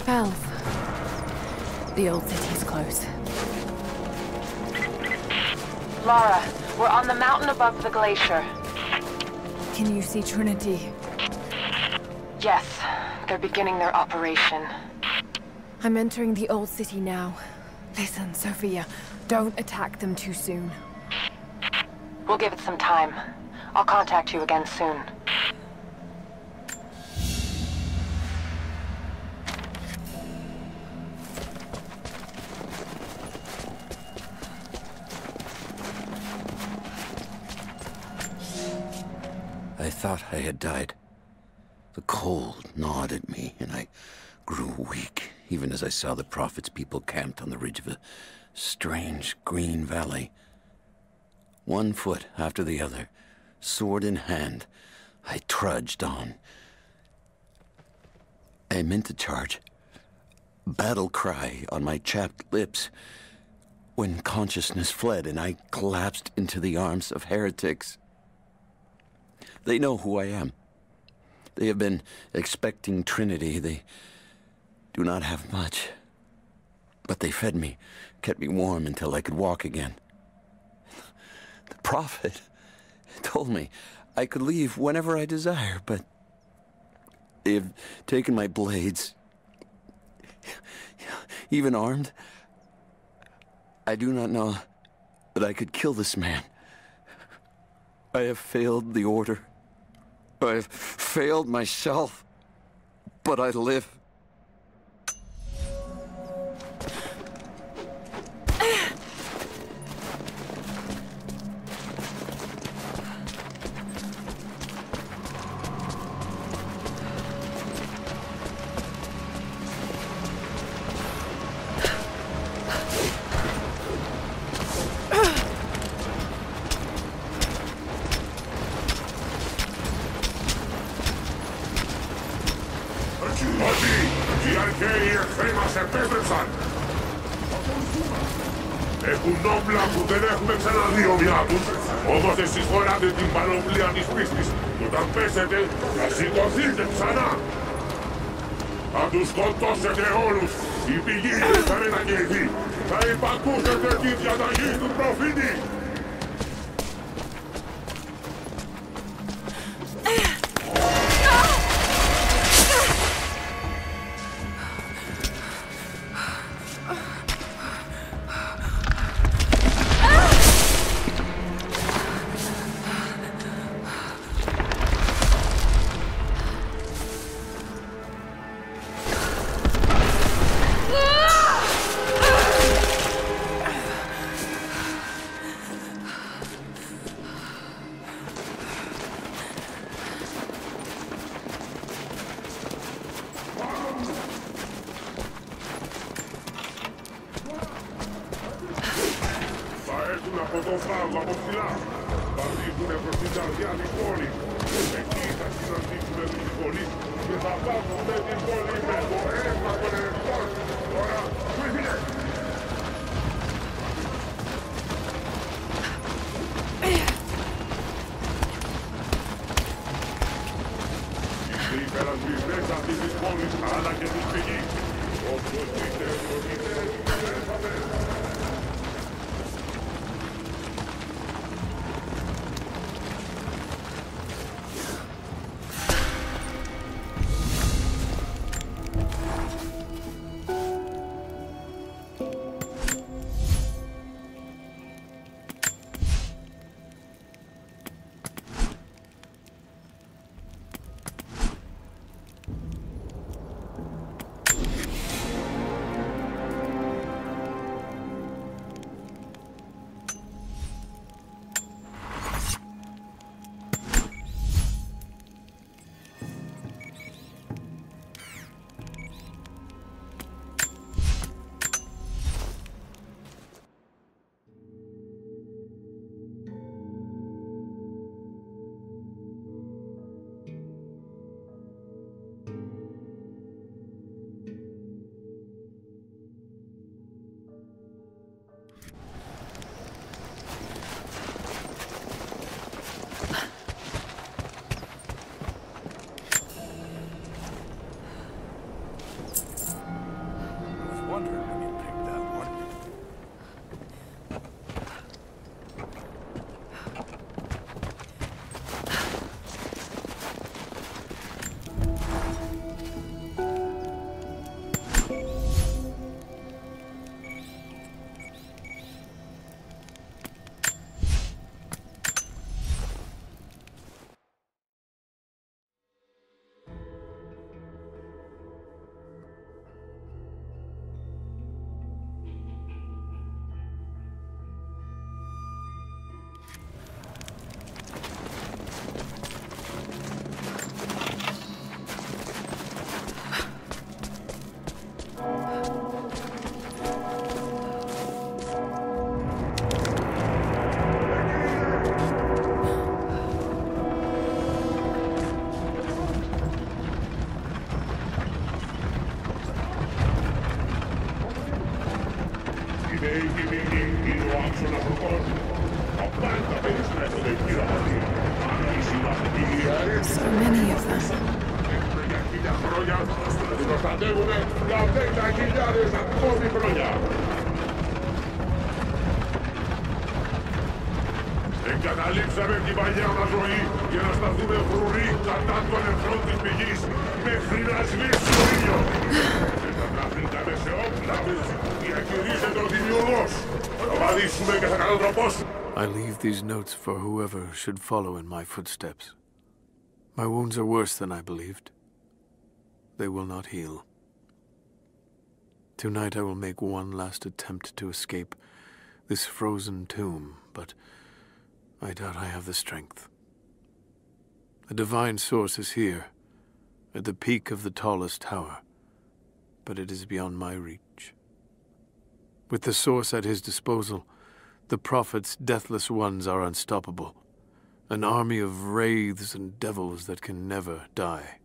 Bells. The old city's close. Lara, we're on the mountain above the glacier. Can you see Trinity? Yes, they're beginning their operation. I'm entering the old city now. Listen, Sophia, don't attack them too soon. We'll give it some time. I'll contact you again soon. I thought I had died. The cold gnawed at me, and I grew weak, even as I saw the Prophet's people camped on the ridge of a strange green valley. One foot after the other, sword in hand, I trudged on. I meant to charge, battle cry on my chapped lips, when consciousness fled and I collapsed into the arms of heretics. They know who I am. They have been expecting Trinity. They do not have much. But they fed me, kept me warm until I could walk again. The Prophet told me I could leave whenever I desire, but they have taken my blades. Even armed, I do not know that I could kill this man. I have failed the Order. I have failed myself, but I live. Όμως εσείς φοράτε την πανοπλία της πίστης και όταν πέσετε θα σηκωθείτε ξανά. Θα τους σκοτώσετε όλους. Η πηγή θα μετακινηθεί. Θα υπακούσετε τη διαταγή του προφήτη. Από τον φράγο από ψηλά. Θα δείχνουμε προς την καρδιά της πόλης. Εκεί θα συναντήσουμε τους πόλεις και θα πάρουμε την πόλη με το αίμα των ερευνών. Τώρα, φύγε! Είστε υπερασπιστές αυτής της πόλης, αλλά και της πηγής. Όποιος είστε ευλογητές, πέσαμε. So many of them. Εγκαταλείψαμε την παλιά μας ζωή για να σταθούμε φρουροί κατά των εχθρών της πηγής μέχρι να σβήσει ο ήλιος. Και καταφύγαμε σε όπλα που διακηρύσσεται ο δημιουργός. Θα βαδίσουμε και θα κατατροπώσουμε. I leave these notes for whoever should follow in my footsteps. My wounds are worse than I believed. They will not heal. Tonight I will make one last attempt to escape this frozen tomb, but I doubt I have the strength. The divine source is here, at the peak of the tallest tower, but it is beyond my reach. With the source at his disposal, the prophet's deathless ones are unstoppable, an army of wraiths and devils that can never die,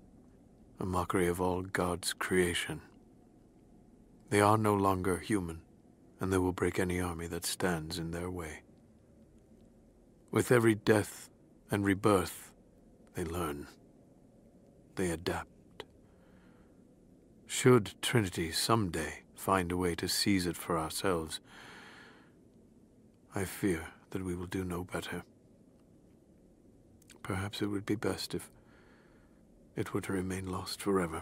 a mockery of all God's creation. They are no longer human, and they will break any army that stands in their way. With every death and rebirth, they learn. They adapt. Should Trinity someday find a way to seize it for ourselves, I fear that we will do no better. Perhaps it would be best if it were to remain lost forever.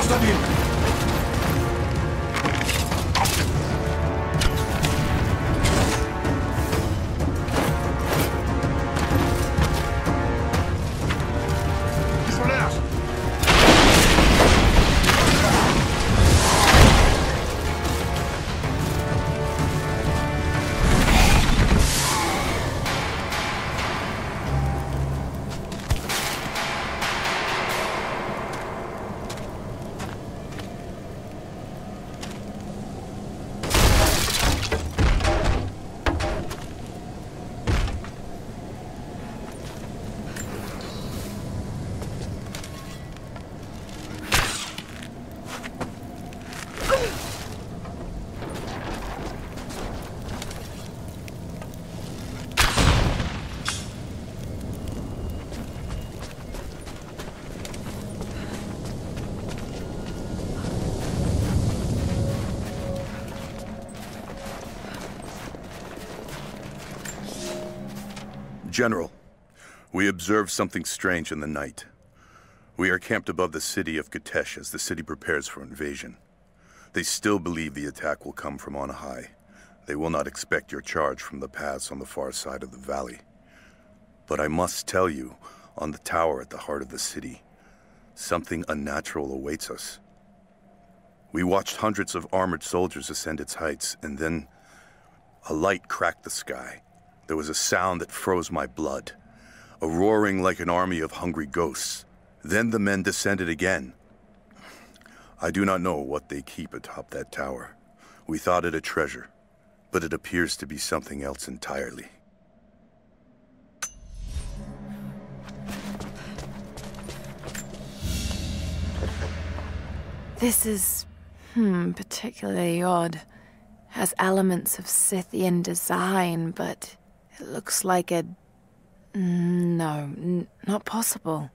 Zostaw ihn! General, we observed something strange in the night. We are camped above the city of Kitezh as the city prepares for invasion. They still believe the attack will come from on high. They will not expect your charge from the paths on the far side of the valley. But I must tell you, on the tower at the heart of the city, something unnatural awaits us. We watched hundreds of armored soldiers ascend its heights, and then a light cracked the sky. There was a sound that froze my blood, a roaring like an army of hungry ghosts. Then the men descended again. I do not know what they keep atop that tower. We thought it a treasure, but it appears to be something else entirely. This is, particularly odd. Has elements of Scythian design, but it looks like a... No, not possible.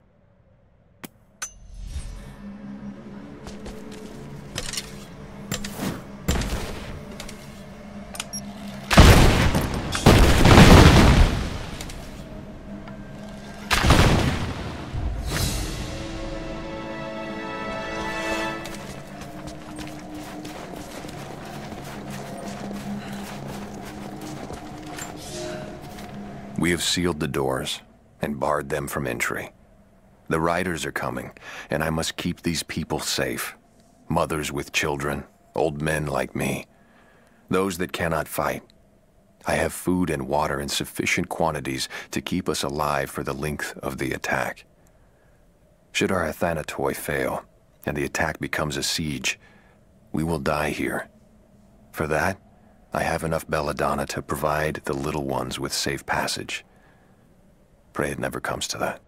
We have sealed the doors and barred them from entry. The riders are coming, and I must keep these people safe. Mothers with children, old men like me. Those that cannot fight. I have food and water in sufficient quantities to keep us alive for the length of the attack. Should our Athanatoi fail, and the attack becomes a siege, we will die here. For that, I have enough belladonna to provide the little ones with safe passage. Pray it never comes to that.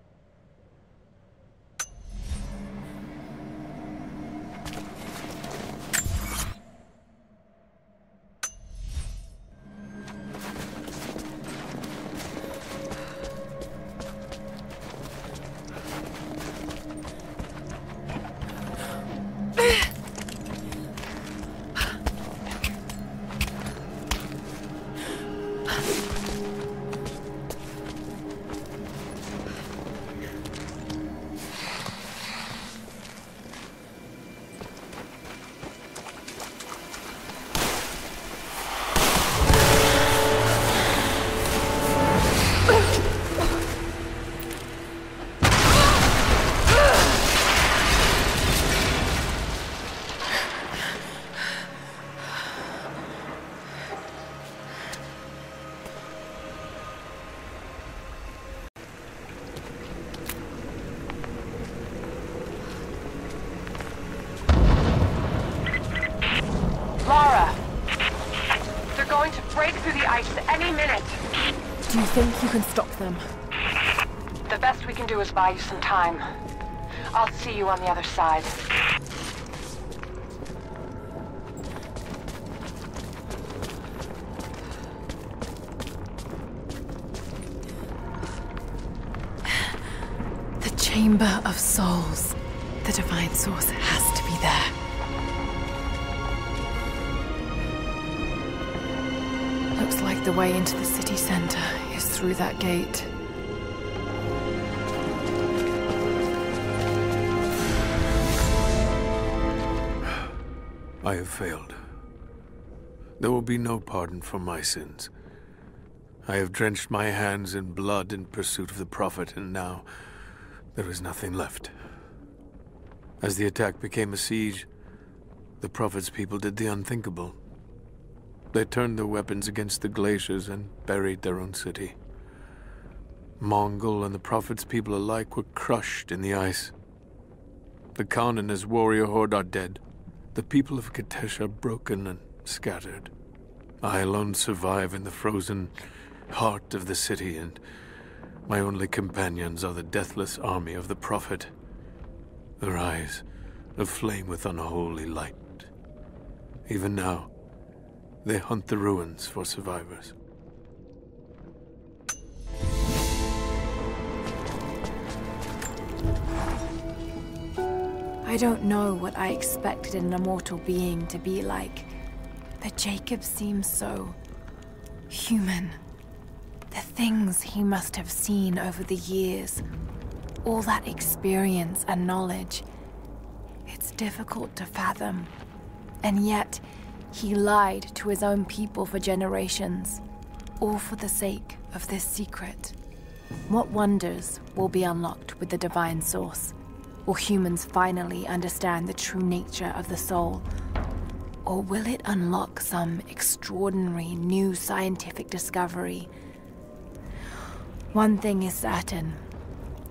Do you think you can stop them? The best we can do is buy you some time. I'll see you on the other side. The Chamber of Souls. The Divine Source has to be there. Looks like the way into the city center is through that gate. I have failed. There will be no pardon for my sins. I have drenched my hands in blood in pursuit of the Prophet, and now there is nothing left. As the attack became a siege, the Prophet's people did the unthinkable. They turned their weapons against the glaciers and buried their own city. Mongol and the Prophet's people alike were crushed in the ice. The Khan and his warrior horde are dead. The people of Kitezh are broken and scattered. I alone survive in the frozen heart of the city, and my only companions are the deathless army of the Prophet, their eyes aflame with unholy light. Even now, they hunt the ruins for survivors. I don't know what I expected an immortal being to be like, but Jacob seems so human. The things he must have seen over the years, all that experience and knowledge, it's difficult to fathom. And yet, he lied to his own people for generations, all for the sake of this secret. What wonders will be unlocked with the divine source? Will humans finally understand the true nature of the soul? Or will it unlock some extraordinary new scientific discovery? One thing is certain.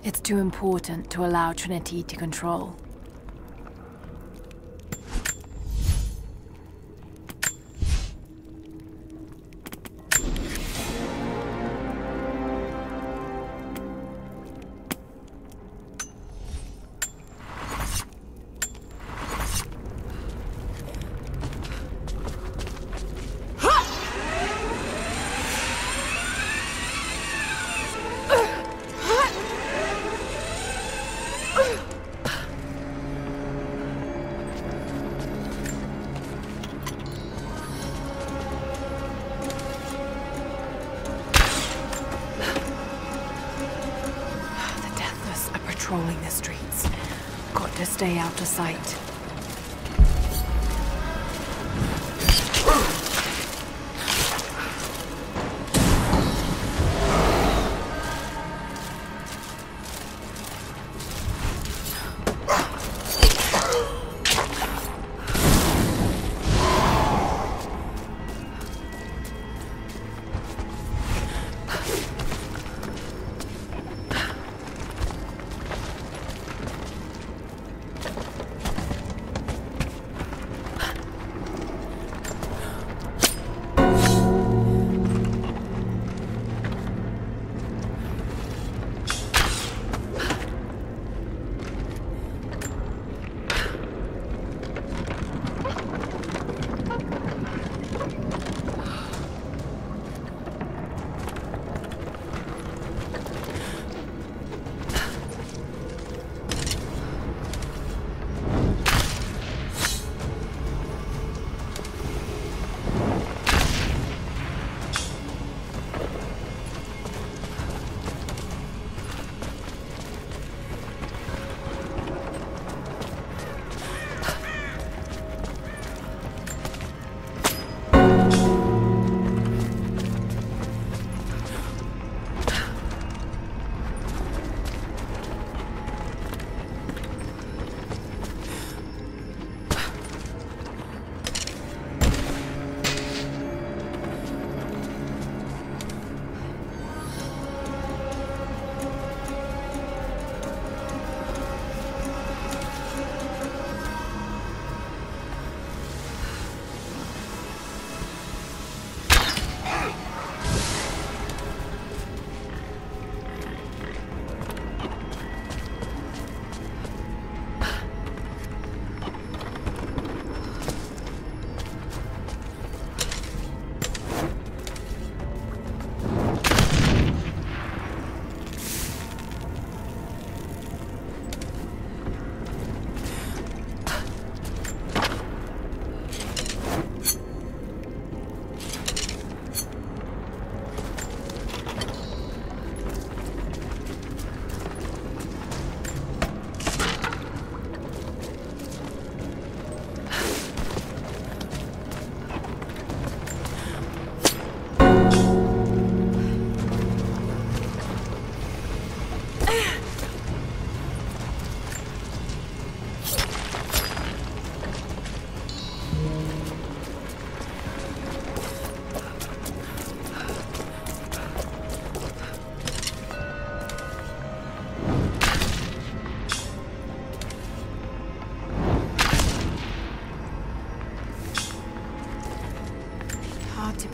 It's too important to allow Trinity to control. Patrolling the streets. Got to stay out of sight.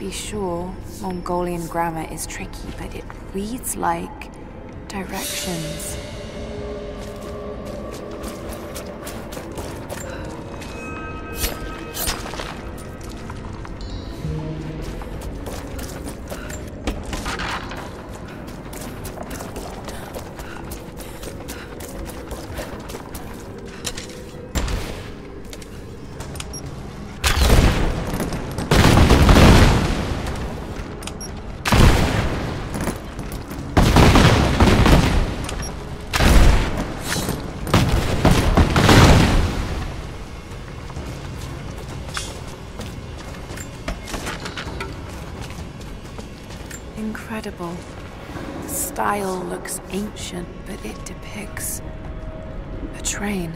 be sure, Mongolian grammar is tricky, but it reads like directions. Incredible. The style looks ancient, but it depicts a train.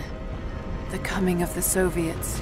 The coming of the Soviets.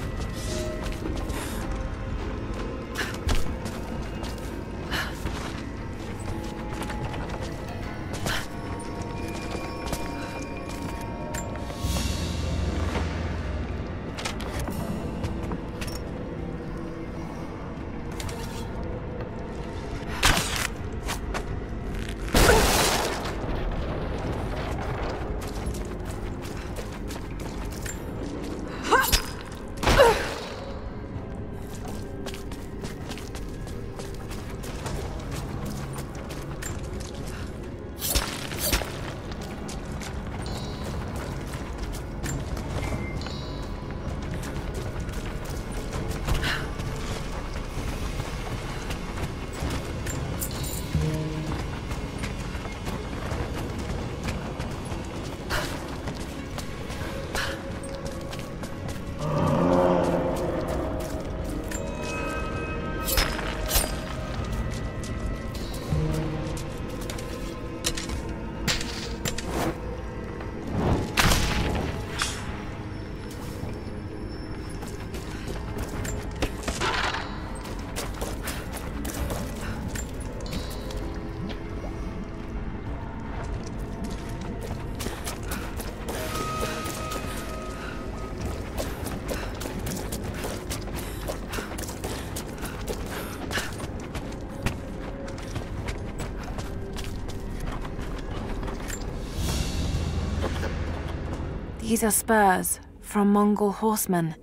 These are spurs from Mongol horsemen.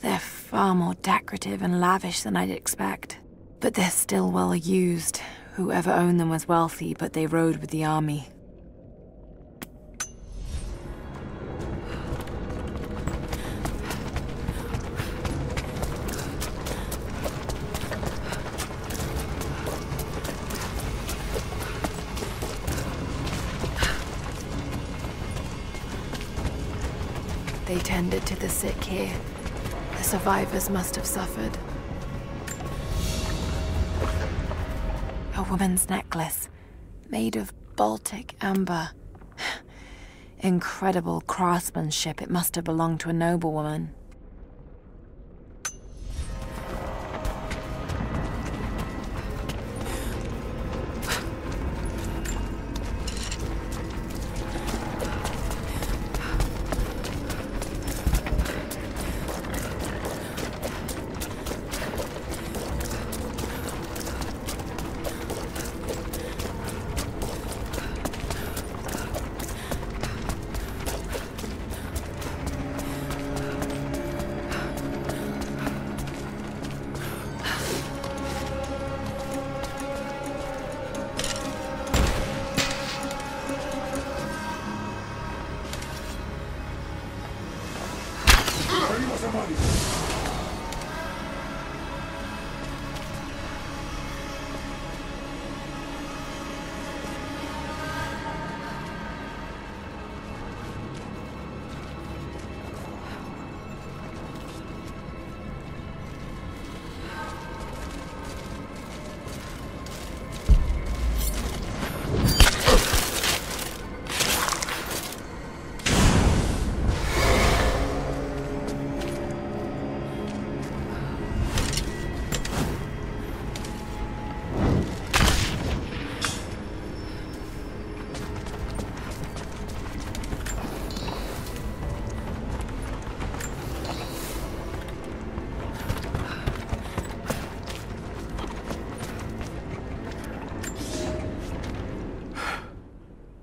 They're far more decorative and lavish than I'd expect. But they're still well used. Whoever owned them was wealthy, but they rode with the army. They tended to the sick here. The survivors must have suffered. A woman's necklace, made of Baltic amber. Incredible craftsmanship. It must have belonged to a noblewoman.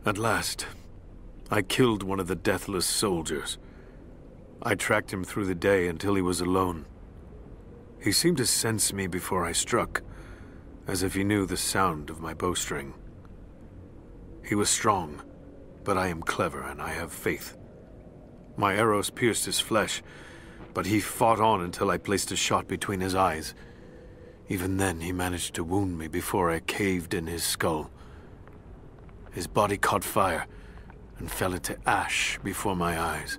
At last, I killed one of the deathless soldiers. I tracked him through the day until he was alone. He seemed to sense me before I struck, as if he knew the sound of my bowstring. He was strong, but I am clever and I have faith. My arrows pierced his flesh, but he fought on until I placed a shot between his eyes. Even then, he managed to wound me before I caved in his skull. His body caught fire and fell into ash before my eyes.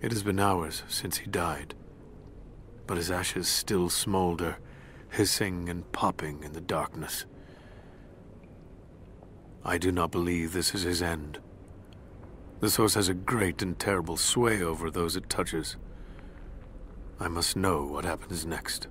It has been hours since he died, but his ashes still smolder, hissing and popping in the darkness. I do not believe this is his end. The source has a great and terrible sway over those it touches. I must know what happens next.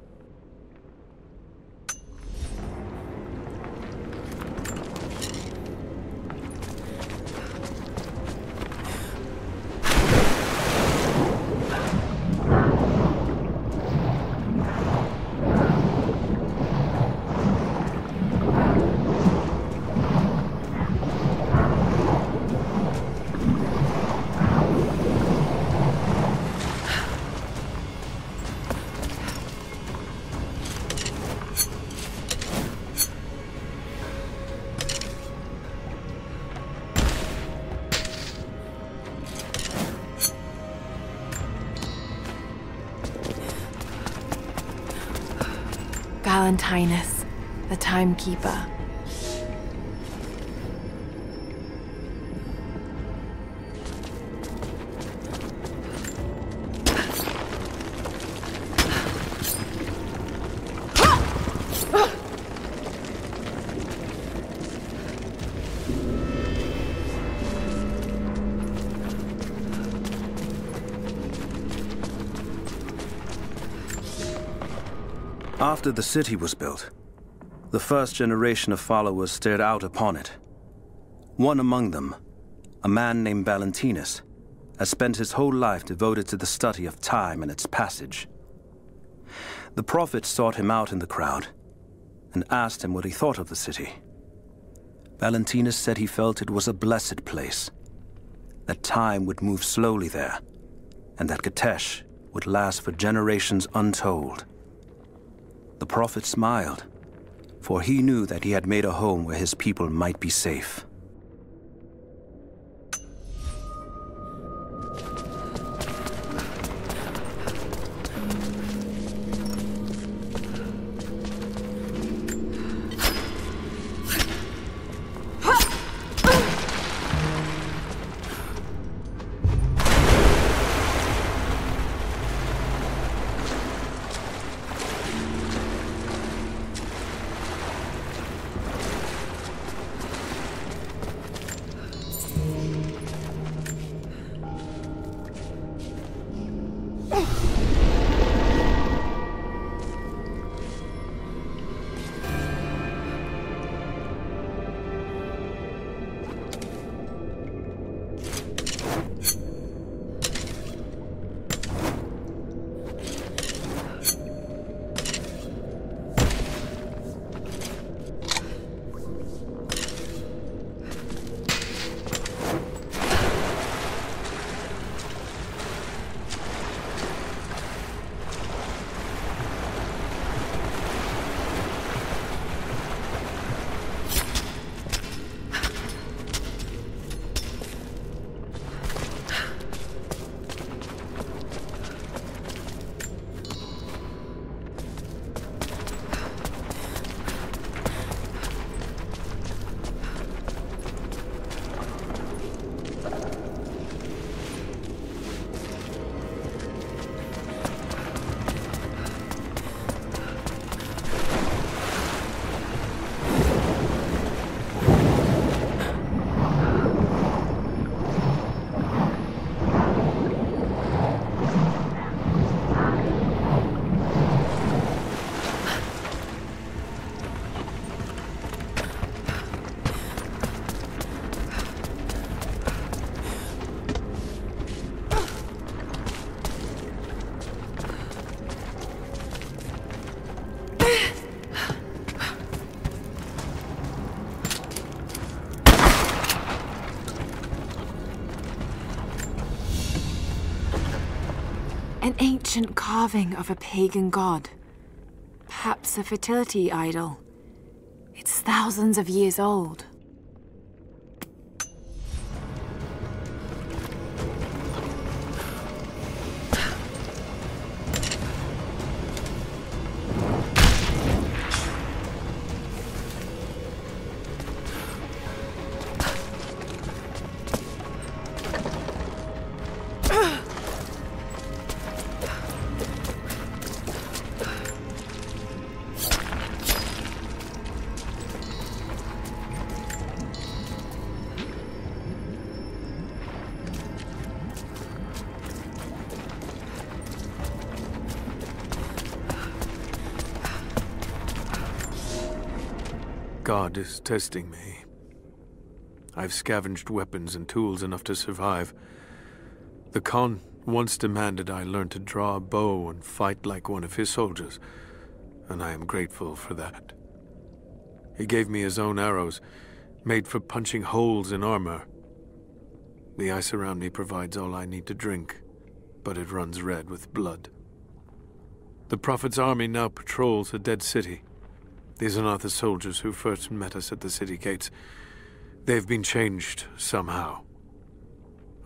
Valentinus, the timekeeper. After the city was built, the first generation of followers stared out upon it. One among them, a man named Valentinus, has spent his whole life devoted to the study of time and its passage. The prophet sought him out in the crowd and asked him what he thought of the city. Valentinus said he felt it was a blessed place, that time would move slowly there, and that Kitezh would last for generations untold. The prophet smiled, for he knew that he had made a home where his people might be safe. An ancient carving of a pagan god. Perhaps a fertility idol. It's thousands of years old. God is testing me. I've scavenged weapons and tools enough to survive. The Khan once demanded I learn to draw a bow and fight like one of his soldiers, and I am grateful for that. He gave me his own arrows, made for punching holes in armor. The ice around me provides all I need to drink, but it runs red with blood. The Prophet's army now patrols a dead city. These are not the soldiers who first met us at the city gates. They've been changed somehow.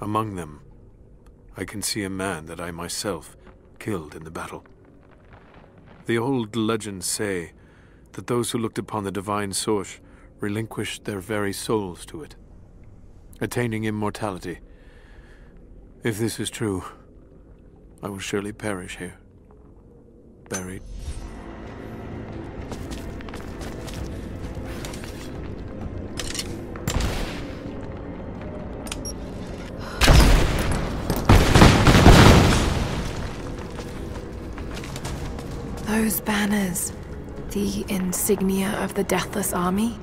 Among them, I can see a man that I myself killed in the battle. The old legends say that those who looked upon the divine source relinquished their very souls to it, attaining immortality. If this is true, I will surely perish here, buried. Those banners, the insignia of the Deathless Army?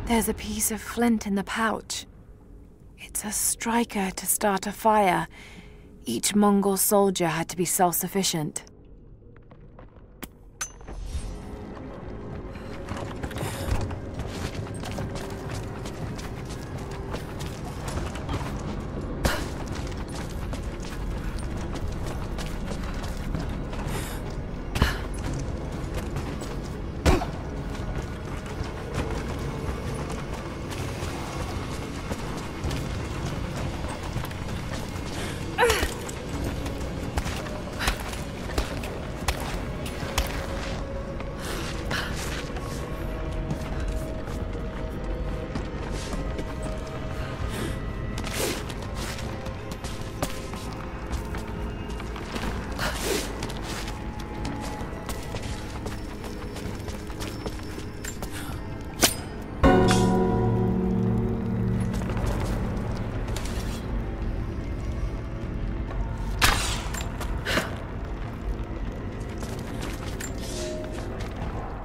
There's a piece of flint in the pouch. It's a striker to start a fire. Each Mongol soldier had to be self-sufficient.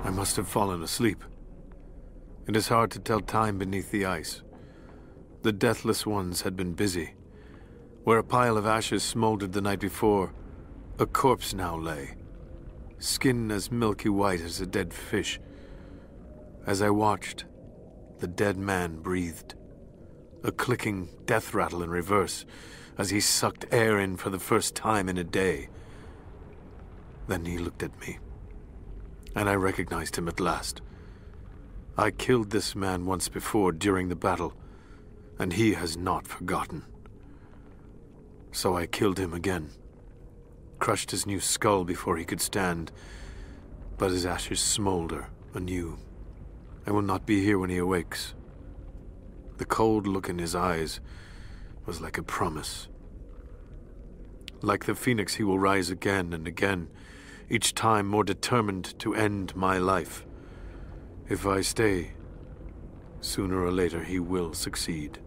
I must have fallen asleep. It is hard to tell time beneath the ice. The deathless ones had been busy. Where a pile of ashes smoldered the night before, a corpse now lay, skin as milky white as a dead fish. As I watched, the dead man breathed, a clicking death rattle in reverse as he sucked air in for the first time in a day. Then he looked at me, and I recognized him at last. I killed this man once before during the battle, and he has not forgotten. So I killed him again, crushed his new skull before he could stand, but his ashes smolder anew. I will not be here when he awakes. The cold look in his eyes was like a promise. Like the phoenix, he will rise again and again, each time more determined to end my life. If I stay, sooner or later he will succeed.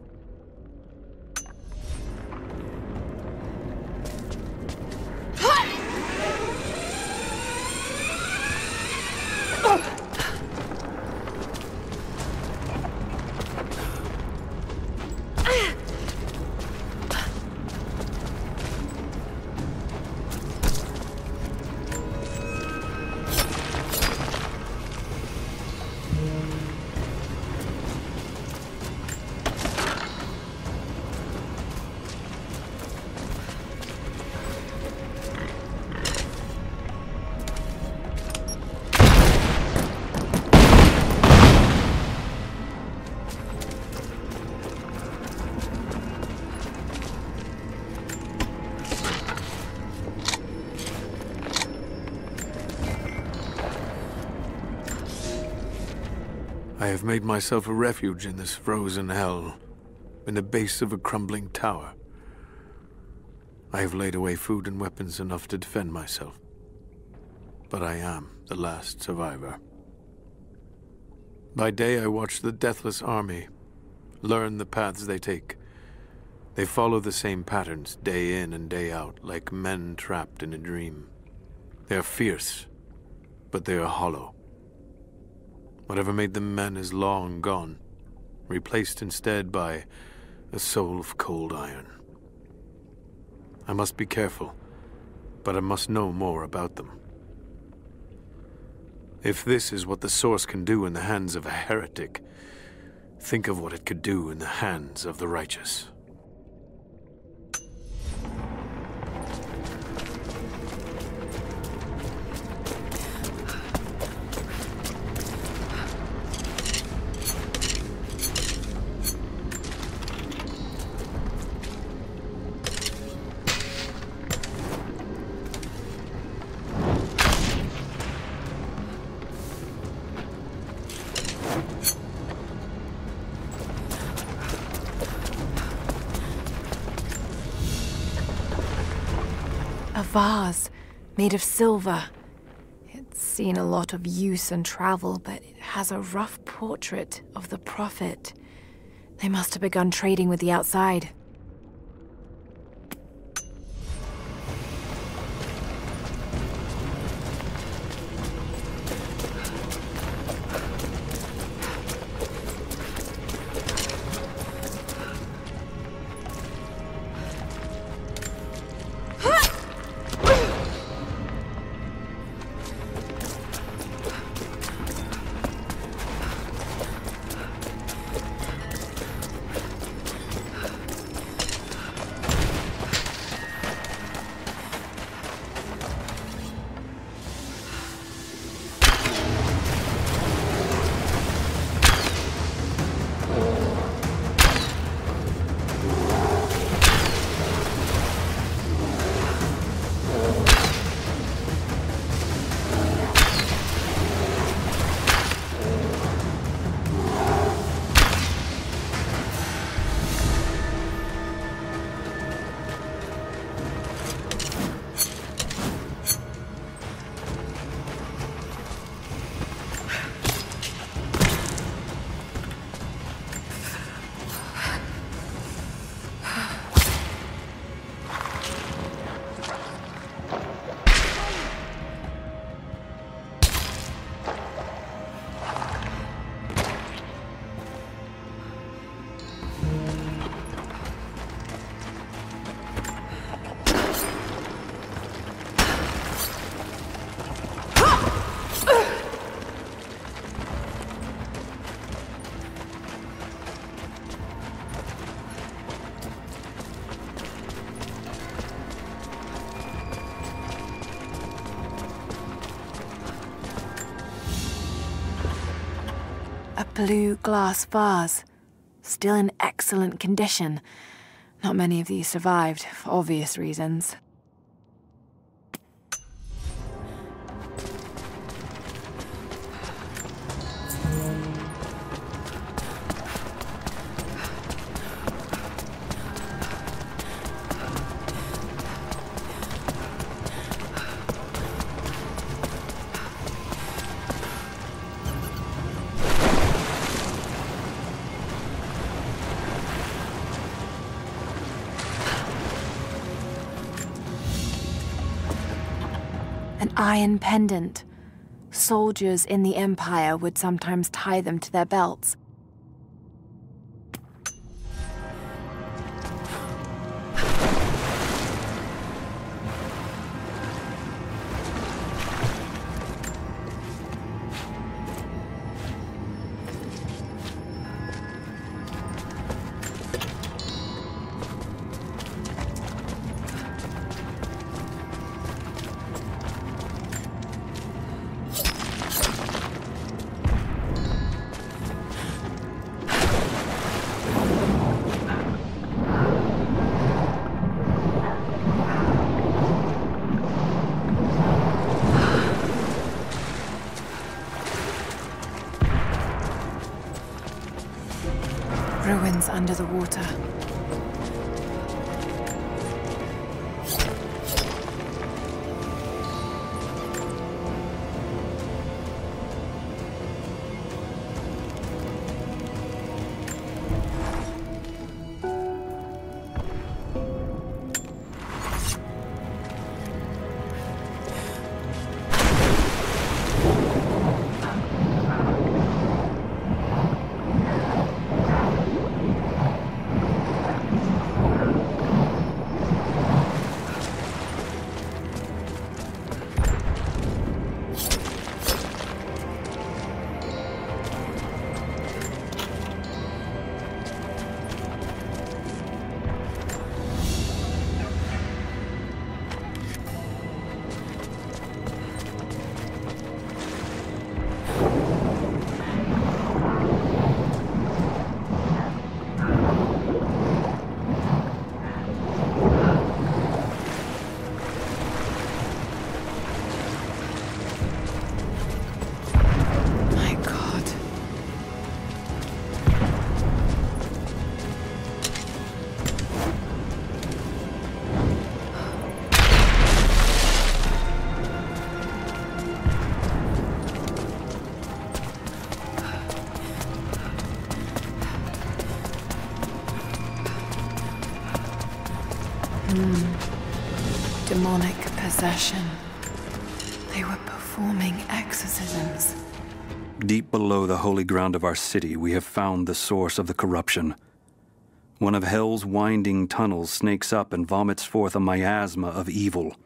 I have made myself a refuge in this frozen hell, in the base of a crumbling tower. I have laid away food and weapons enough to defend myself. But I am the last survivor. By day I watch the deathless army, learn the paths they take. They follow the same patterns, day in and day out, like men trapped in a dream. They are fierce, but they are hollow. Whatever made them men is long gone, replaced instead by a soul of cold iron. I must be careful, but I must know more about them. If this is what the Source can do in the hands of a heretic, think of what it could do in the hands of the righteous. A vase made of silver. It's seen a lot of use and travel, but it has a rough portrait of the Prophet. They must have begun trading with the outside. A blue glass vase, still in excellent condition. Not many of these survived, for obvious reasons. An iron pendant. Soldiers in the Empire would sometimes tie them to their belts. Ruins under the water. Demonic possession. They were performing exorcisms. Deep below the holy ground of our city, we have found the source of the corruption. One of hell's winding tunnels snakes up and vomits forth a miasma of evil.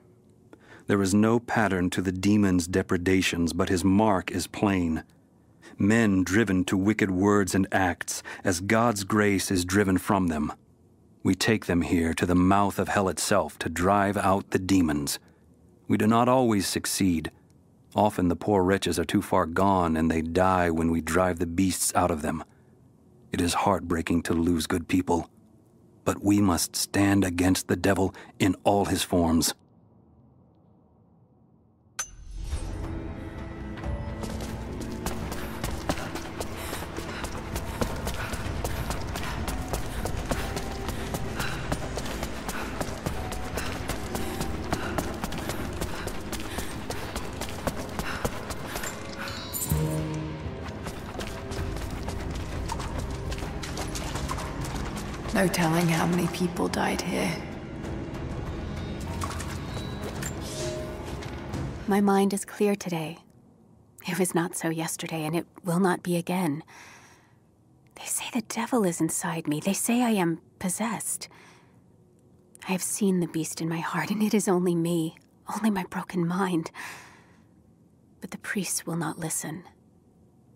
There is no pattern to the demon's depredations, but his mark is plain. Men driven to wicked words and acts, as God's grace is driven from them. We take them here to the mouth of hell itself to drive out the demons. We do not always succeed. Often the poor wretches are too far gone and they die when we drive the beasts out of them. It is heartbreaking to lose good people, but we must stand against the devil in all his forms. No telling how many people died here. My mind is clear today. It was not so yesterday, and it will not be again. They say the devil is inside me. They say I am possessed. I have seen the beast in my heart, and it is only me, only my broken mind. But the priests will not listen.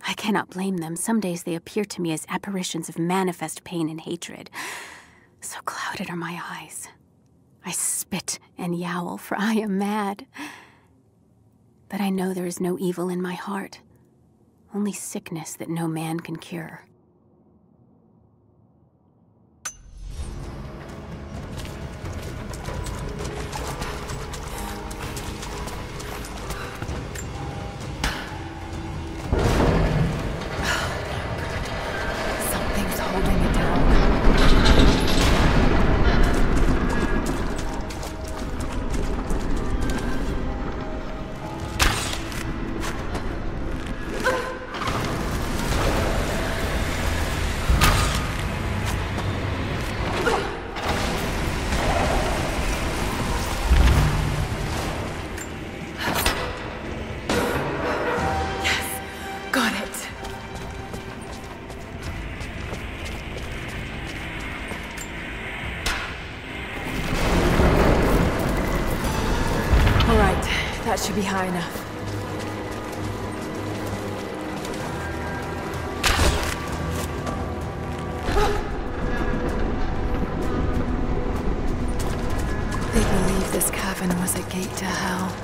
I cannot blame them. Some days they appear to me as apparitions of manifest pain and hatred. So clouded are my eyes. I spit and yowl, for I am mad. But I know there is no evil in my heart, only sickness that no man can cure. Something's holding it down. That should be high enough. They believe this cavern was a gate to hell.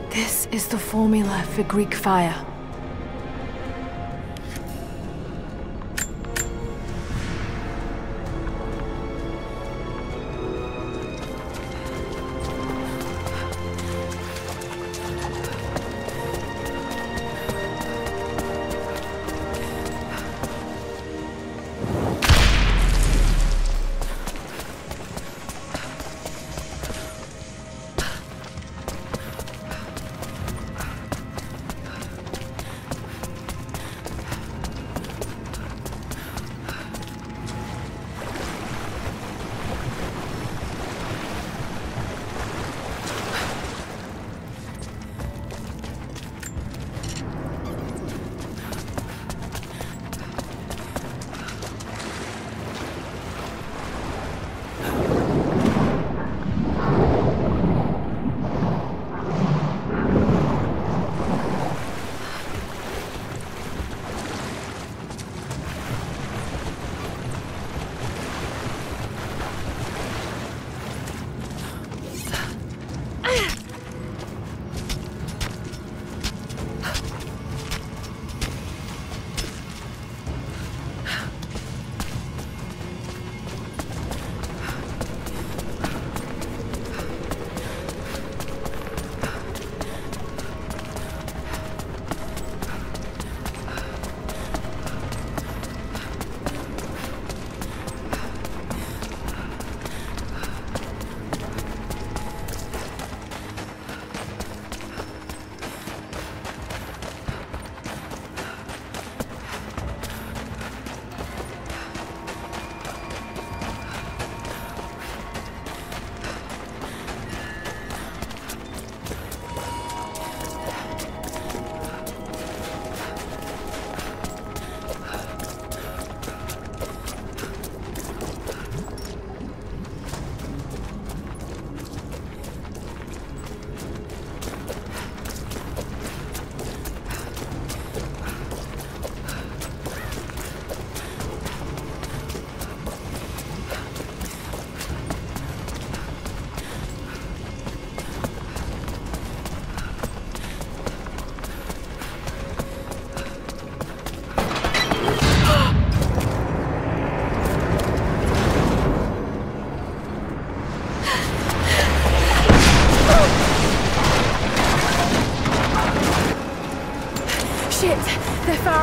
This is the formula for Greek fire.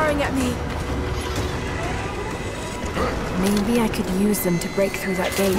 At me. Maybe I could use them to break through that gate.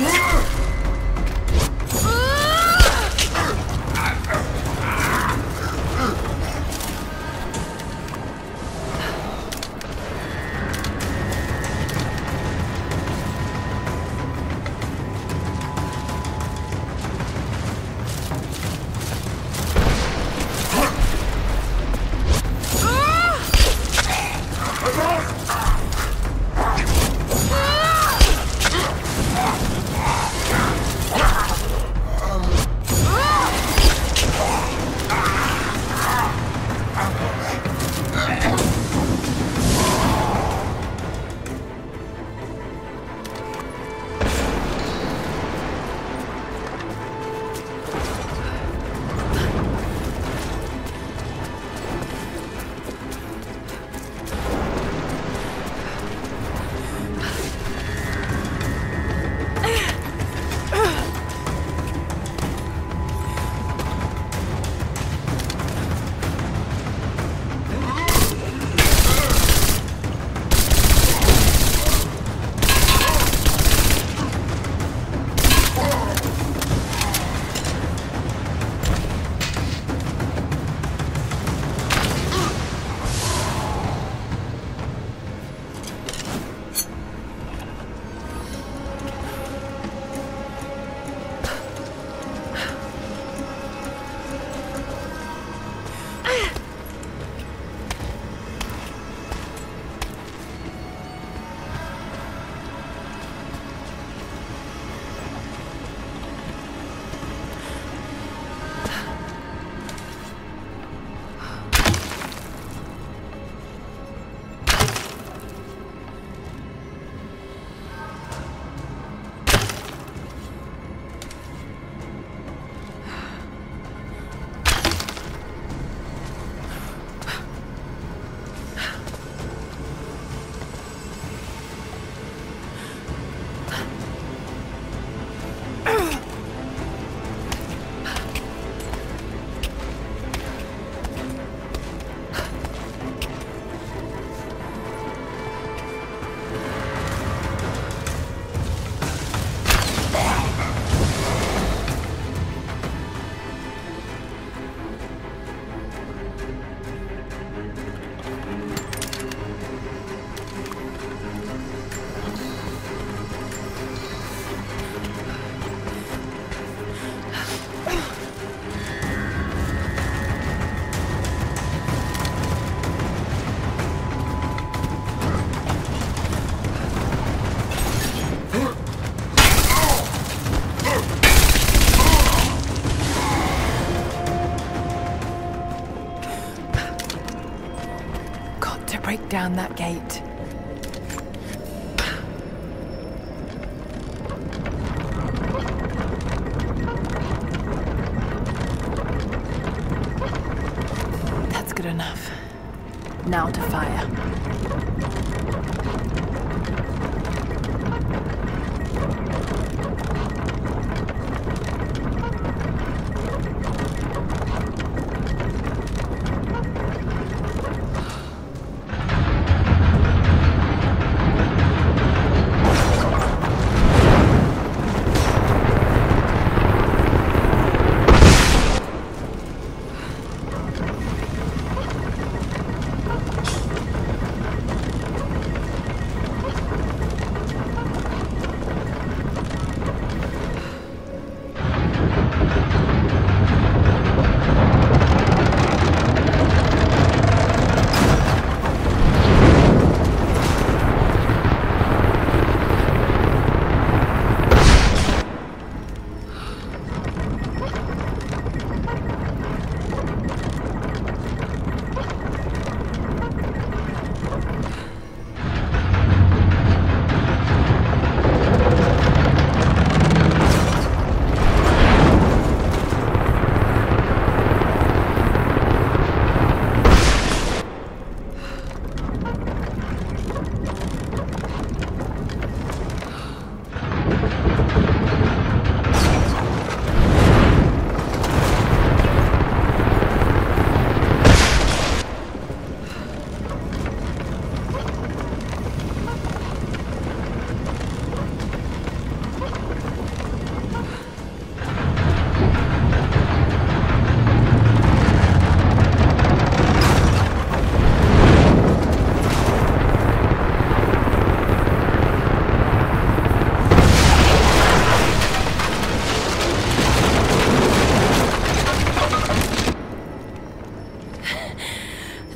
break down that gate. That's good enough. Now to fire.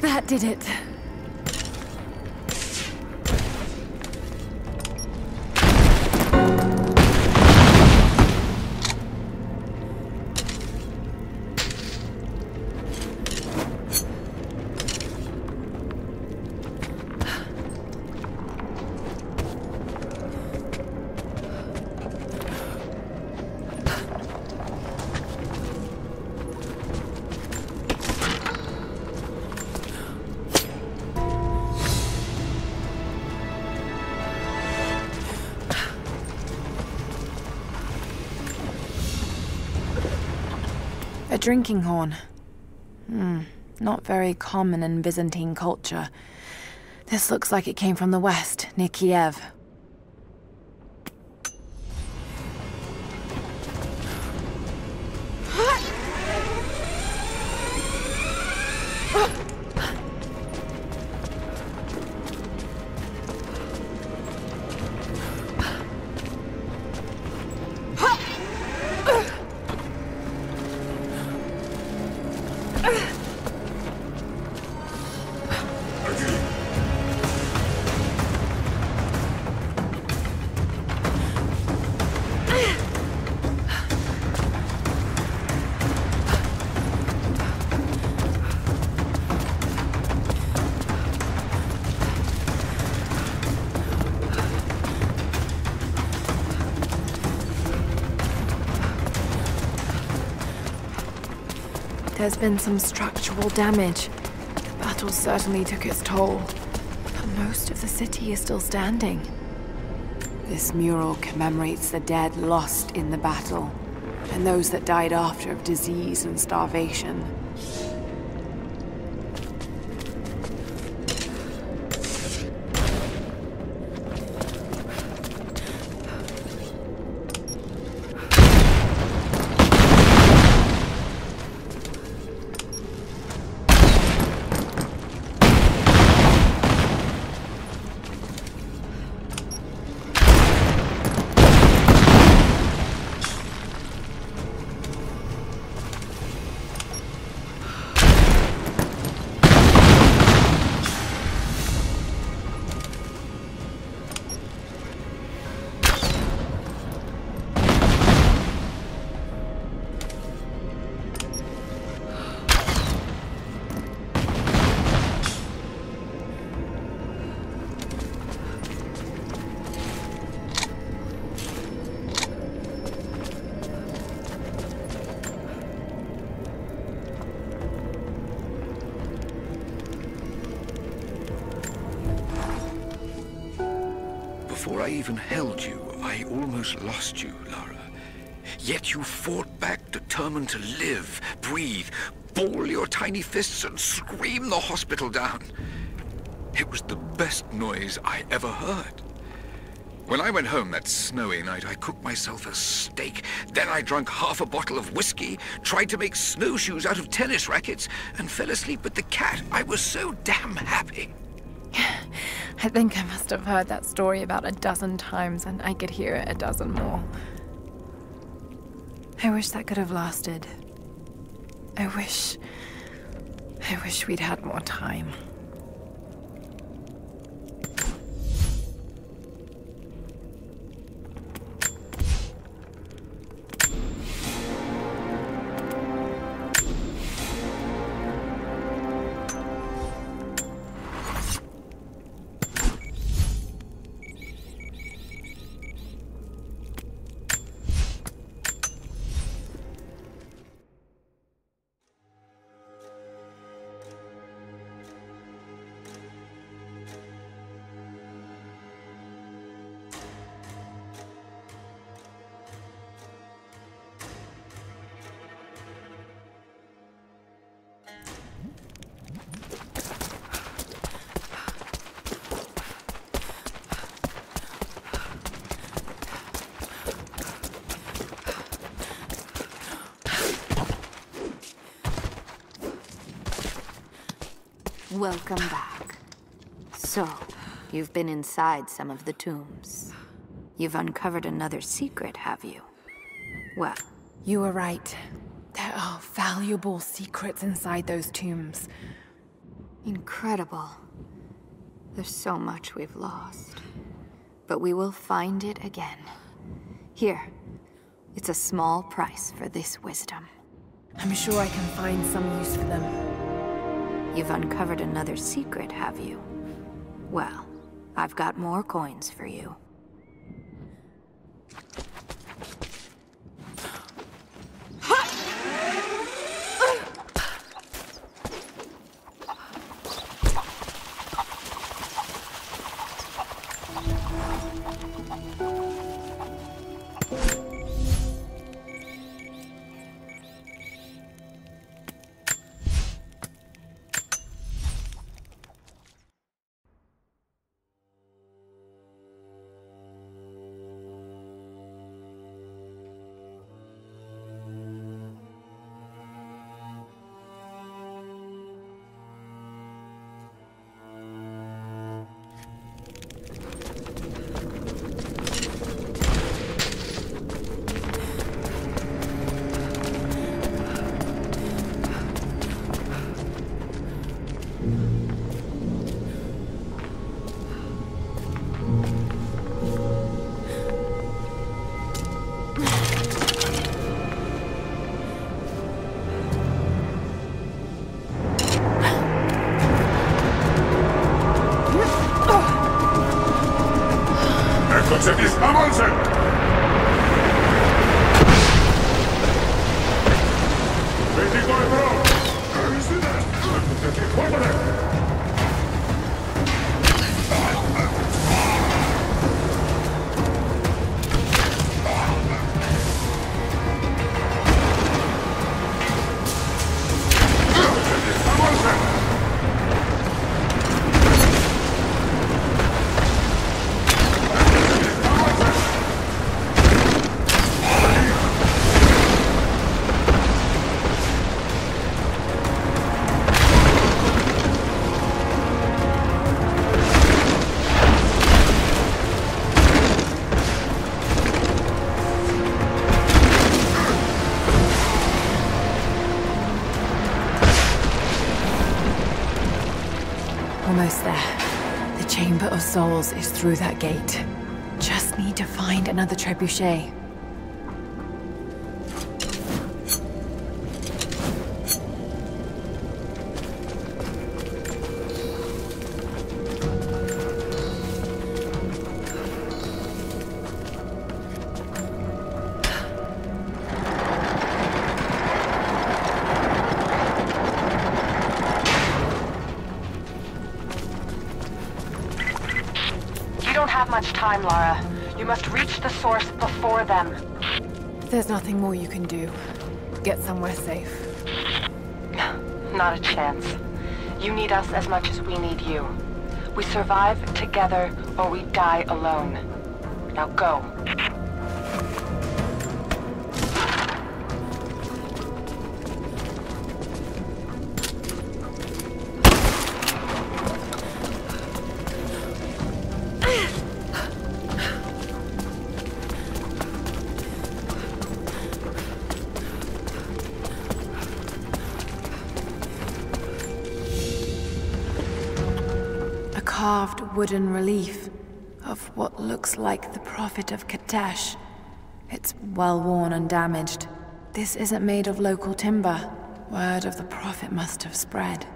That did it. A drinking horn. Not very common in Byzantine culture. This looks like it came from the west, near Kiev. There's been some structural damage. The battle certainly took its toll. But most of the city is still standing. This mural commemorates the dead lost in the battle, and those that died after of disease and starvation. Before I even held you, I almost lost you, Lara. Yet you fought back, determined to live, breathe, ball your tiny fists and scream the hospital down. It was the best noise I ever heard. When I went home that snowy night, I cooked myself a steak. Then I drank half a bottle of whiskey, tried to make snowshoes out of tennis rackets, and fell asleep with the cat. I was so damn happy. I think I must have heard that story about a dozen times, and I could hear it a dozen more. I wish that could have lasted. I wish we'd had more time. Welcome back. So, you've been inside some of the tombs. You've uncovered another secret, have you? Well, you were right. There are valuable secrets inside those tombs. Incredible. There's so much we've lost. But we will find it again. Here. It's a small price for this wisdom. I'm sure I can find some use for them. You've uncovered another secret, have you? Well, I've got more coins for you. Almost there. The Chamber of Souls is through that gate. Just need to find another trebuchet. have much time, Lara. You must reach the source before them. There's nothing more you can do. Get somewhere safe. Not a chance. You need us as much as we need you. We survive together, or we die alone. Now go. Carved wooden relief of what looks like the prophet of Kitezh. It's well worn and damaged. This isn't made of local timber. Word of the prophet must have spread.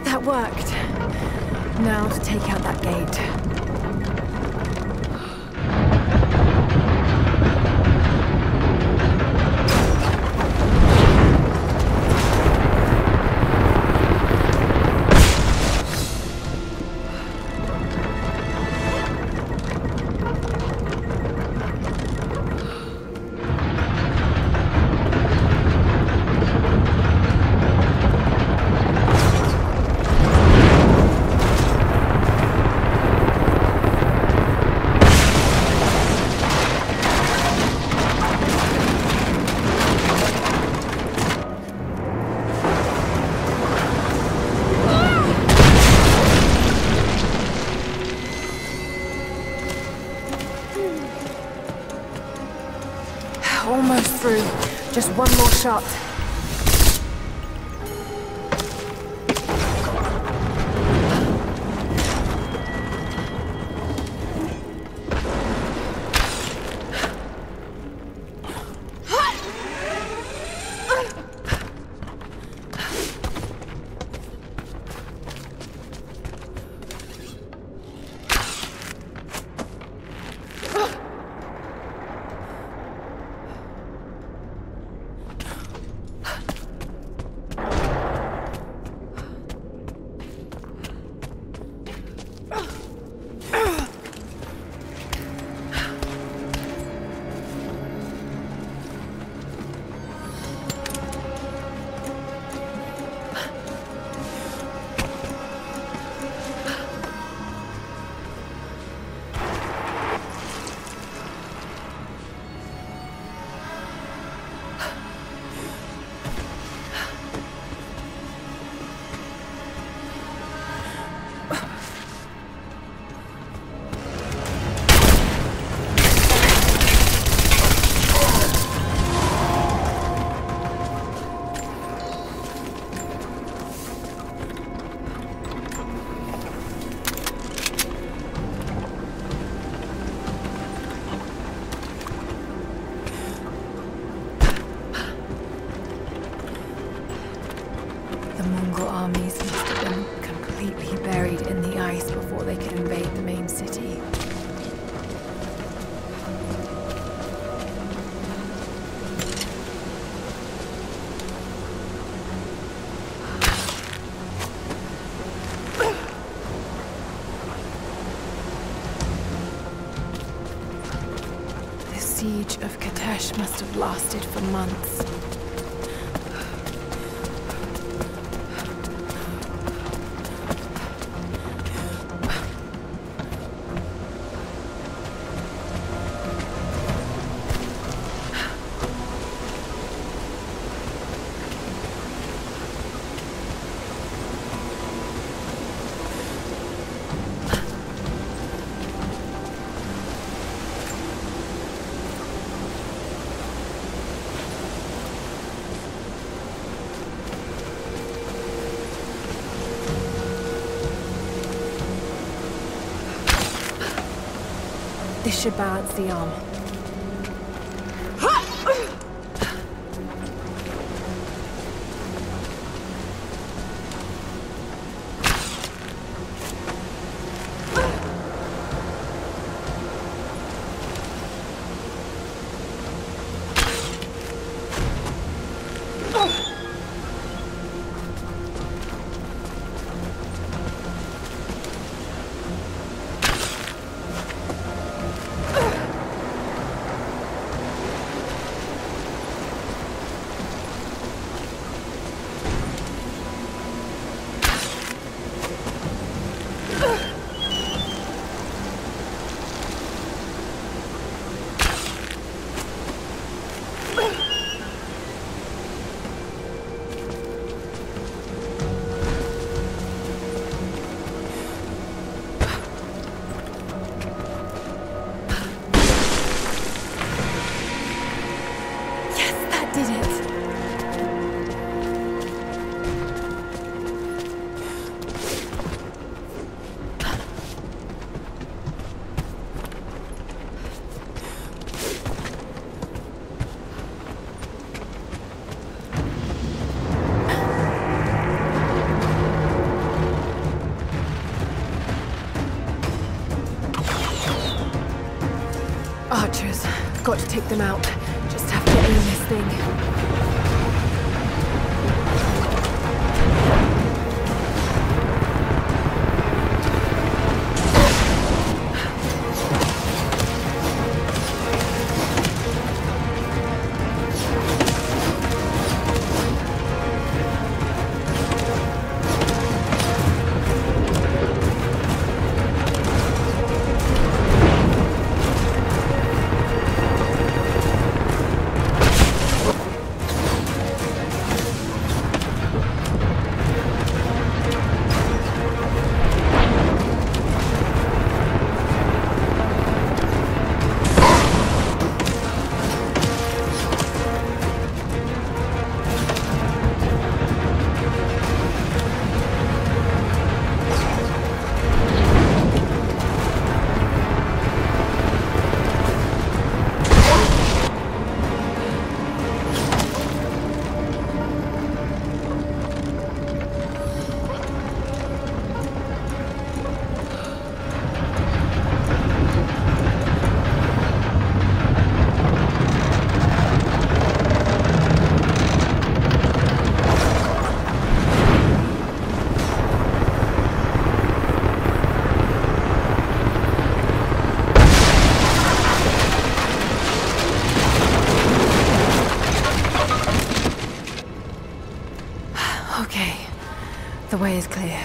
That worked. Now to take out that gate. Almost through. Just one more shot. Mongol armies must have been completely buried in the ice before they could invade the main city. The siege of Kitezh must have lasted for months. This should balance the arm. Archers. Got to take them out. Just have to aim this thing. Okay, the way is clear.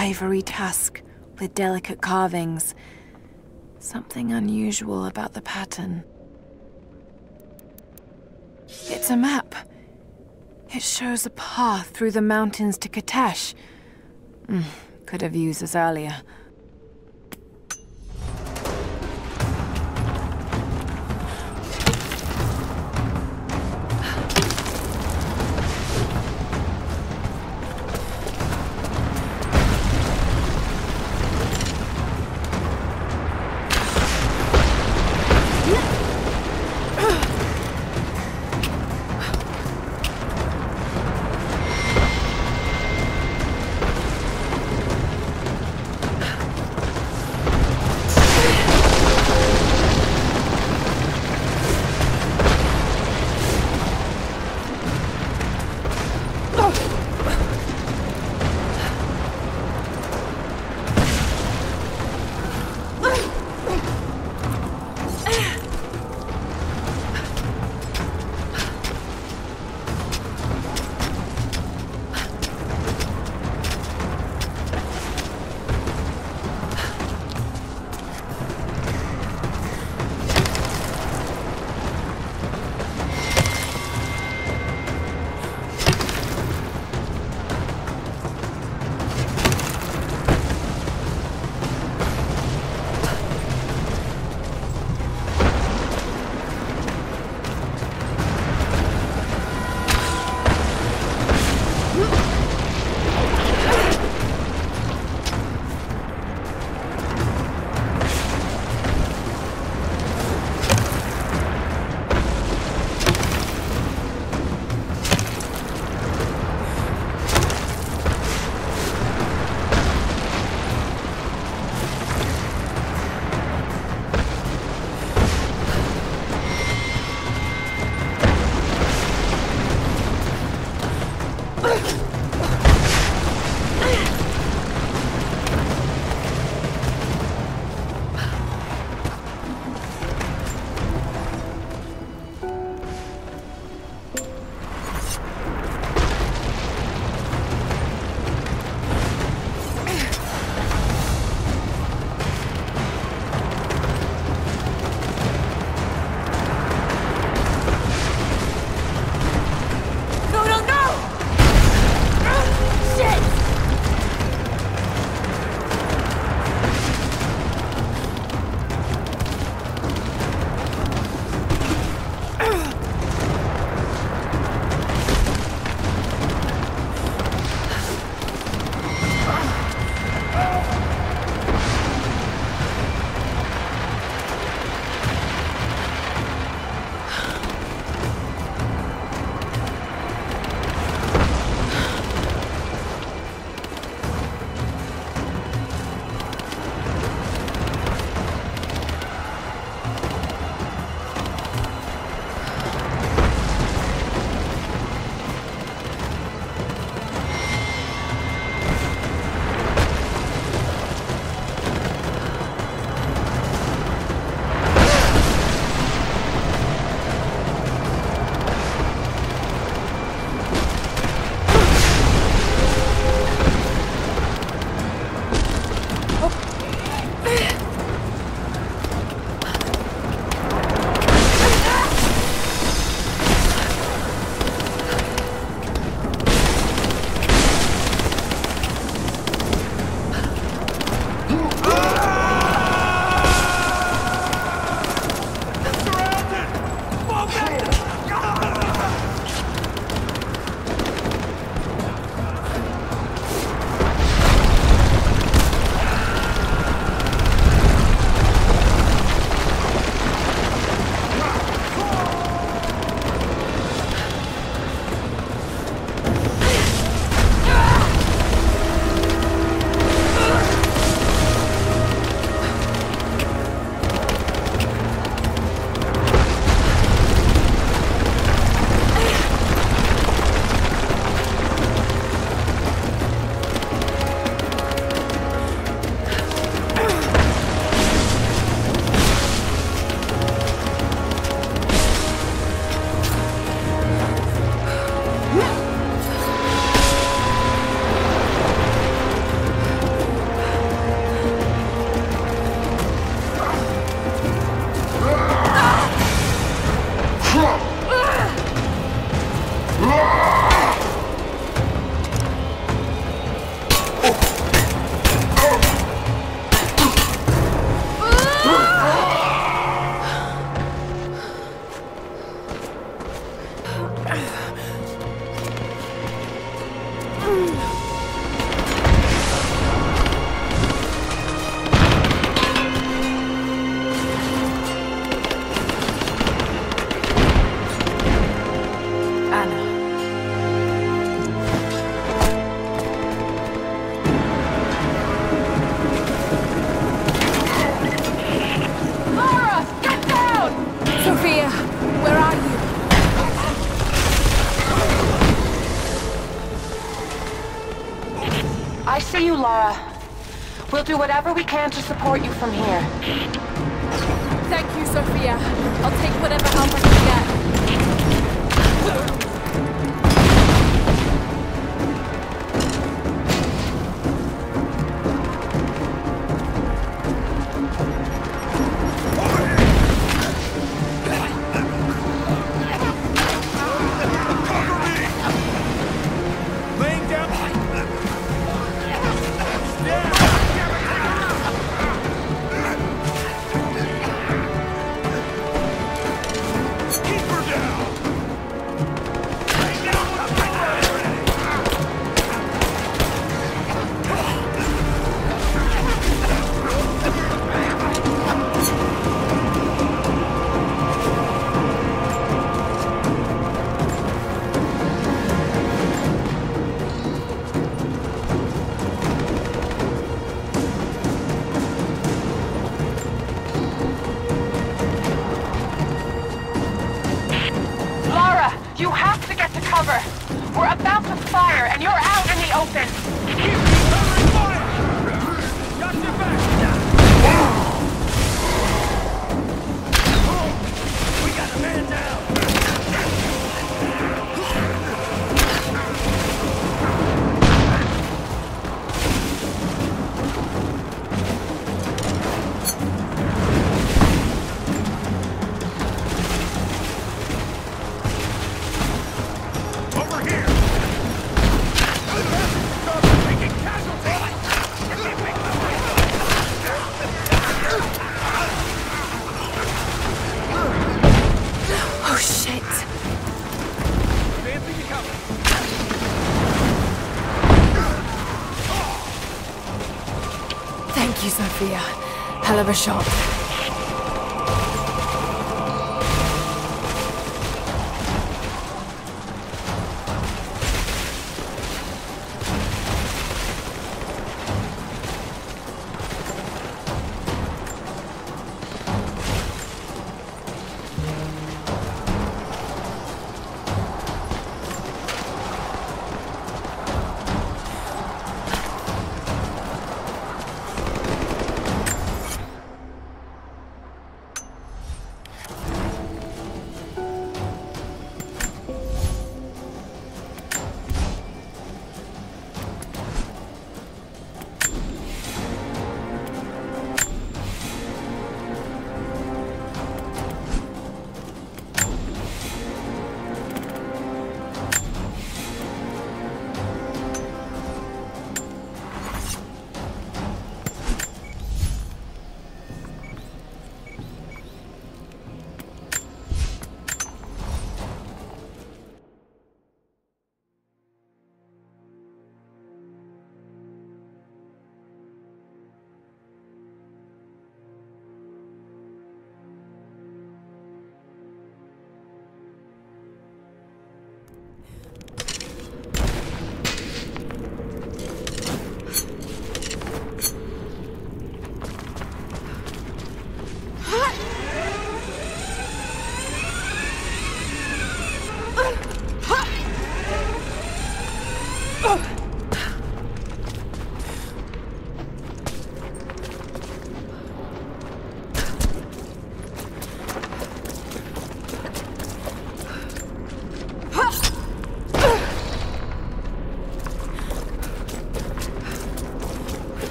ivory tusk with delicate carvings. Something unusual about the pattern. It's a map. It shows a path through the mountains to Kitezh. Could have used this earlier. see you, Lara. We'll do whatever we can to support you from here. Thank you, Sophia. I'll take whatever help I can get. We're about to fire, and you're out in the open! Got your back! We got a man down! Thank you, Sophia. Hell of a shot.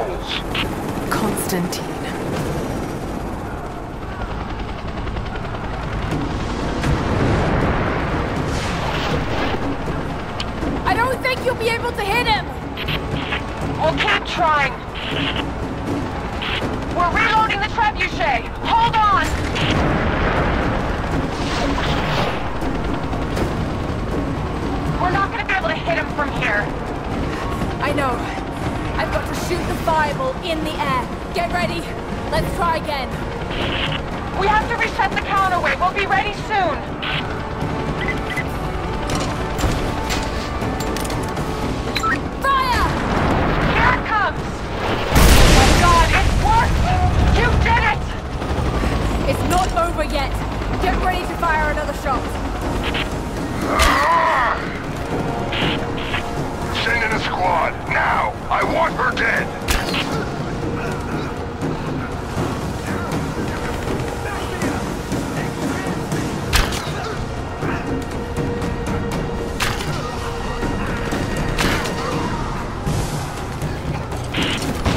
souls. Constantine. I don't think you'll be able to hit him! We'll keep trying. We're reloading the trebuchet. Hold on! We're not gonna be able to hit him from here. I know. I've got to shoot the fireball in the air. Get ready. Let's try again. We have to reset the counterweight. We'll be ready soon. Fire! Here it comes! Oh God, it's working! You did it! It's not over yet. Get ready to fire another shot. Send in a squad, now! I want her dead!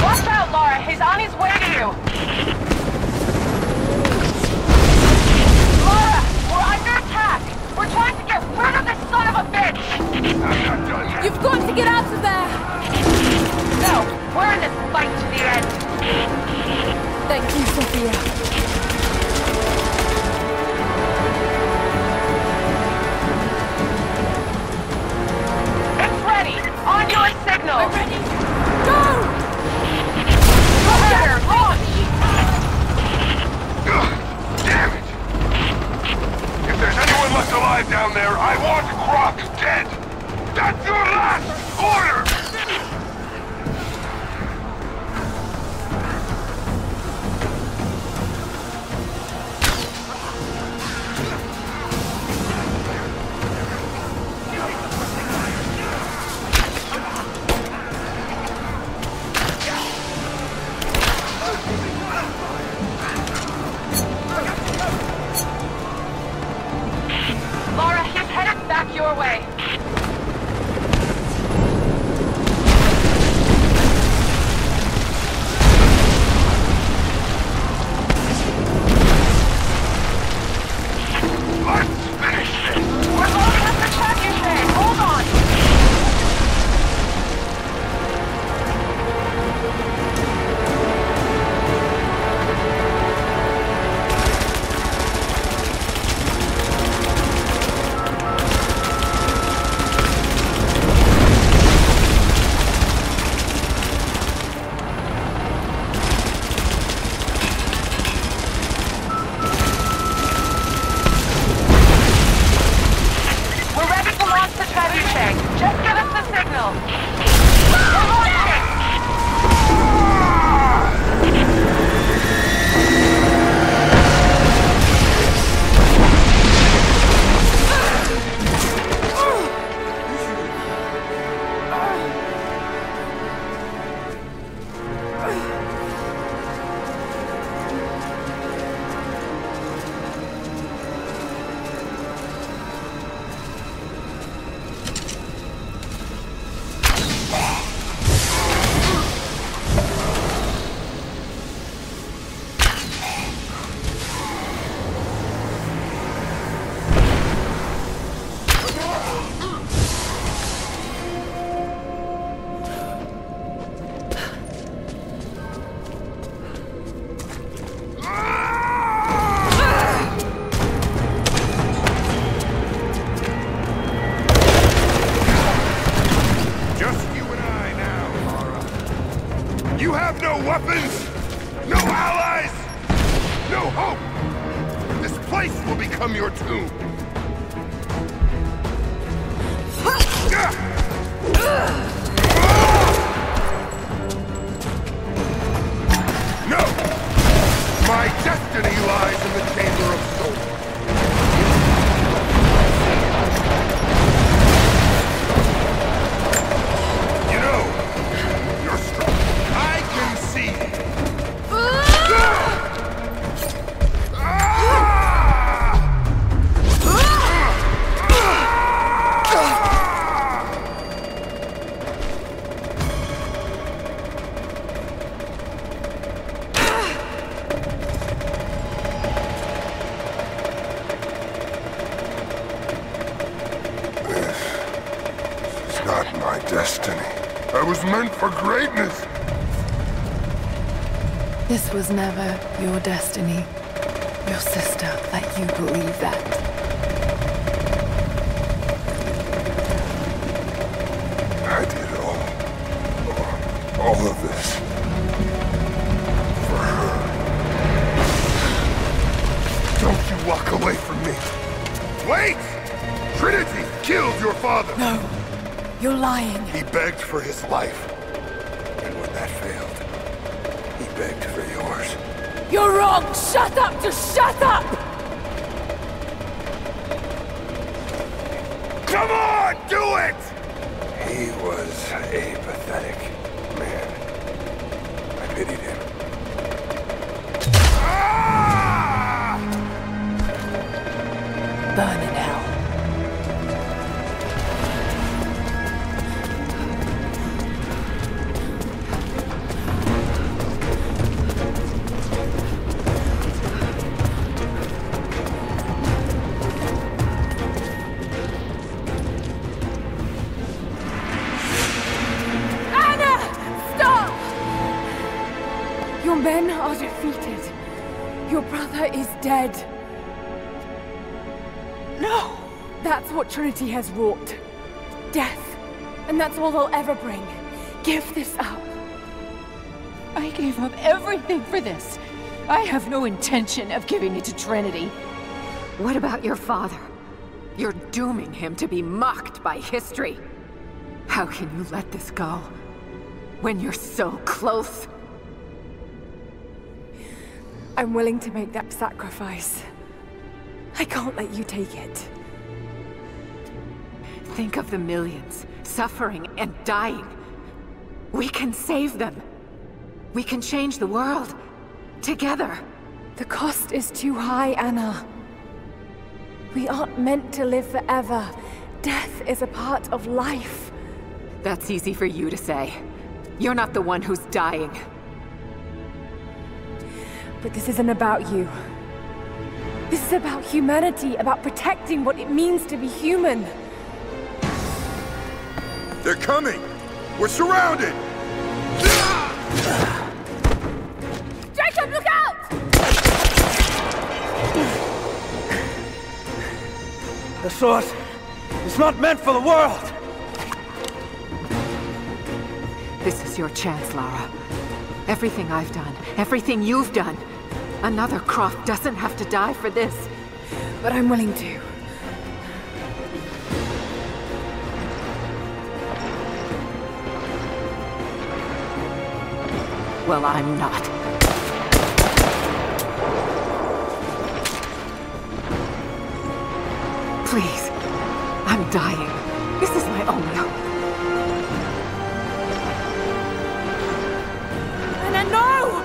Watch out, Laura. He's on his way to you. Laura, we're under attack. We're trying to get rid of this son of a bitch. I'm not done yet. You've got to get out of there! No, we're in this fight to the end. Thank you, Sophia. It's ready. On your signal. We're ready. Go! Predator, launch! Damn it! If there's anyone left alive down there, I want Croc dead! That's your last order! Laura, he's headed back your way. Let's finish this! We're loading up the trebuchet. Hold on. We're ready to launch the trebuchet. Just give us the signal. We're launching! Just you and I now, Laura. You have no weapons, no allies, no hope. This place will become your tomb. No! My destiny lies in the Chamber of Souls. You know, you're strong. I can see. destiny. I was meant for greatness. This was never your destiny. Your sister let you believe that. I did all of this for her. Don't you walk away from me. Wait! Trinity killed your father. No, you're lying. He begged for his life. And when that failed, he begged for yours. You're wrong! Shut up! Just shut up! Come on, do it! He was a pathetic man. I pitied him. Ah! Burn in hell. Your men are defeated. Your brother is dead. No! That's what Trinity has wrought. Death. And that's all they'll ever bring. Give this up. I gave up everything for this. I have no intention of giving it to Trinity. What about your father? You're dooming him to be mocked by history. How can you let this go? When you're so close? I'm willing to make that sacrifice. I can't let you take it. Think of the millions suffering and dying. We can save them. We can change the world. Together. The cost is too high, Anna. We aren't meant to live forever. Death is a part of life. That's easy for you to say. You're not the one who's dying. But this isn't about you. This is about humanity, about protecting what it means to be human. They're coming! We're surrounded! Jacob, look out! The sword is not meant for the world! This is your chance, Lara. Everything I've done, everything you've done. Another Croft doesn't have to die for this. But I'm willing to. Well, I'm not. Please. I'm dying. This is my only hope. Anna, no!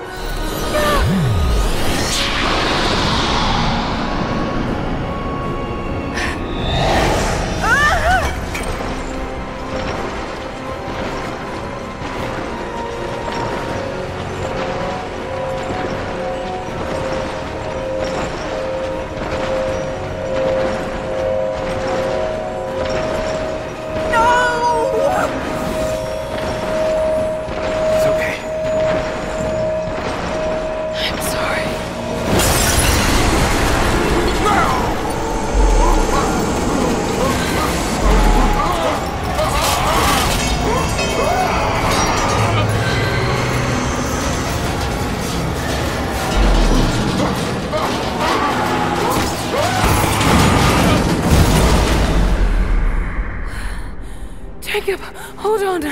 Jacob, hold on.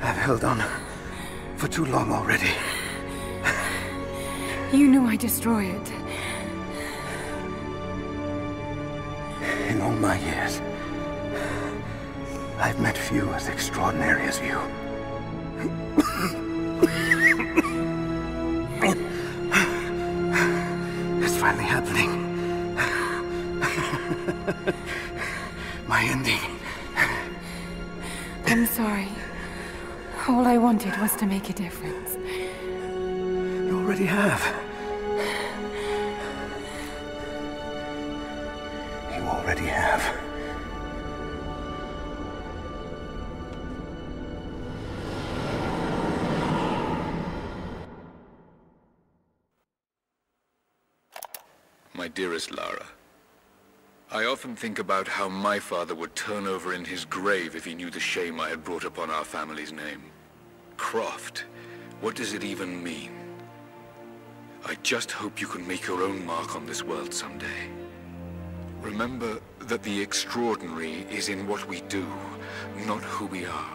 I've held on for too long already. You knew I'd destroy it. In all my years, I've met few as extraordinary as you. It's finally happening. My ending. I'm sorry. All I wanted was to make a difference. You already have. already have. My dearest Lara, I often think about how my father would turn over in his grave if he knew the shame I had brought upon our family's name. Croft, what does it even mean? I just hope you can make your own mark on this world someday. Remember that the extraordinary is in what we do, not who we are.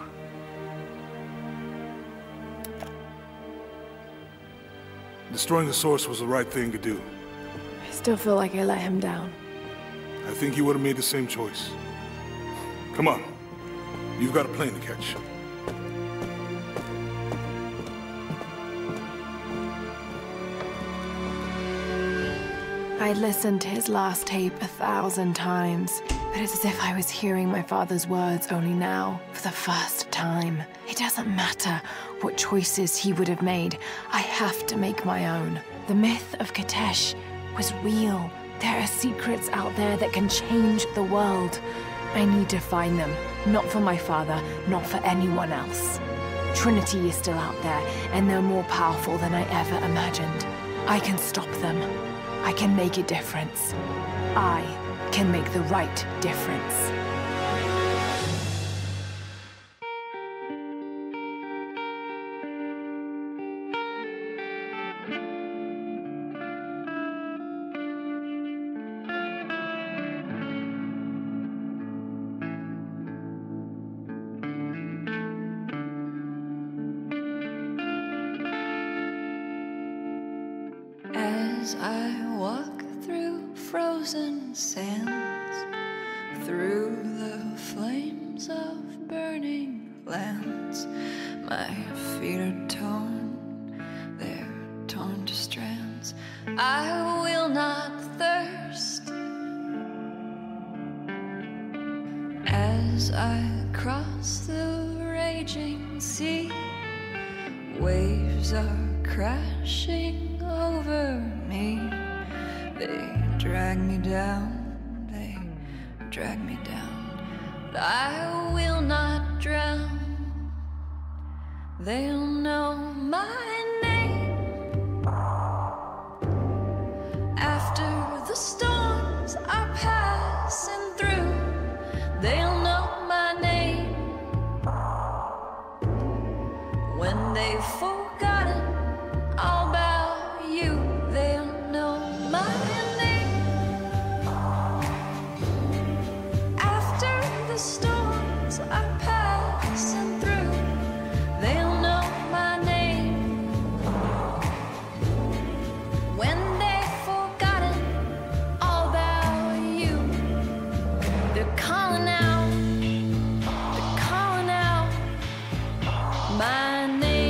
Destroying the source was the right thing to do. I still feel like I let him down. I think you would have made the same choice. Come on. You've got a plane to catch. I listened to his last tape 1,000 times, but it's as if I was hearing my father's words only now, for the first time. It doesn't matter what choices he would have made. I have to make my own. The myth of Kitezh was real. There are secrets out there that can change the world. I need to find them, not for my father, not for anyone else. Trinity is still out there, and they're more powerful than I ever imagined. I can stop them. I can make a difference. I can make the right difference. As I walk through frozen sands, through the flames of burning lands, my feet are torn, they're torn to strands. I will not thirst. As I cross the raging sea, waves are crashing over me. They drag me down, they drag me down, but I will not drown. They'll know my name. After the storms are passing through, they'll know my name. When they've forgotten all about you, they'll know my name. After the storms are passing through, they'll know my name. When they've forgotten all about you, they're calling out my name.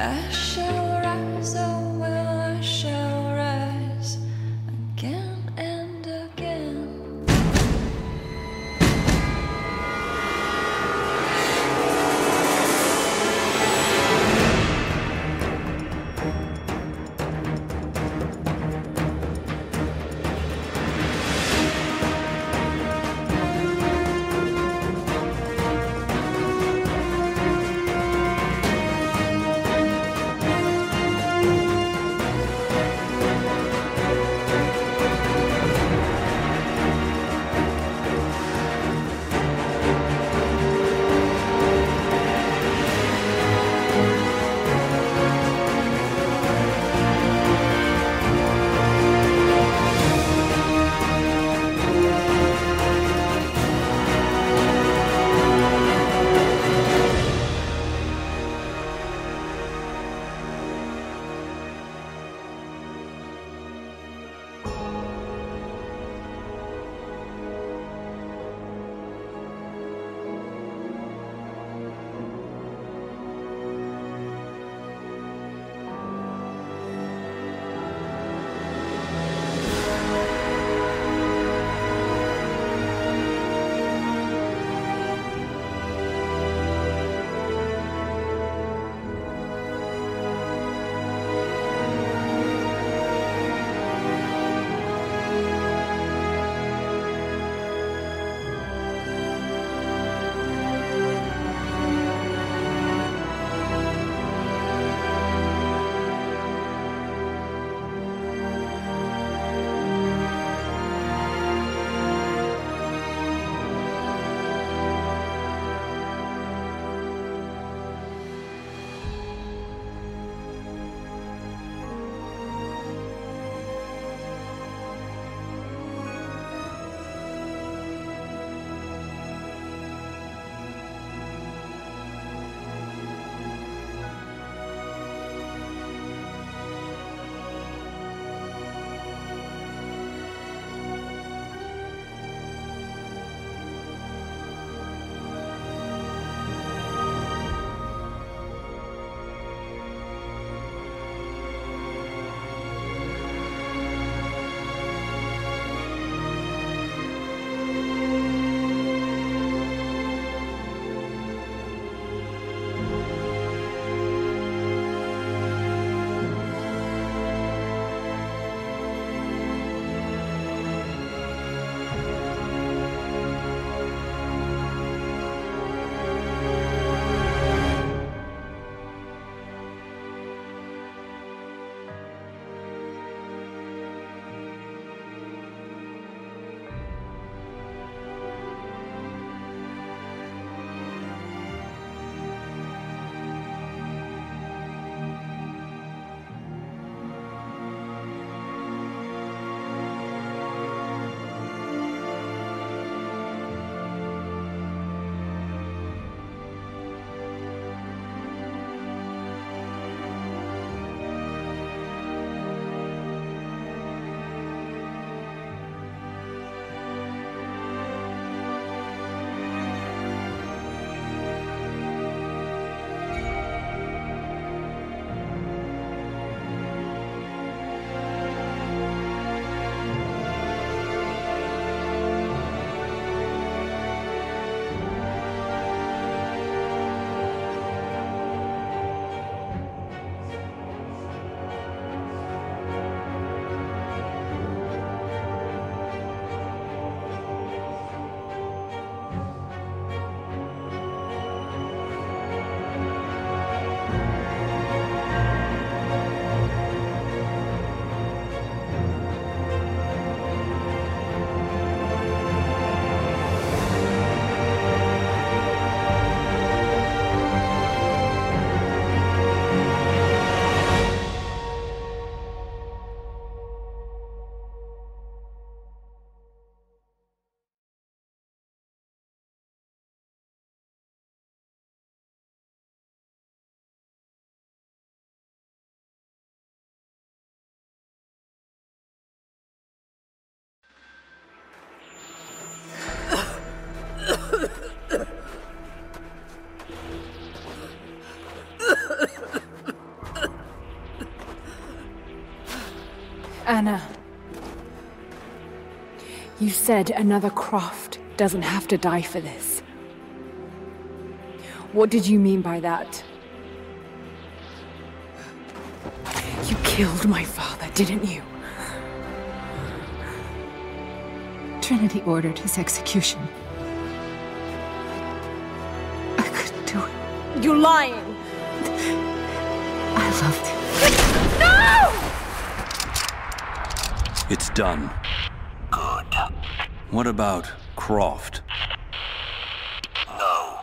I shall rise, oh well, I shall rise again and again. Anna, you said another Croft doesn't have to die for this. What did you mean by that? You killed my father, didn't you? Trinity ordered his execution. I couldn't do it. You're lying! I loved him. No! It's done. Good. What about Croft? No.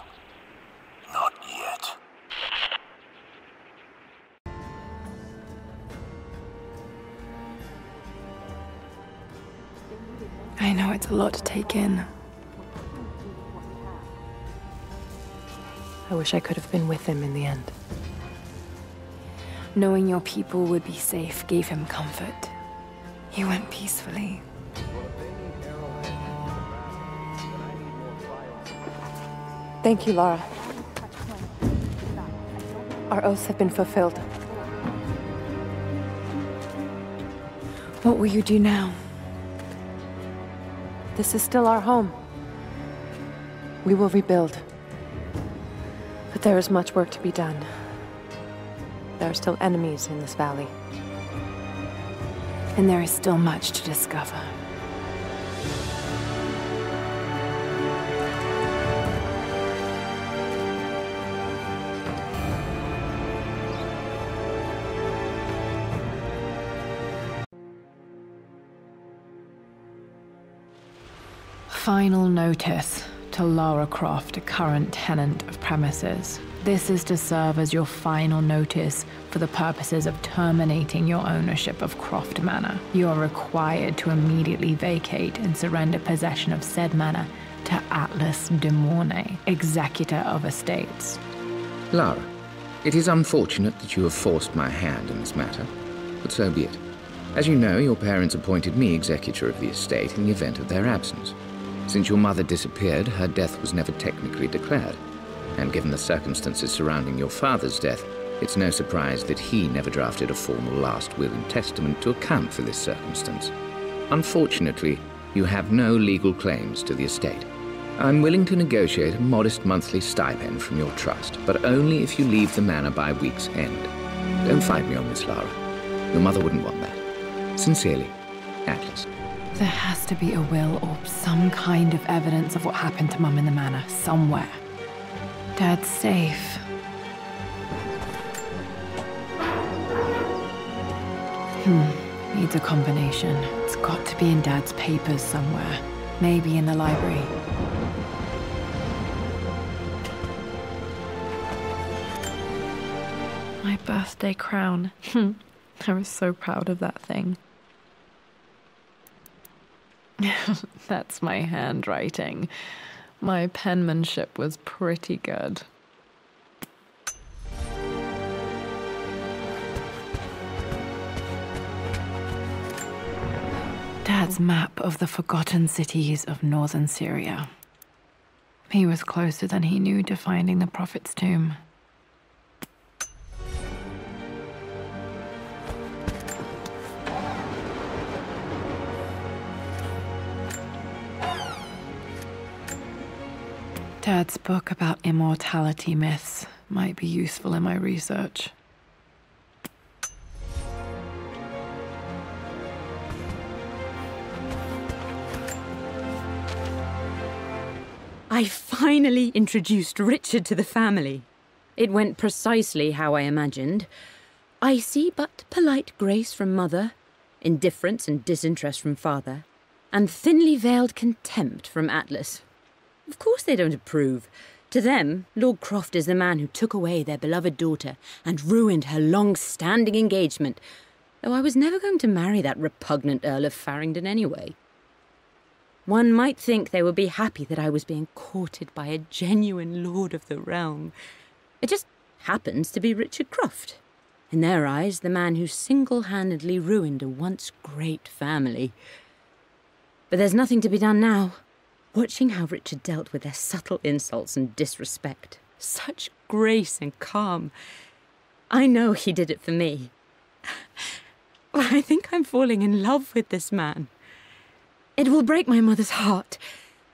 Not yet. I know it's a lot to take in. I wish I could have been with him in the end. Knowing your people would be safe gave him comfort. He went peacefully. Thank you, Lara. Our oaths have been fulfilled. What will you do now? This is still our home. We will rebuild. But there is much work to be done. There are still enemies in this valley. And there is still much to discover. Final notice to Lara Croft, a current tenant of premises. This is to serve as your final notice for the purposes of terminating your ownership of Croft Manor. You are required to immediately vacate and surrender possession of said manor to Atlas de Mornay, executor of estates. Lara, it is unfortunate that you have forced my hand in this matter, but so be it. As you know, your parents appointed me executor of the estate in the event of their absence. Since your mother disappeared, her death was never technically declared. And given the circumstances surrounding your father's death, it's no surprise that he never drafted a formal last will and testament to account for this circumstance. Unfortunately, you have no legal claims to the estate. I'm willing to negotiate a modest monthly stipend from your trust, but only if you leave the manor by week's end. Don't fight me on this, Lara. Your mother wouldn't want that. Sincerely, Atlas. There has to be a will or some kind of evidence of what happened to Mum in the manor, somewhere. Dad's safe. Needs a combination. It's got to be in Dad's papers somewhere. Maybe in the library. My birthday crown. I was so proud of that thing. That's my handwriting. My penmanship was pretty good. Dad's map of the forgotten cities of northern Syria. He was closer than he knew to finding the Prophet's tomb. Dad's book about immortality myths might be useful in my research. I finally introduced Richard to the family. It went precisely how I imagined. Icy but polite grace from mother, indifference and disinterest from father, and thinly veiled contempt from Atlas. Of course they don't approve. To them, Lord Croft is the man who took away their beloved daughter and ruined her long-standing engagement, though I was never going to marry that repugnant Earl of Farringdon anyway. One might think they would be happy that I was being courted by a genuine lord of the realm. It just happens to be Richard Croft. In their eyes, the man who single-handedly ruined a once great family. But there's nothing to be done now. Watching how Richard dealt with their subtle insults and disrespect. Such grace and calm. I know he did it for me. I think I'm falling in love with this man. It will break my mother's heart,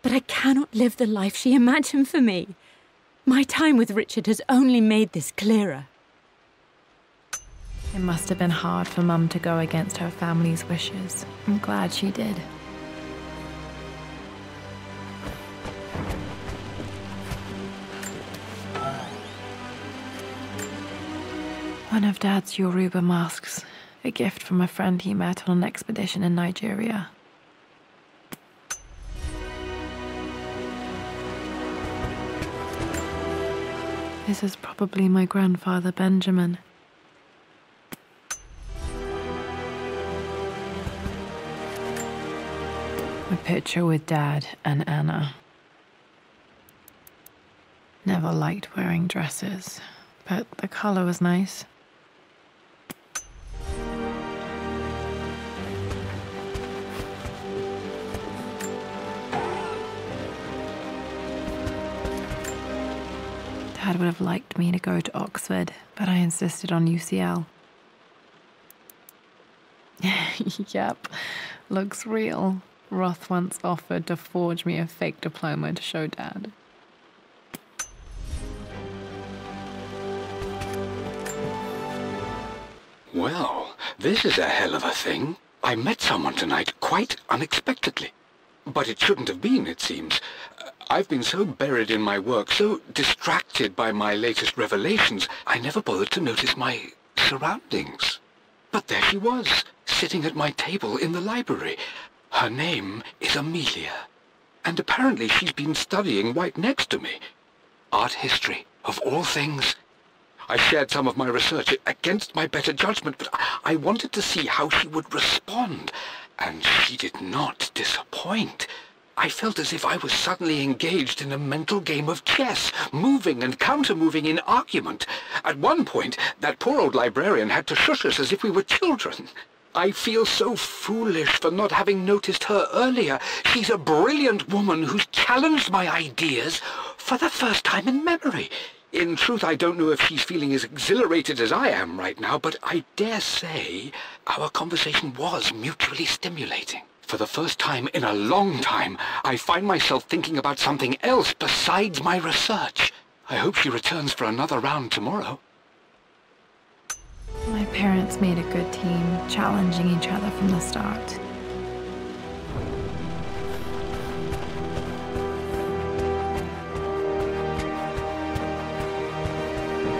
but I cannot live the life she imagined for me. My time with Richard has only made this clearer. It must have been hard for Mum to go against her family's wishes. I'm glad she did. One of Dad's Yoruba masks. A gift from a friend he met on an expedition in Nigeria. This is probably my grandfather Benjamin. A picture with Dad and Anna. Never liked wearing dresses, but the color was nice. Dad would have liked me to go to Oxford, but I insisted on UCL. Yep, looks real. Roth once offered to forge me a fake diploma to show Dad. Well, this is a hell of a thing. I met someone tonight quite unexpectedly. But it shouldn't have been, it seems. I've been so buried in my work, so distracted by my latest revelations, I never bothered to notice my surroundings. But there she was, sitting at my table in the library. Her name is Amelia, and apparently she's been studying right next to me. Art history, of all things. I shared some of my research against my better judgment, but I wanted to see how she would respond, and she did not disappoint. I felt as if I was suddenly engaged in a mental game of chess, moving and counter-moving in argument. At one point, that poor old librarian had to shush us as if we were children. I feel so foolish for not having noticed her earlier. She's a brilliant woman who's challenged my ideas for the first time in memory. In truth, I don't know if she's feeling as exhilarated as I am right now, but I dare say our conversation was mutually stimulating. For the first time in a long time, I find myself thinking about something else besides my research. I hope she returns for another round tomorrow. My parents made a good team, challenging each other from the start.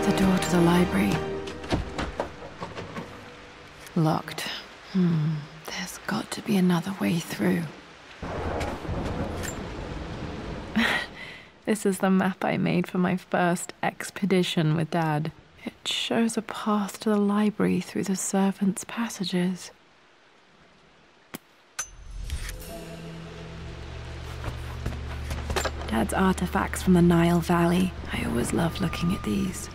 The door to the library. Locked. There's got to be another way through. This is the map I made for my first expedition with Dad. It shows a path to the library through the servants' passages. Dad's artifacts from the Nile Valley. I always love looking at these.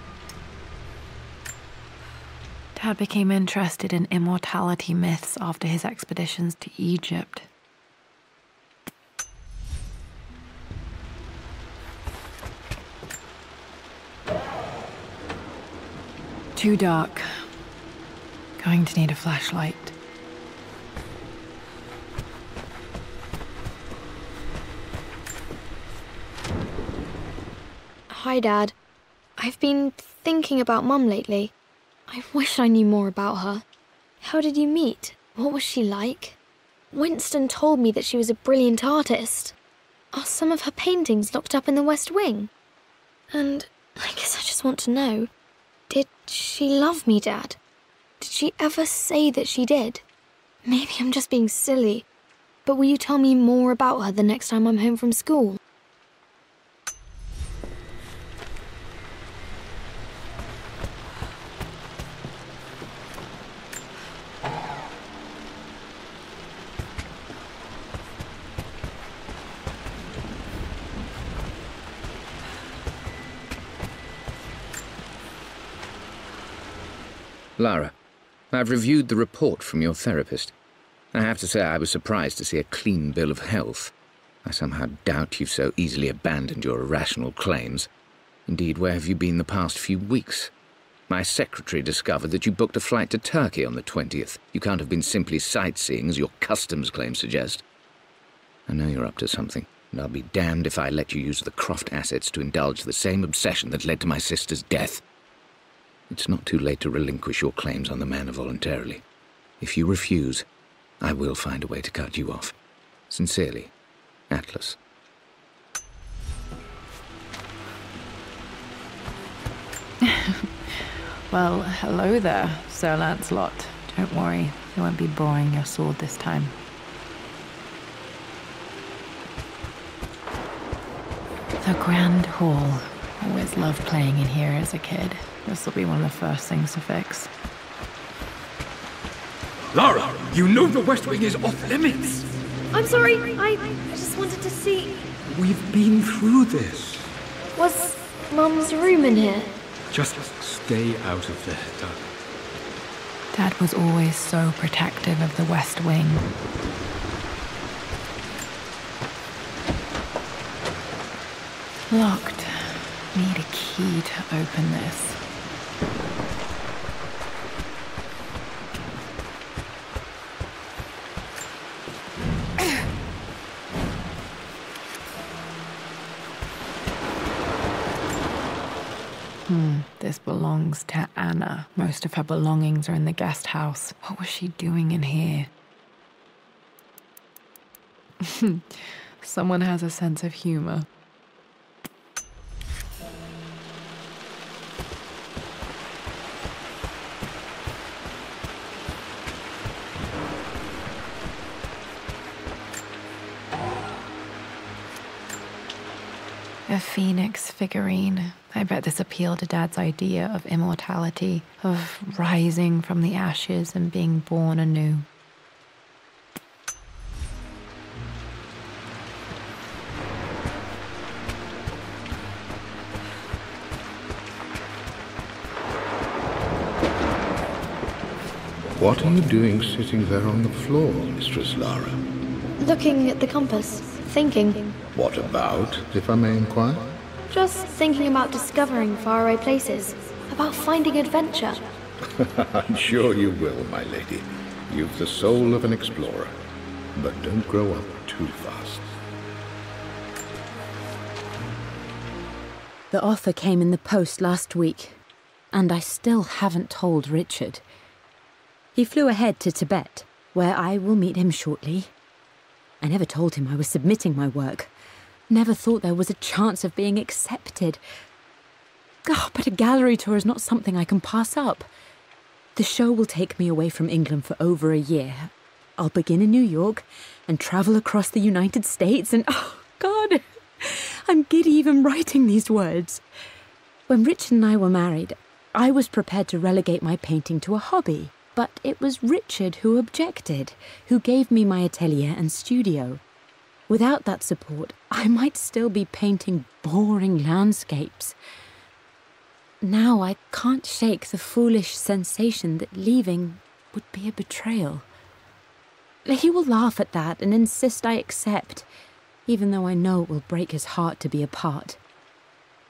Dad became interested in immortality myths after his expeditions to Egypt. Too dark. Going to need a flashlight. Hi, Dad. I've been thinking about Mum lately. I wish I knew more about her. How did you meet? What was she like? Winston told me that she was a brilliant artist. Are some of her paintings locked up in the West Wing? And I guess I just want to know, did she love me, Dad? Did she ever say that she did? Maybe I'm just being silly, but will you tell me more about her the next time I'm home from school? Lara, I've reviewed the report from your therapist. I have to say I was surprised to see a clean bill of health. I somehow doubt you've so easily abandoned your irrational claims. Indeed, where have you been the past few weeks? My secretary discovered that you booked a flight to Turkey on the 20th. You can't have been simply sightseeing, as your customs claims suggest. I know you're up to something, and I'll be damned if I let you use the Croft assets to indulge the same obsession that led to my sister's death. It's not too late to relinquish your claims on the manor voluntarily. If you refuse, I will find a way to cut you off. Sincerely, Atlas. Well, hello there, Sir Lancelot. Don't worry, it won't be boring your sword this time. The Grand Hall. Always loved playing in here as a kid. This will be one of the first things to fix. Lara, you know the West Wing is off limits. I'm sorry, I just wanted to see... We've been through this. Was Mum's room in here? Just stay out of there, darling. Dad was always so protective of the West Wing. Locked. Need a key to open this. This belongs to Anna. Most of her belongings are in the guest house. What was she doing in here? Someone has a sense of humor. A phoenix figurine. I bet this appealed to Dad's idea of immortality, of rising from the ashes and being born anew. What are you doing sitting there on the floor, Mistress Lara? Looking at the compass, thinking. What about, if I may inquire? Just thinking about discovering faraway places, about finding adventure. I'm sure you will, my lady. You've the soul of an explorer. But don't grow up too fast. The offer came in the post last week, and I still haven't told Richard. He flew ahead to Tibet, where I will meet him shortly. I never told him I was submitting my work. Never thought there was a chance of being accepted. Oh, but a gallery tour is not something I can pass up. The show will take me away from England for over a year. I'll begin in New York and travel across the United States and... oh, God! I'm giddy even writing these words. When Richard and I were married, I was prepared to relegate my painting to a hobby. But it was Richard who objected, who gave me my atelier and studio. Without that support, I might still be painting boring landscapes. Now I can't shake the foolish sensation that leaving would be a betrayal. He will laugh at that and insist I accept, even though I know it will break his heart to be apart.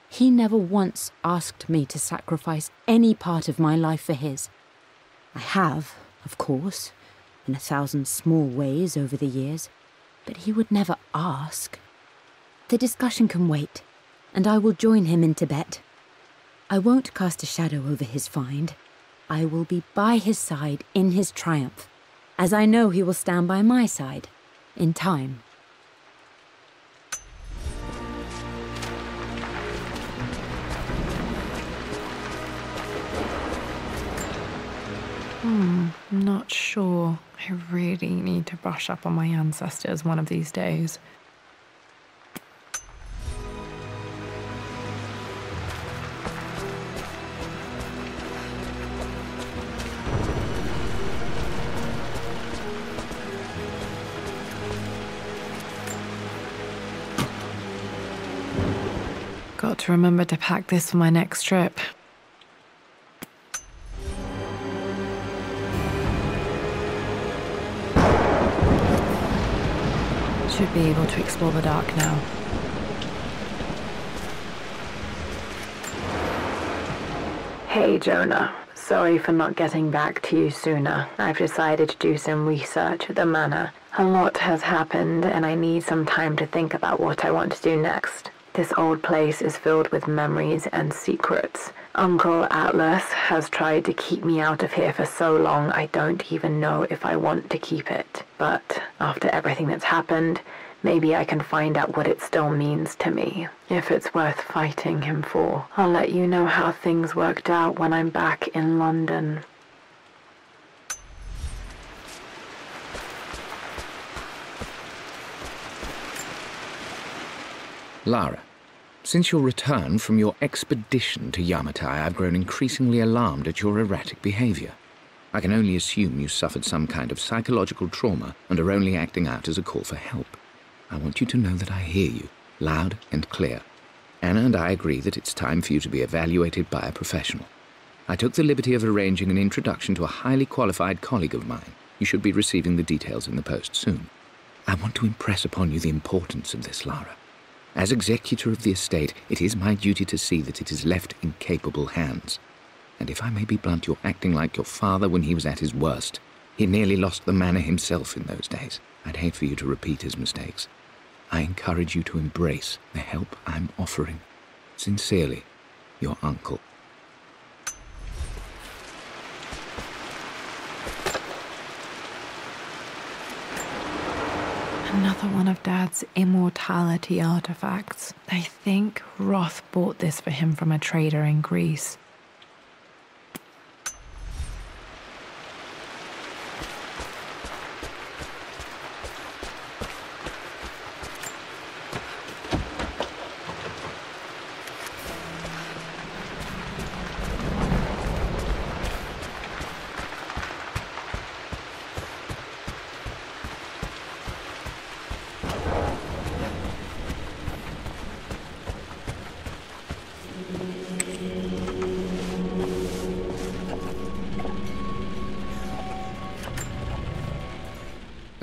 He never once asked me to sacrifice any part of my life for his. I have, of course, in 1,000 small ways over the years, but he would never ask. The discussion can wait, and I will join him in Tibet. I won't cast a shadow over his find. I will be by his side in his triumph, as I know he will stand by my side, in time. I'm not sure. I really need to brush up on my ancestors one of these days. Got to remember to pack this for my next trip. Should be able to explore the dark now. Hey, Jonah. Sorry for not getting back to you sooner. I've decided to do some research at the manor. A lot has happened, and I need some time to think about what I want to do next. This old place is filled with memories and secrets. Uncle Atlas has tried to keep me out of here for so long I don't even know if I want to keep it. But after everything that's happened, maybe I can find out what it still means to me, if it's worth fighting him for. I'll let you know how things worked out when I'm back in London. Lara, since your return from your expedition to Yamatai, I've grown increasingly alarmed at your erratic behavior. I can only assume you suffered some kind of psychological trauma and are only acting out as a call for help. I want you to know that I hear you, loud and clear. Anna and I agree that it's time for you to be evaluated by a professional. I took the liberty of arranging an introduction to a highly qualified colleague of mine. You should be receiving the details in the post soon. I want to impress upon you the importance of this, Lara. As executor of the estate, it is my duty to see that it is left in capable hands. And if I may be blunt, you're acting like your father when he was at his worst. He nearly lost the manor himself in those days. I'd hate for you to repeat his mistakes. I encourage you to embrace the help I'm offering. Sincerely, your uncle. Another one of Dad's immortality artifacts. I think Roth bought this for him from a trader in Greece.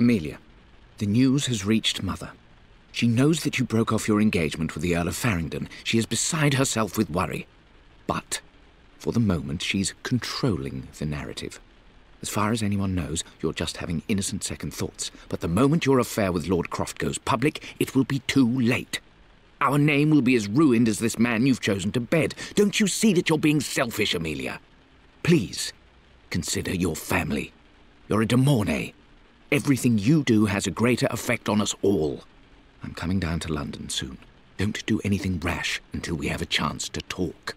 Amelia, the news has reached Mother. She knows that you broke off your engagement with the Earl of Farringdon. She is beside herself with worry. But, for the moment, she's controlling the narrative. As far as anyone knows, you're just having innocent second thoughts. But the moment your affair with Lord Croft goes public, it will be too late. Our name will be as ruined as this man you've chosen to bed. Don't you see that you're being selfish, Amelia? Please, consider your family. You're a de Mornay. Everything you do has a greater effect on us all. I'm coming down to London soon. Don't do anything rash until we have a chance to talk.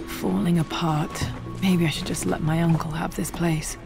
Falling apart. Maybe I should just let my uncle have this place.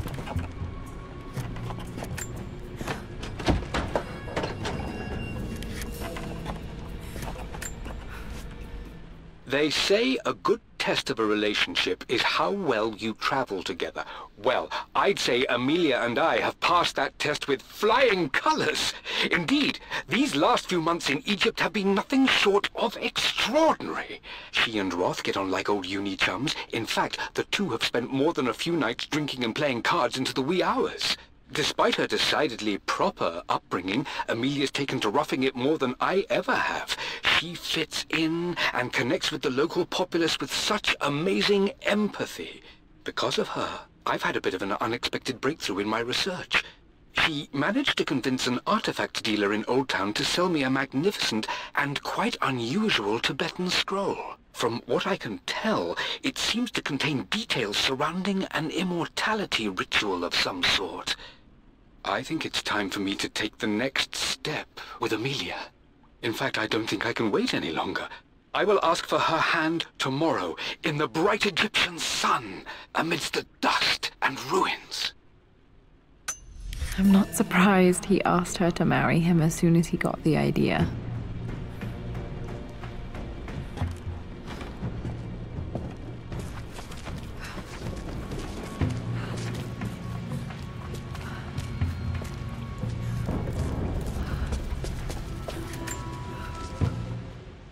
They say a good test of a relationship is how well you travel together. Well, I'd say Amelia and I have passed that test with flying colors. Indeed, these last few months in Egypt have been nothing short of extraordinary. She and Roth get on like old uni chums. In fact, the two have spent more than a few nights drinking and playing cards into the wee hours. Despite her decidedly proper upbringing, Amelia's taken to roughing it more than I ever have. She fits in and connects with the local populace with such amazing empathy. Because of her, I've had a bit of an unexpected breakthrough in my research. She managed to convince an artifact dealer in Old Town to sell me a magnificent and quite unusual Tibetan scroll. From what I can tell, it seems to contain details surrounding an immortality ritual of some sort. I think it's time for me to take the next step with Amelia. In fact, I don't think I can wait any longer. I will ask for her hand tomorrow in the bright Egyptian sun amidst the dust and ruins. I'm not surprised he asked her to marry him as soon as he got the idea.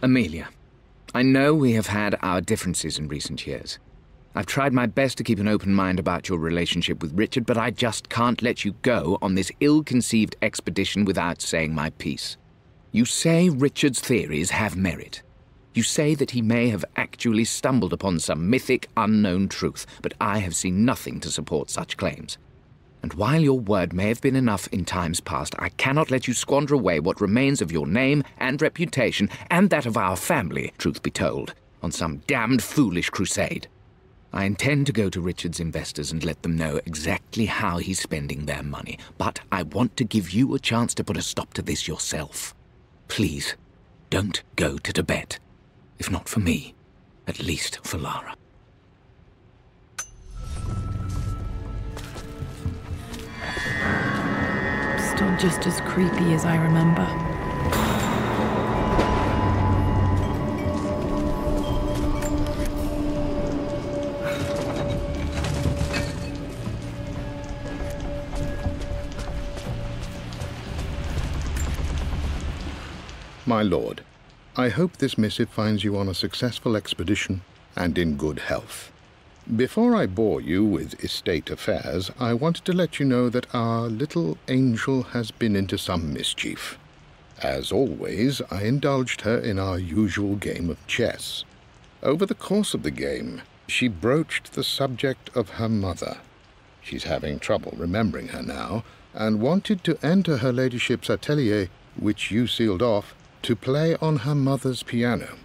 Amelia, I know we have had our differences in recent years. I've tried my best to keep an open mind about your relationship with Richard, but I just can't let you go on this ill-conceived expedition without saying my piece. You say Richard's theories have merit. You say that he may have actually stumbled upon some mythic, unknown truth, but I have seen nothing to support such claims. And while your word may have been enough in times past, I cannot let you squander away what remains of your name and reputation, and that of our family, truth be told, on some damned foolish crusade. I intend to go to Richard's investors and let them know exactly how he's spending their money, but I want to give you a chance to put a stop to this yourself. Please, don't go to Tibet. If not for me, at least for Lara. Still just as creepy as I remember. My lord, I hope this missive finds you on a successful expedition and in good health. Before I bore you with estate affairs, I wanted to let you know that our little angel has been into some mischief. As always, I indulged her in our usual game of chess. Over the course of the game, she broached the subject of her mother. She's having trouble remembering her now, and wanted to enter her ladyship's atelier, which you sealed off, to play on her mother's piano.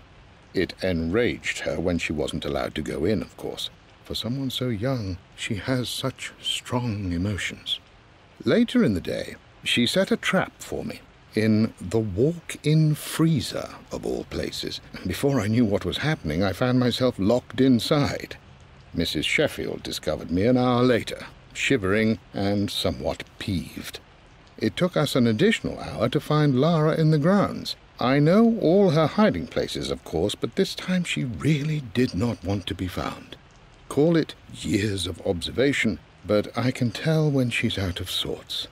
It enraged her when she wasn't allowed to go in, of course. For someone so young, she has such strong emotions. Later in the day, she set a trap for me in the walk-in freezer, of all places. And before I knew what was happening, I found myself locked inside. Mrs. Sheffield discovered me an hour later, shivering and somewhat peeved. It took us an additional hour to find Lara in the grounds. I know all her hiding places, of course, but this time she really did not want to be found. Call it years of observation, but I can tell when she's out of sorts.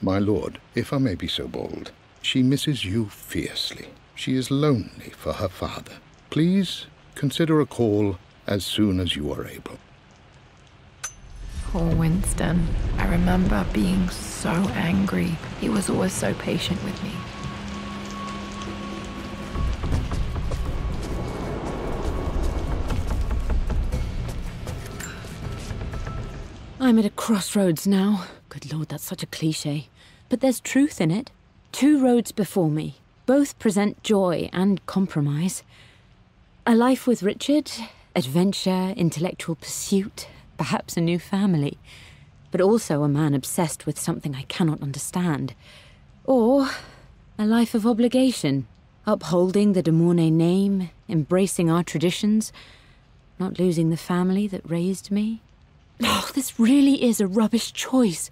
My lord, if I may be so bold, she misses you fiercely. She is lonely for her father. Please consider a call as soon as you are able. Poor Winston. I remember being so angry. He was always so patient with me. I'm at a crossroads now. Good Lord, that's such a cliché. But there's truth in it. Two roads before me. Both present joy and compromise. A life with Richard, adventure, intellectual pursuit, perhaps a new family. But also a man obsessed with something I cannot understand. Or a life of obligation, upholding the de Mornay name, embracing our traditions, not losing the family that raised me. Oh, this really is a rubbish choice.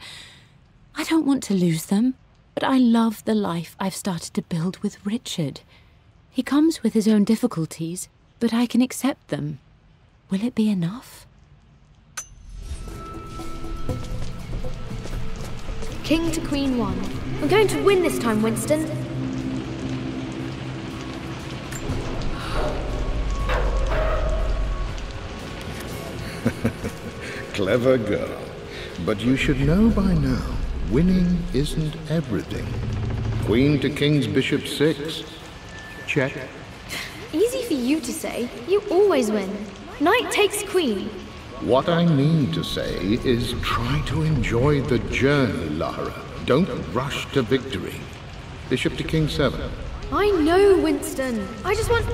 I don't want to lose them, but I love the life I've started to build with Richard. He comes with his own difficulties, but I can accept them. Will it be enough? King to Queen 1. I'm going to win this time, Winston. Clever girl. But you should know by now, winning isn't everything. Queen to King's Bishop 6. Check. Easy for you to say. You always win. Knight takes queen. What I mean to say is try to enjoy the journey, Lara. Don't rush to victory. Bishop to King 7. I know, Winston. I just want...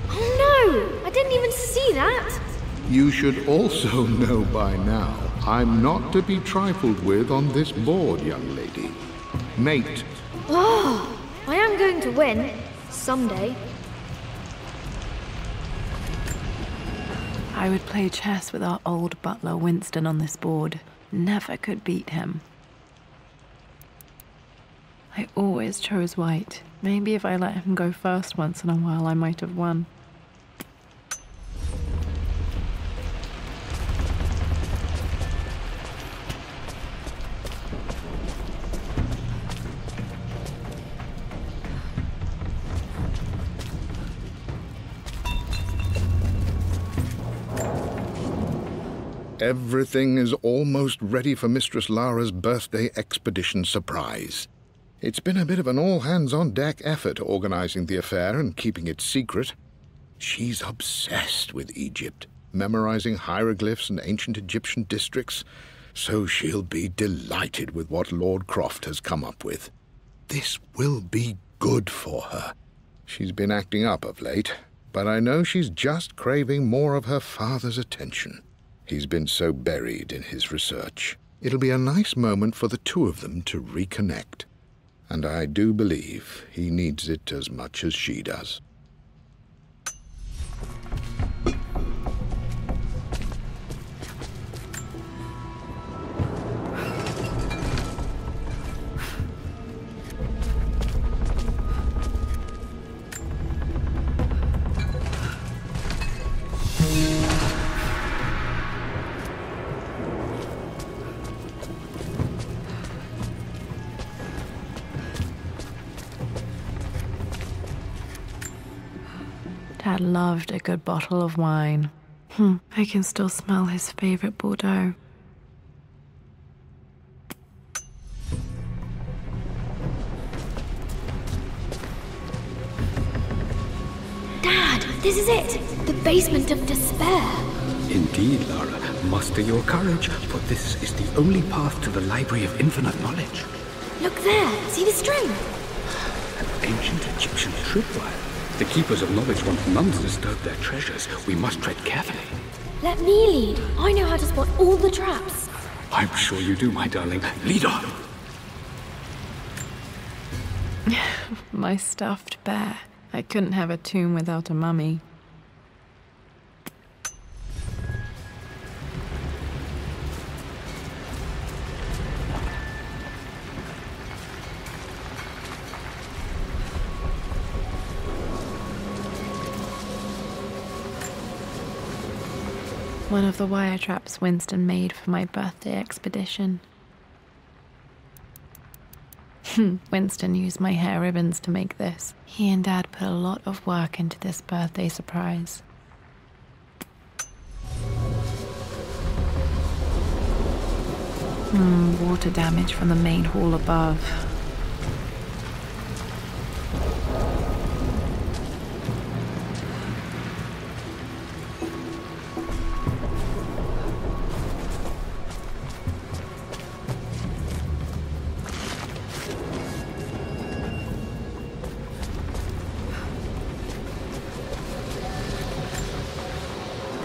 Oh no! I didn't even see that! You should also know by now, I'm not to be trifled with on this board, young lady. Mate. Oh, I am going to win. Someday. I would play chess with our old butler Winston on this board. Never could beat him. I always chose white. Maybe if I let him go first once in a while, I might have won. Everything is almost ready for Mistress Lara's birthday expedition surprise. It's been a bit of an all-hands-on-deck effort organizing the affair and keeping it secret. She's obsessed with Egypt, memorizing hieroglyphs and ancient Egyptian districts, so she'll be delighted with what Lord Croft has come up with. This will be good for her. She's been acting up of late, but I know she's just craving more of her father's attention. He's been so buried in his research. It'll be a nice moment for the two of them to reconnect. And I do believe he needs it as much as she does. Dad loved a good bottle of wine. I can still smell his favorite Bordeaux. Dad, this is it! The basement of despair! Indeed, Lara. Muster your courage, for this is the only path to the Library of Infinite Knowledge. Look there! See the string? An ancient Egyptian tripwire. The Keepers of Knowledge want none to disturb their treasures. We must tread carefully. Let me lead. I know how to spot all the traps. I'm sure you do, my darling. Lead on! My stuffed bear. I couldn't have a tomb without a mummy. One of the wire traps Winston made for my birthday expedition. Winston used my hair ribbons to make this. He and Dad put a lot of work into this birthday surprise. Water damage from the main hall above.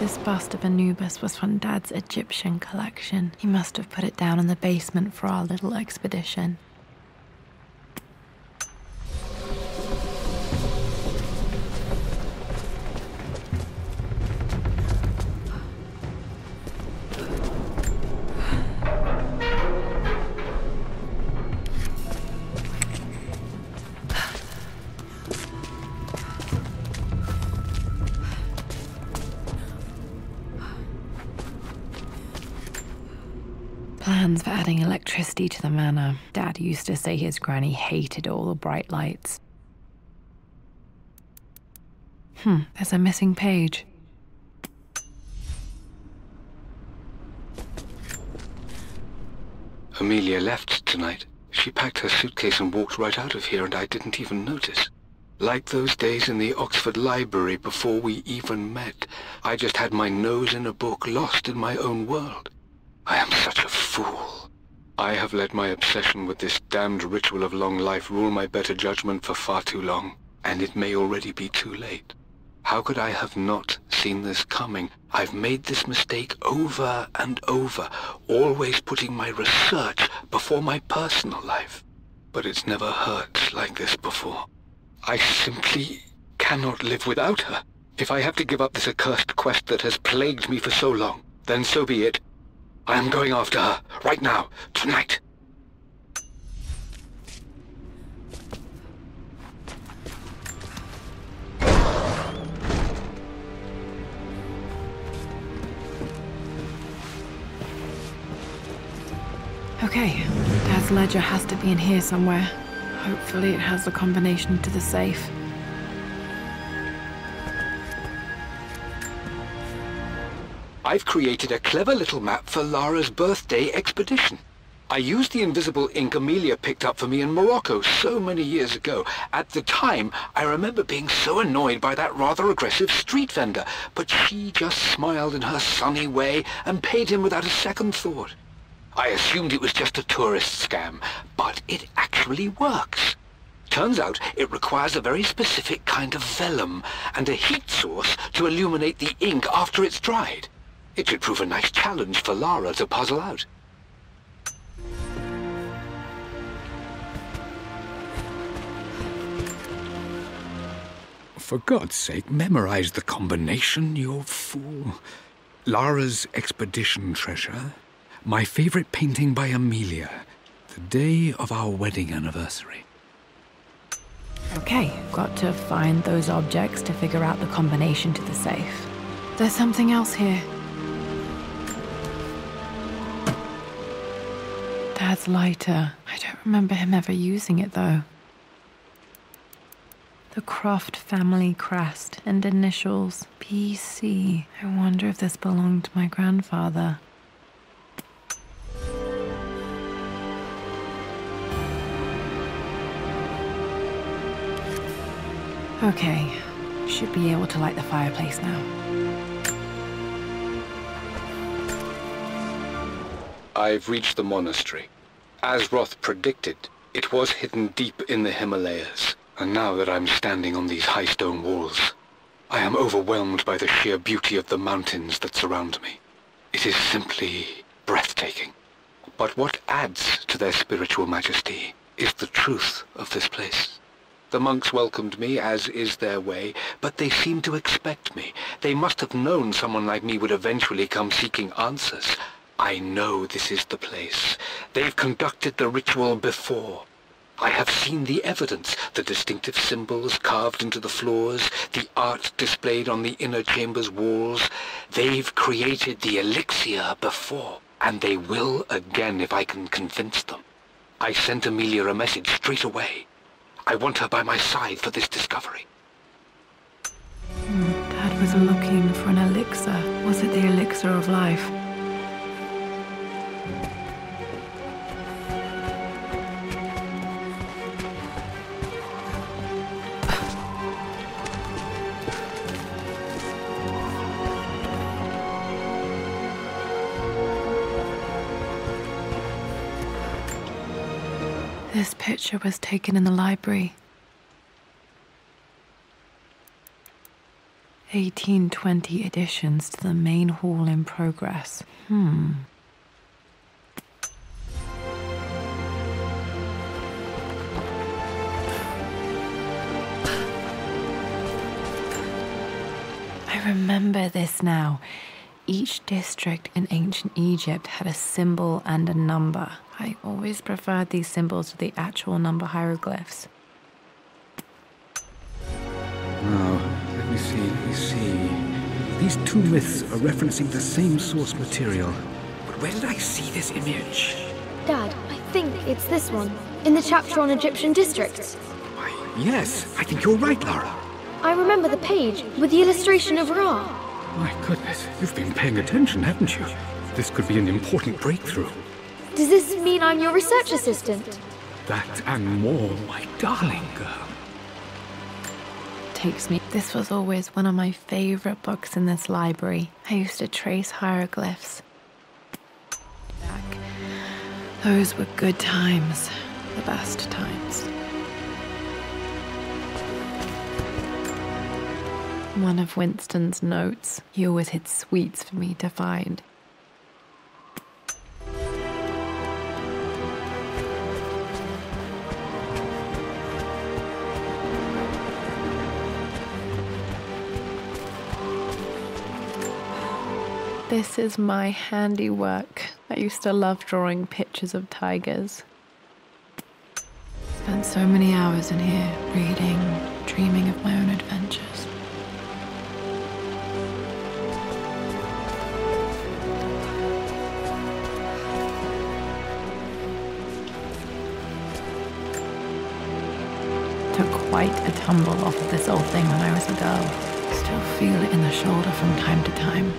This bust of Anubis was from Dad's Egyptian collection. He must have put it down in the basement for our little expedition. Plans for adding electricity to the manor. Dad used to say his granny hated all the bright lights. There's a missing page. Amelia left tonight. She packed her suitcase and walked right out of here, and I didn't even notice. Like those days in the Oxford Library before we even met. I just had my nose in a book, lost in my own world. I am such a fool. I have let my obsession with this damned ritual of long life rule my better judgment for far too long, and it may already be too late. How could I have not seen this coming? I've made this mistake over and over, always putting my research before my personal life. But it's never hurt like this before. I simply cannot live without her. If I have to give up this accursed quest that has plagued me for so long, then so be it. I am going after her, right now, tonight. Okay, Dad's ledger has to be in here somewhere. Hopefully it has the combination to the safe. I've created a clever little map for Lara's birthday expedition. I used the invisible ink Amelia picked up for me in Morocco so many years ago. At the time, I remember being so annoyed by that rather aggressive street vendor, but she just smiled in her sunny way and paid him without a second thought. I assumed it was just a tourist scam, but it actually works. Turns out it requires a very specific kind of vellum and a heat source to illuminate the ink after it's dried. It should prove a nice challenge for Lara to puzzle out. For God's sake, memorize the combination, you fool. Lara's expedition treasure, my favorite painting by Amelia, the day of our wedding anniversary. Okay, got to find those objects to figure out the combination to the safe. There's something else here. Dad's lighter. I don't remember him ever using it, though. The Croft family crest and initials PC. I wonder if this belonged to my grandfather. Okay, should be able to light the fireplace now. I've reached the monastery. As Roth predicted, it was hidden deep in the Himalayas. And now that I'm standing on these high stone walls, I am overwhelmed by the sheer beauty of the mountains that surround me. It is simply breathtaking. But what adds to their spiritual majesty is the truth of this place. The monks welcomed me, as is their way, but they seemed to expect me. They must have known someone like me would eventually come seeking answers. I know this is the place. They've conducted the ritual before. I have seen the evidence, the distinctive symbols carved into the floors, the art displayed on the inner chamber's walls. They've created the elixir before, and they will again if I can convince them. I sent Amelia a message straight away. I want her by my side for this discovery. Dad was looking for an elixir. Was it the elixir of life? This picture was taken in the library. 1820 additions to the main hall in progress. I remember this now. Each district in ancient Egypt had a symbol and a number. I always preferred these symbols to the actual number hieroglyphs. Now, let me see. These two myths are referencing the same source material. But where did I see this image? Dad, I think it's this one, in the chapter on Egyptian districts. Why, yes, I think you're right, Lara. I remember the page with the illustration of Ra. My goodness, you've been paying attention, haven't you? This could be an important breakthrough. Does this mean I'm your research assistant? That and more, my darling girl. Takes me. This was always one of my favorite books in this library. I used to trace hieroglyphs. Those were good times. The best times. One of Winston's notes. He always hid sweets for me to find. This is my handiwork. I used to love drawing pictures of tigers. Spent so many hours in here, reading, dreaming of my own adventures. Took quite a tumble off of this old thing when I was a girl. Still feel it in the shoulder from time to time.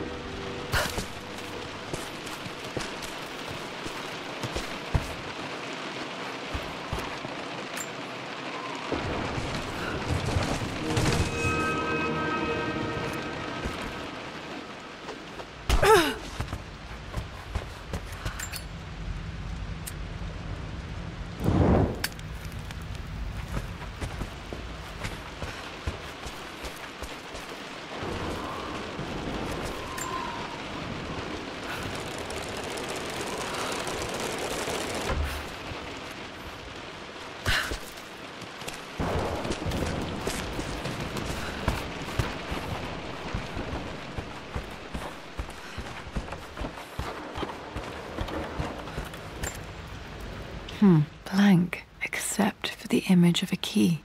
Blank, except for the image of a key.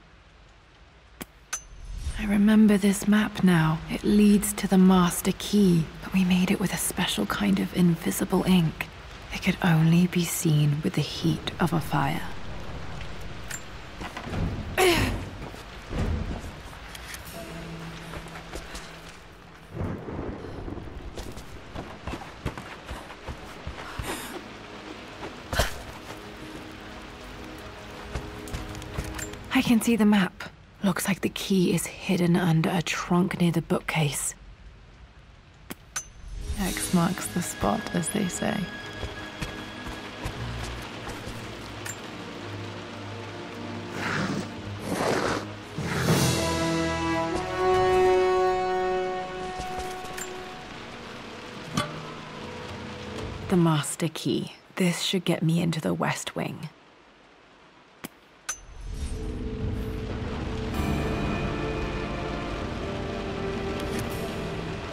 I remember this map now. It leads to the master key, but we made it with a special kind of invisible ink. It could only be seen with the heat of a fire. I can see the map. Looks like the key is hidden under a trunk near the bookcase. X marks the spot, as they say. The master key. This should get me into the West Wing.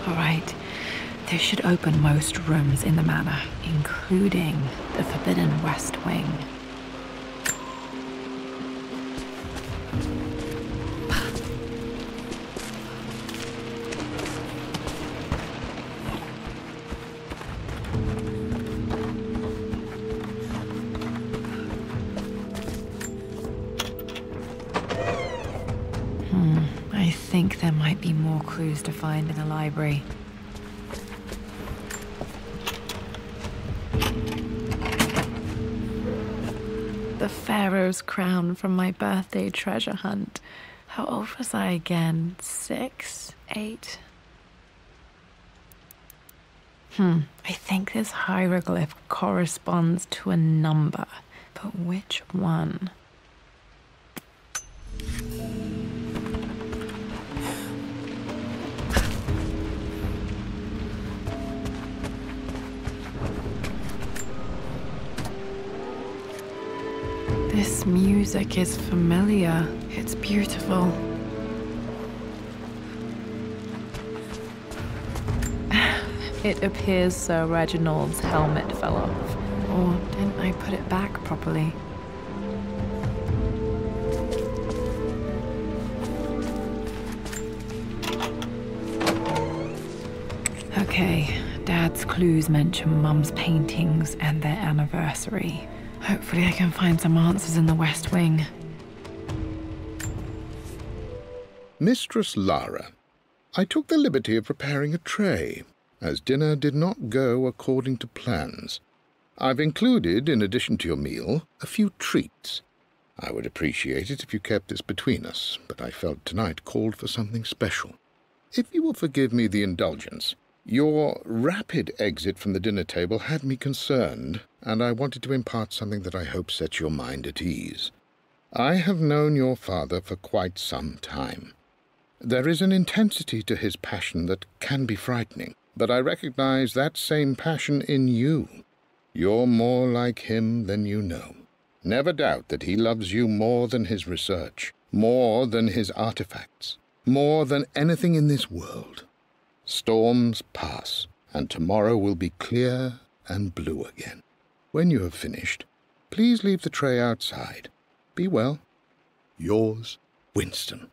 Alright, this should open most rooms in the manor, including the forbidden West Wing. I think there might be more clues to find in the library. The Pharaoh's crown from my birthday treasure hunt. How old was I again? 6? 8? I think this hieroglyph corresponds to a number, but which one? This music is familiar. It's beautiful. It appears Sir Reginald's helmet fell off. Or didn't I put it back properly? Okay, Dad's clues mention Mum's paintings and their anniversary. Hopefully I can find some answers in the West Wing. Mistress Lara, I took the liberty of preparing a tray, as dinner did not go according to plans. I've included, in addition to your meal, a few treats. I would appreciate it if you kept this between us, but I felt tonight called for something special. If you will forgive me the indulgence, your rapid exit from the dinner table had me concerned, and I wanted to impart something that I hope sets your mind at ease. I have known your father for quite some time. There is an intensity to his passion that can be frightening, but I recognize that same passion in you. You're more like him than you know. Never doubt that he loves you more than his research, more than his artifacts, more than anything in this world. Storms pass, and tomorrow will be clear and blue again. When you have finished, please leave the tray outside. Be well. Yours, Winston.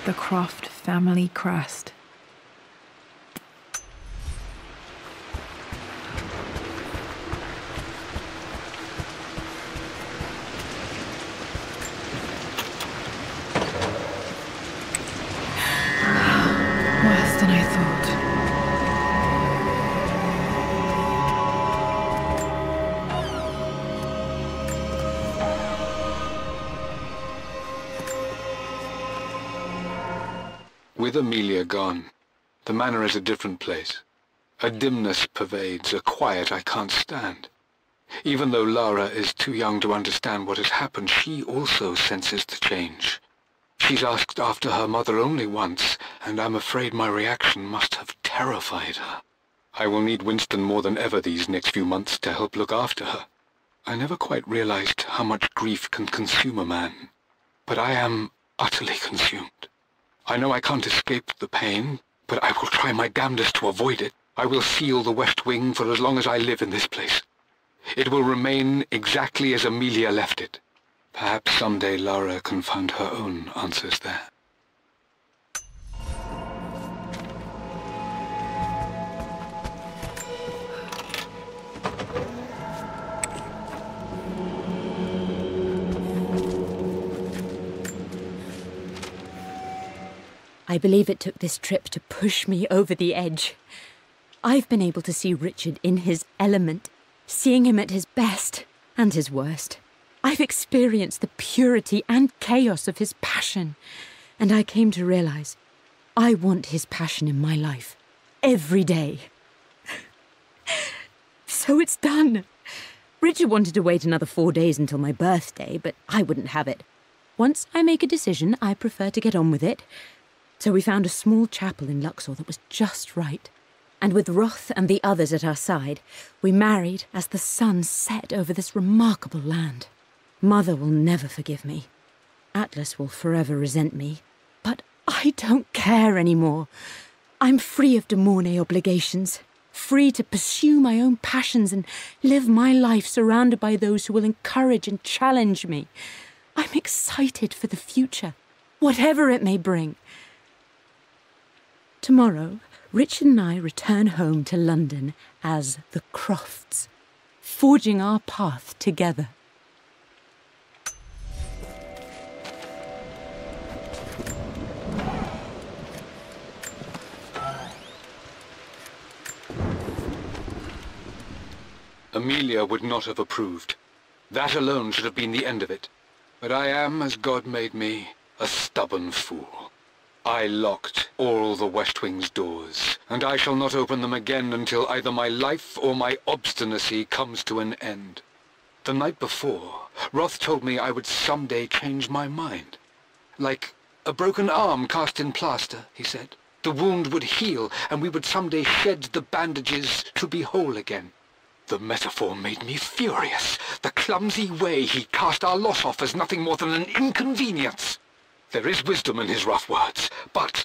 The Croft family crest. Worse than I thought. With Amelia gone, the manor is a different place. A dimness pervades, a quiet I can't stand. Even though Lara is too young to understand what has happened, she also senses the change. She's asked after her mother only once, and I'm afraid my reaction must have terrified her. I will need Winston more than ever these next few months to help look after her. I never quite realized how much grief can consume a man, but I am utterly consumed. I know I can't escape the pain, but I will try my damnedest to avoid it. I will seal the West Wing for as long as I live in this place. It will remain exactly as Amelia left it. Perhaps someday Lara can find her own answers there. I believe it took this trip to push me over the edge. I've been able to see Richard in his element, seeing him at his best and his worst. I've experienced the purity and chaos of his passion, and I came to realize I want his passion in my life every day. So it's done. Richard wanted to wait another 4 days until my birthday, but I wouldn't have it. Once I make a decision, I prefer to get on with it. So we found a small chapel in Luxor that was just right. And with Roth and the others at our side, we married as the sun set over this remarkable land. Mother will never forgive me. Atlas will forever resent me. But I don't care anymore. I'm free of de Mornay obligations, free to pursue my own passions and live my life surrounded by those who will encourage and challenge me. I'm excited for the future, whatever it may bring. Tomorrow, Richard and I return home to London as the Crofts, forging our path together. Amelia would not have approved. That alone should have been the end of it. But I am, as God made me, a stubborn fool. I locked all the West Wing's doors, and I shall not open them again until either my life or my obstinacy comes to an end. The night before, Roth told me I would someday change my mind. Like a broken arm cast in plaster, he said. The wound would heal, and we would someday shed the bandages to be whole again. The metaphor made me furious. The clumsy way he cast our loss off as nothing more than an inconvenience. There is wisdom in his rough words, but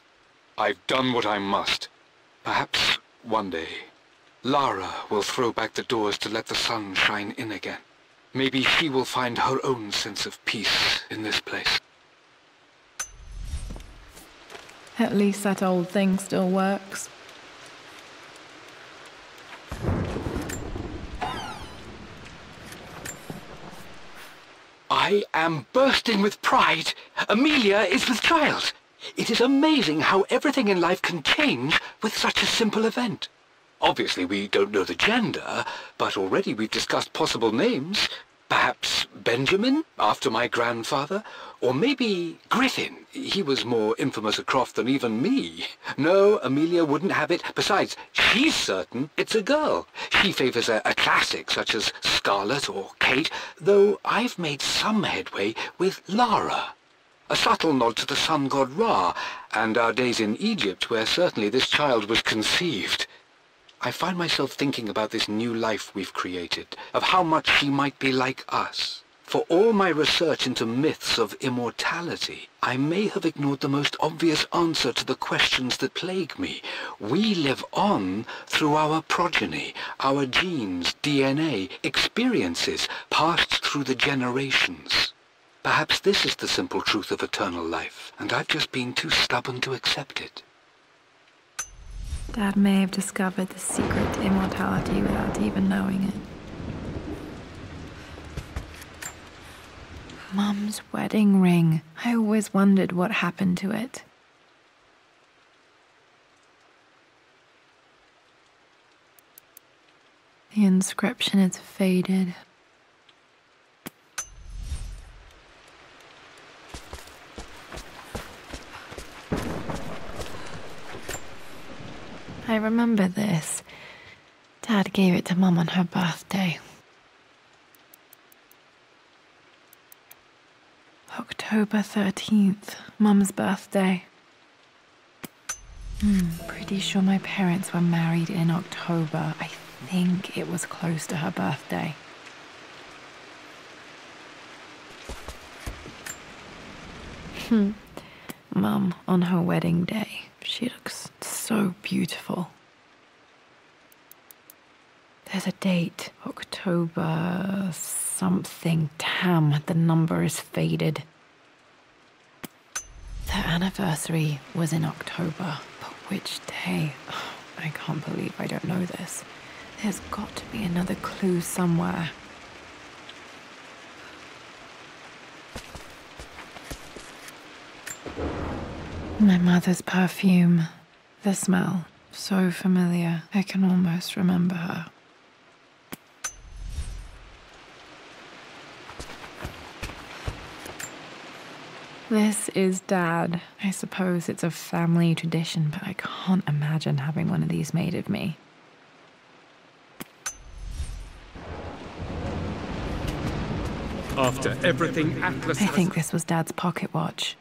I've done what I must. Perhaps one day, Lara will throw back the doors to let the sun shine in again. Maybe she will find her own sense of peace in this place. At least that old thing still works. I am bursting with pride. Amelia is with child. It is amazing how everything in life can change with such a simple event. Obviously, we don't know the gender, but already we've discussed possible names. Perhaps Benjamin, after my grandfather, or maybe Griffin. He was more infamous a Croft than even me. No, Amelia wouldn't have it. Besides, she's certain it's a girl. She favors a classic such as Scarlet or Kate, though I've made some headway with Lara. A subtle nod to the sun god Ra, and our days in Egypt, where certainly this child was conceived. I find myself thinking about this new life we've created, of how much she might be like us. For all my research into myths of immortality, I may have ignored the most obvious answer to the questions that plague me. We live on through our progeny, our genes, DNA, experiences, passed through the generations. Perhaps this is the simple truth of eternal life, and I've just been too stubborn to accept it. Dad may have discovered the secret to immortality without even knowing it. Mum's wedding ring. I always wondered what happened to it. The inscription is faded. I remember this. Dad gave it to Mum on her birthday. October 13th, Mum's birthday. Pretty sure my parents were married in October. I think it was close to her birthday. Mum, on her wedding day, she looks so beautiful. There's a date, October something. Damn, the number is faded. Their anniversary was in October, but which day? Oh, I can't believe I don't know this. There's got to be another clue somewhere. My mother's perfume. The smell. So familiar. I can almost remember her. This is Dad. I suppose it's a family tradition, but I can't imagine having one of these made of me. After everything Atlas I think this was Dad's pocket watch.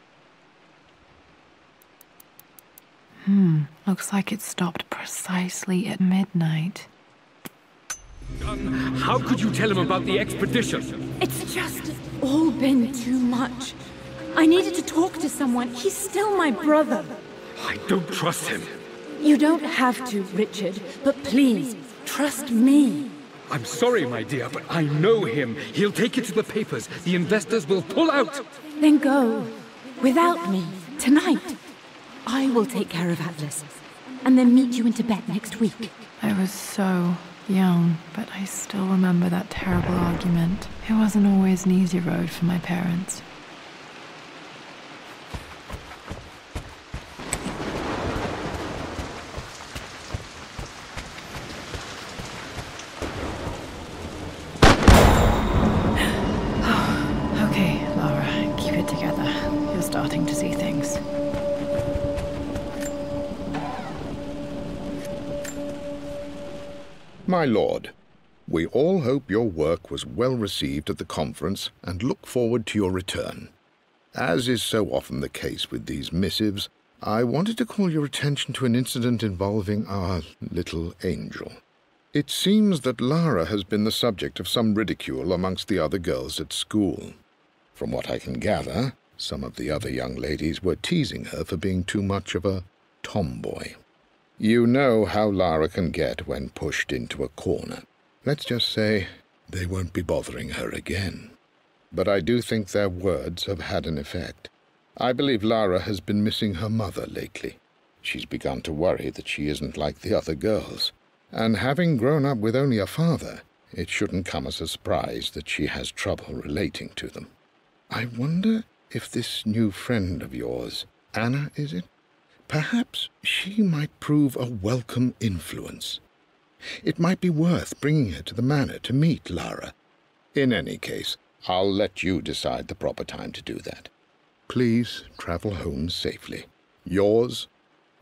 Looks like it stopped precisely at midnight. How could you tell him about the expedition? It's just all been too much. I needed to talk to someone. He's still my brother. I don't trust him. You don't have to, Richard, but please, trust me. I'm sorry, my dear, but I know him. He'll take it to the papers. The investors will pull out. Then go. Without me. Tonight. I will take care of Atlas. And then meet you in Tibet next week. I was so young, but I still remember that terrible argument. It wasn't always an easy road for my parents. Okay, Lara, keep it together. You're starting to see things. My lord, we all hope your work was well received at the conference and look forward to your return. As is so often the case with these missives, I wanted to call your attention to an incident involving our little angel. It seems that Lara has been the subject of some ridicule amongst the other girls at school. From what I can gather, some of the other young ladies were teasing her for being too much of a tomboy. You know how Lara can get when pushed into a corner. Let's just say they won't be bothering her again. But I do think their words have had an effect. I believe Lara has been missing her mother lately. She's begun to worry that she isn't like the other girls. And having grown up with only a father, it shouldn't come as a surprise that she has trouble relating to them. I wonder if this new friend of yours, Anna, is it? Perhaps she might prove a welcome influence. It might be worth bringing her to the manor to meet Lara. In any case, I'll let you decide the proper time to do that. Please travel home safely. Yours,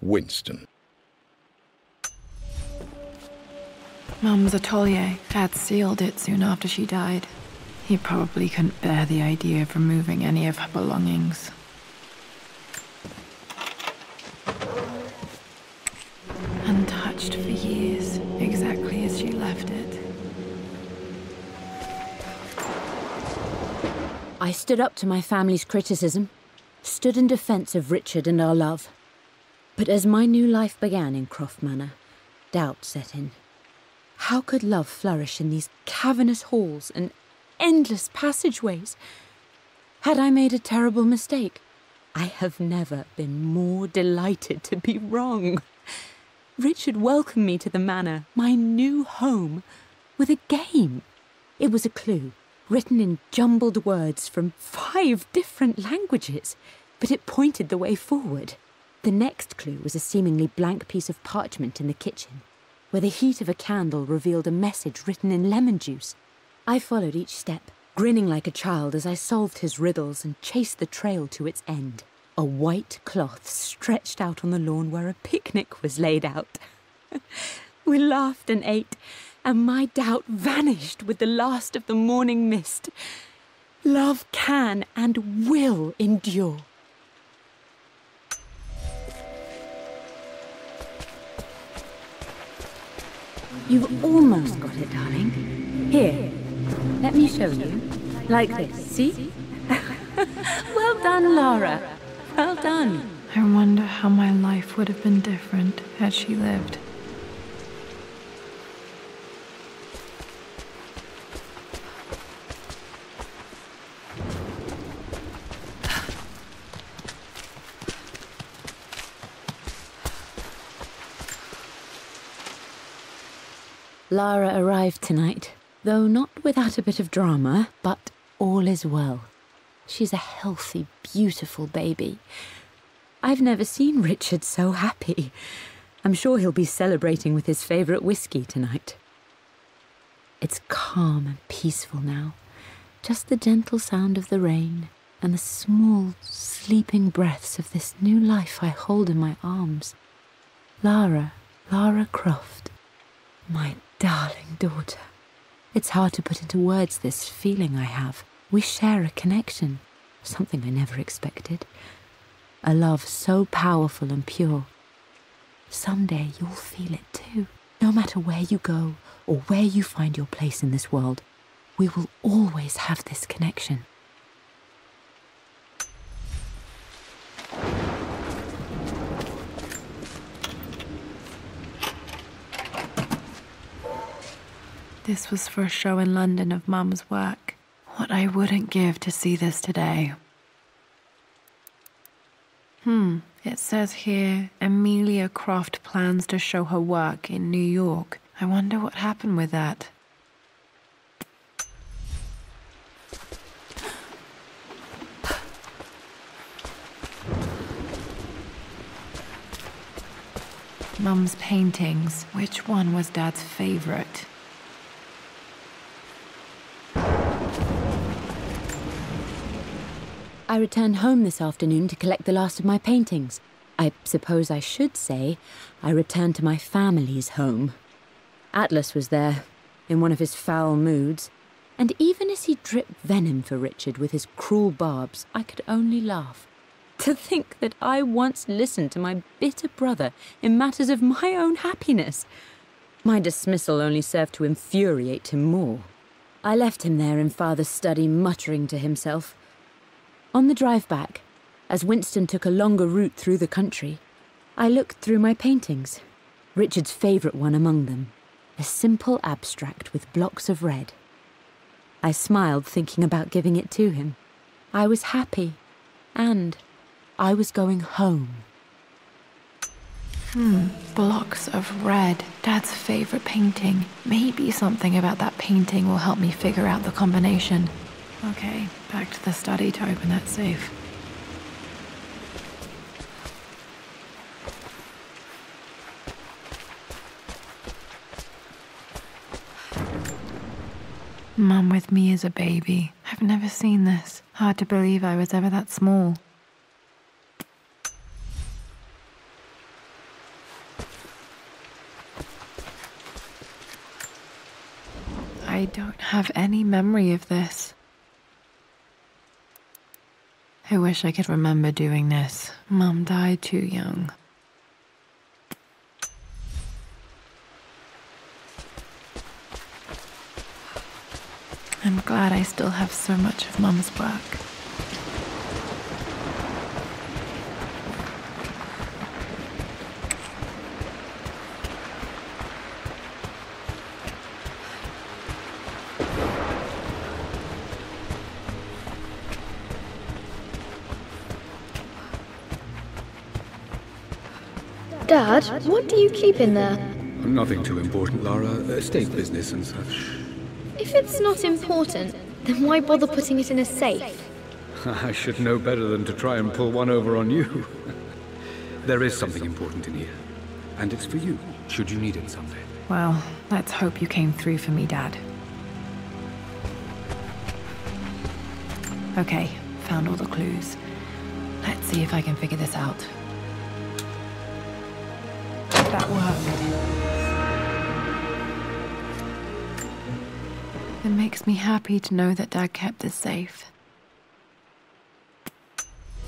Winston. Mum's atelier. Dad sealed it soon after she died. He probably couldn't bear the idea of removing any of her belongings. Untouched for years, exactly as she left it. I stood up to my family's criticism, stood in defense of Richard and our love. But as my new life began in Croft Manor, doubt set in. How could love flourish in these cavernous halls and endless passageways? Had I made a terrible mistake? I have never been more delighted to be wrong. Richard welcomed me to the manor, my new home, with a game. It was a clue, written in jumbled words from 5 different languages, but it pointed the way forward. The next clue was a seemingly blank piece of parchment in the kitchen, where the heat of a candle revealed a message written in lemon juice. I followed each step, grinning like a child as I solved his riddles and chased the trail to its end. A white cloth stretched out on the lawn where a picnic was laid out. We laughed and ate, and my doubt vanished with the last of the morning mist. Love can and will endure. You've almost got it, darling. Here, let me show you. Like this, see? Well done, Lara. Well done. I wonder how my life would have been different had she lived. Lara arrived tonight, though not without a bit of drama, but all is well. She's a healthy, beautiful baby. I've never seen Richard so happy. I'm sure he'll be celebrating with his favourite whiskey tonight. It's calm and peaceful now. Just the gentle sound of the rain and the small, sleeping breaths of this new life I hold in my arms. Lara Croft, my darling daughter. It's hard to put into words this feeling I have. We share a connection, something I never expected. A love so powerful and pure. Someday you'll feel it too. No matter where you go or where you find your place in this world, we will always have this connection. This was for a show in London of Mum's work. What I wouldn't give to see this today. It says here, Amelia Croft plans to show her work in New York. I wonder what happened with that. Mum's paintings. Which one was Dad's favorite? I returned home this afternoon to collect the last of my paintings. I suppose I should say I returned to my family's home. Atlas was there, in one of his foul moods, and even as he dripped venom for Richard with his cruel barbs, I could only laugh. To think that I once listened to my bitter brother in matters of my own happiness. My dismissal only served to infuriate him more. I left him there in Father's study, muttering to himself. On the drive back, as Winston took a longer route through the country, I looked through my paintings, Richard's favourite one among them, a simple abstract with blocks of red. I smiled, thinking about giving it to him. I was happy, and I was going home. Blocks of red. Dad's favourite painting. Maybe something about that painting will help me figure out the combination. Okay, back to the study to open that safe. Mum with me as a baby. I've never seen this. Hard to believe I was ever that small. I don't have any memory of this. I wish I could remember doing this. Mum died too young. I'm glad I still have so much of Mum's work. Dad, what do you keep in there? Nothing too important, Lara. Estate business and such. If it's not important, then why bother putting it in a safe? I should know better than to try and pull one over on you. There is something important in here. And it's for you, should you need it someday. Well, let's hope you came through for me, Dad. Okay, found all the clues. Let's see if I can figure this out. That worked. It makes me happy to know that Dad kept this safe.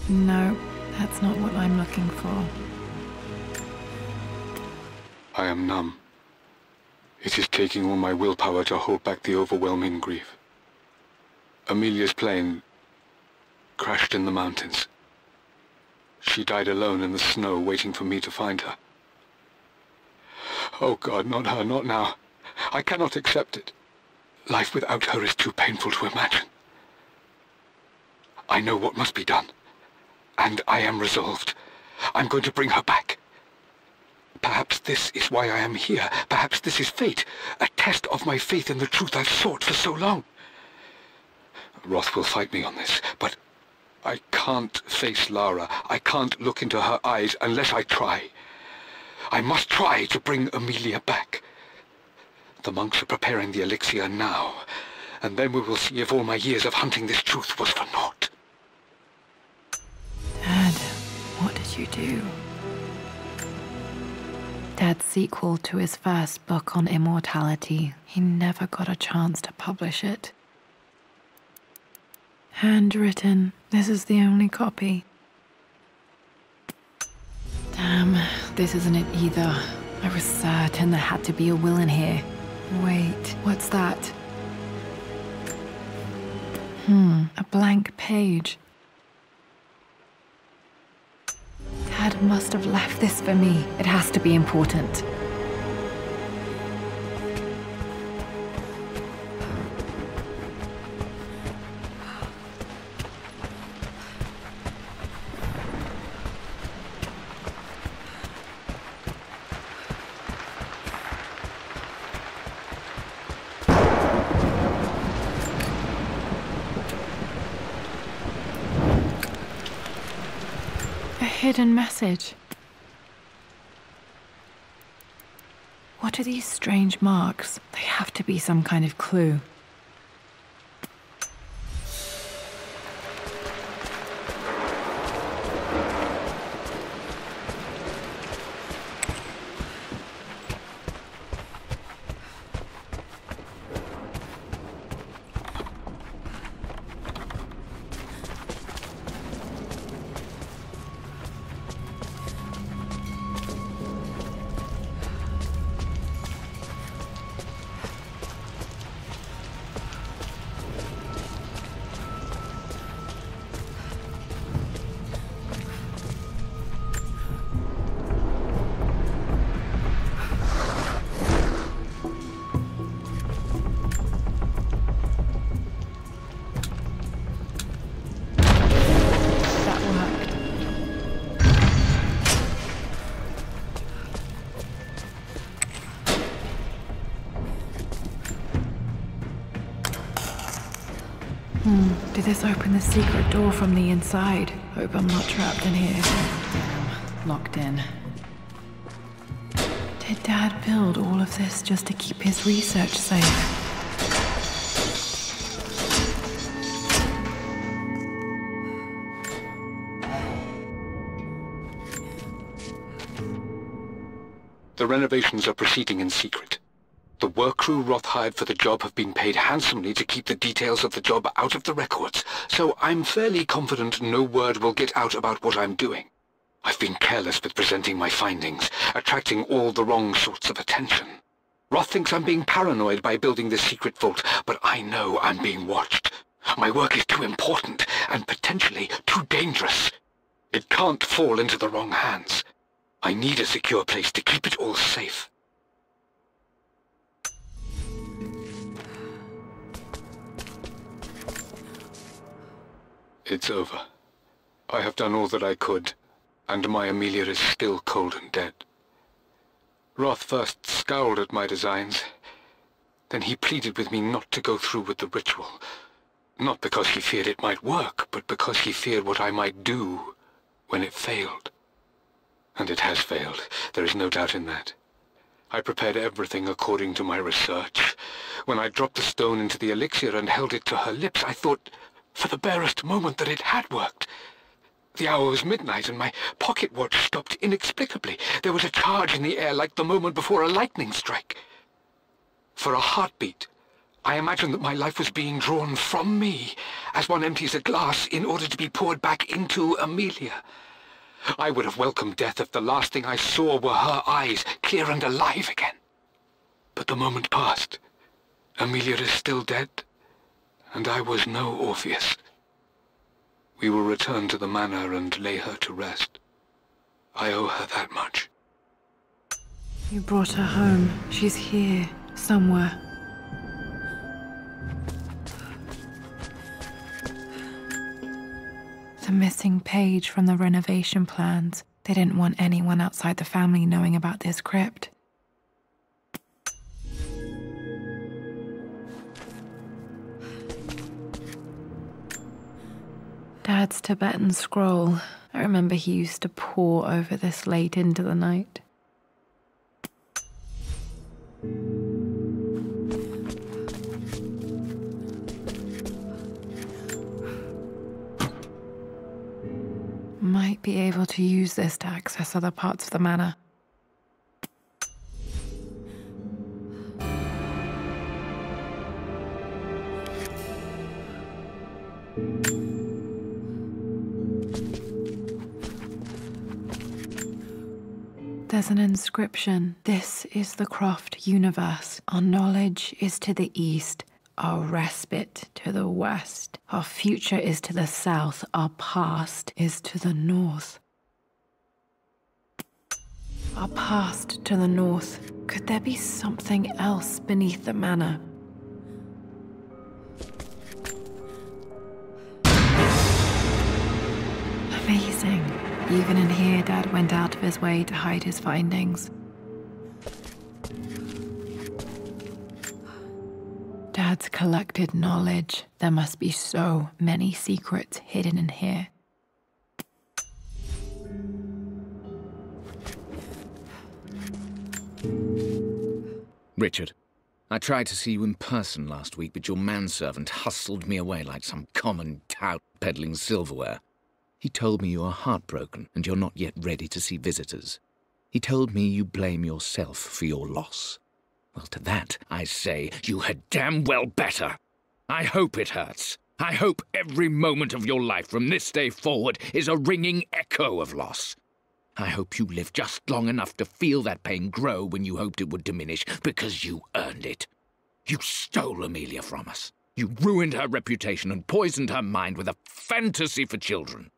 No, that's not what I'm looking for. I am numb. It is taking all my willpower to hold back the overwhelming grief. Amelia's plane crashed in the mountains. She died alone in the snow, waiting for me to find her. Oh God, not her, not now. I cannot accept it. Life without her is too painful to imagine. I know what must be done, and I am resolved. I'm going to bring her back. Perhaps this is why I am here. Perhaps this is fate, a test of my faith in the truth I've sought for so long. Roth will fight me on this, but I can't face Lara. I can't look into her eyes unless I try. I must try to bring Amelia back. The monks are preparing the elixir now, and then we will see if all my years of hunting this truth was for naught. Dad, what did you do? Dad's sequel to his first book on immortality, he never got a chance to publish it. Handwritten, this is the only copy. Damn, this isn't it either. I was certain there had to be a will in here. Wait, what's that? A blank page. Dad must have left this for me. It has to be important. Hidden message. What are these strange marks? They have to be some kind of clue. Did this open the secret door from the inside? Hope I'm not trapped in here. Damn, locked in. Did Dad build all of this just to keep his research safe? The renovations are proceeding in secret. The work crew Roth hired for the job have been paid handsomely to keep the details of the job out of the records, so I'm fairly confident no word will get out about what I'm doing. I've been careless with presenting my findings, attracting all the wrong sorts of attention. Roth thinks I'm being paranoid by building this secret vault, but I know I'm being watched. My work is too important, and potentially too dangerous. It can't fall into the wrong hands. I need a secure place to keep it all safe. It's over. I have done all that I could, and my Amelia is still cold and dead. Roth first scowled at my designs. Then he pleaded with me not to go through with the ritual. Not because he feared it might work, but because he feared what I might do when it failed. And it has failed. There is no doubt in that. I prepared everything according to my research. When I dropped the stone into the elixir and held it to her lips, I thought for the barest moment that it had worked. The hour was midnight and my pocket watch stopped inexplicably. There was a charge in the air like the moment before a lightning strike. For a heartbeat, I imagined that my life was being drawn from me, as one empties a glass in order to be poured back into Amelia. I would have welcomed death if the last thing I saw were her eyes, clear and alive again. But the moment passed. Amelia is still dead, and I was no Orpheus. We will return to the manor and lay her to rest. I owe her that much. You brought her home. She's here, somewhere. The missing page from the renovation plans. They didn't want anyone outside the family knowing about this crypt. Dad's Tibetan scroll. I remember he used to pore over this late into the night. Might be able to use this to access other parts of the manor. There's an inscription. This is the Croft universe. Our knowledge is to the east, our respite to the west. Our future is to the south, our past is to the north. Our past to the north. Could there be something else beneath the manor? Amazing. Even in here, Dad went out of his way to hide his findings. Dad's collected knowledge. There must be so many secrets hidden in here. Richard, I tried to see you in person last week, but your manservant hustled me away like some common tout peddling silverware. He told me you are heartbroken and you're not yet ready to see visitors. He told me you blame yourself for your loss. Well, to that, I say, you had damn well better. I hope it hurts. I hope every moment of your life from this day forward is a ringing echo of loss. I hope you live just long enough to feel that pain grow when you hoped it would diminish, because you earned it. You stole Amelia from us. You ruined her reputation and poisoned her mind with a fantasy for children.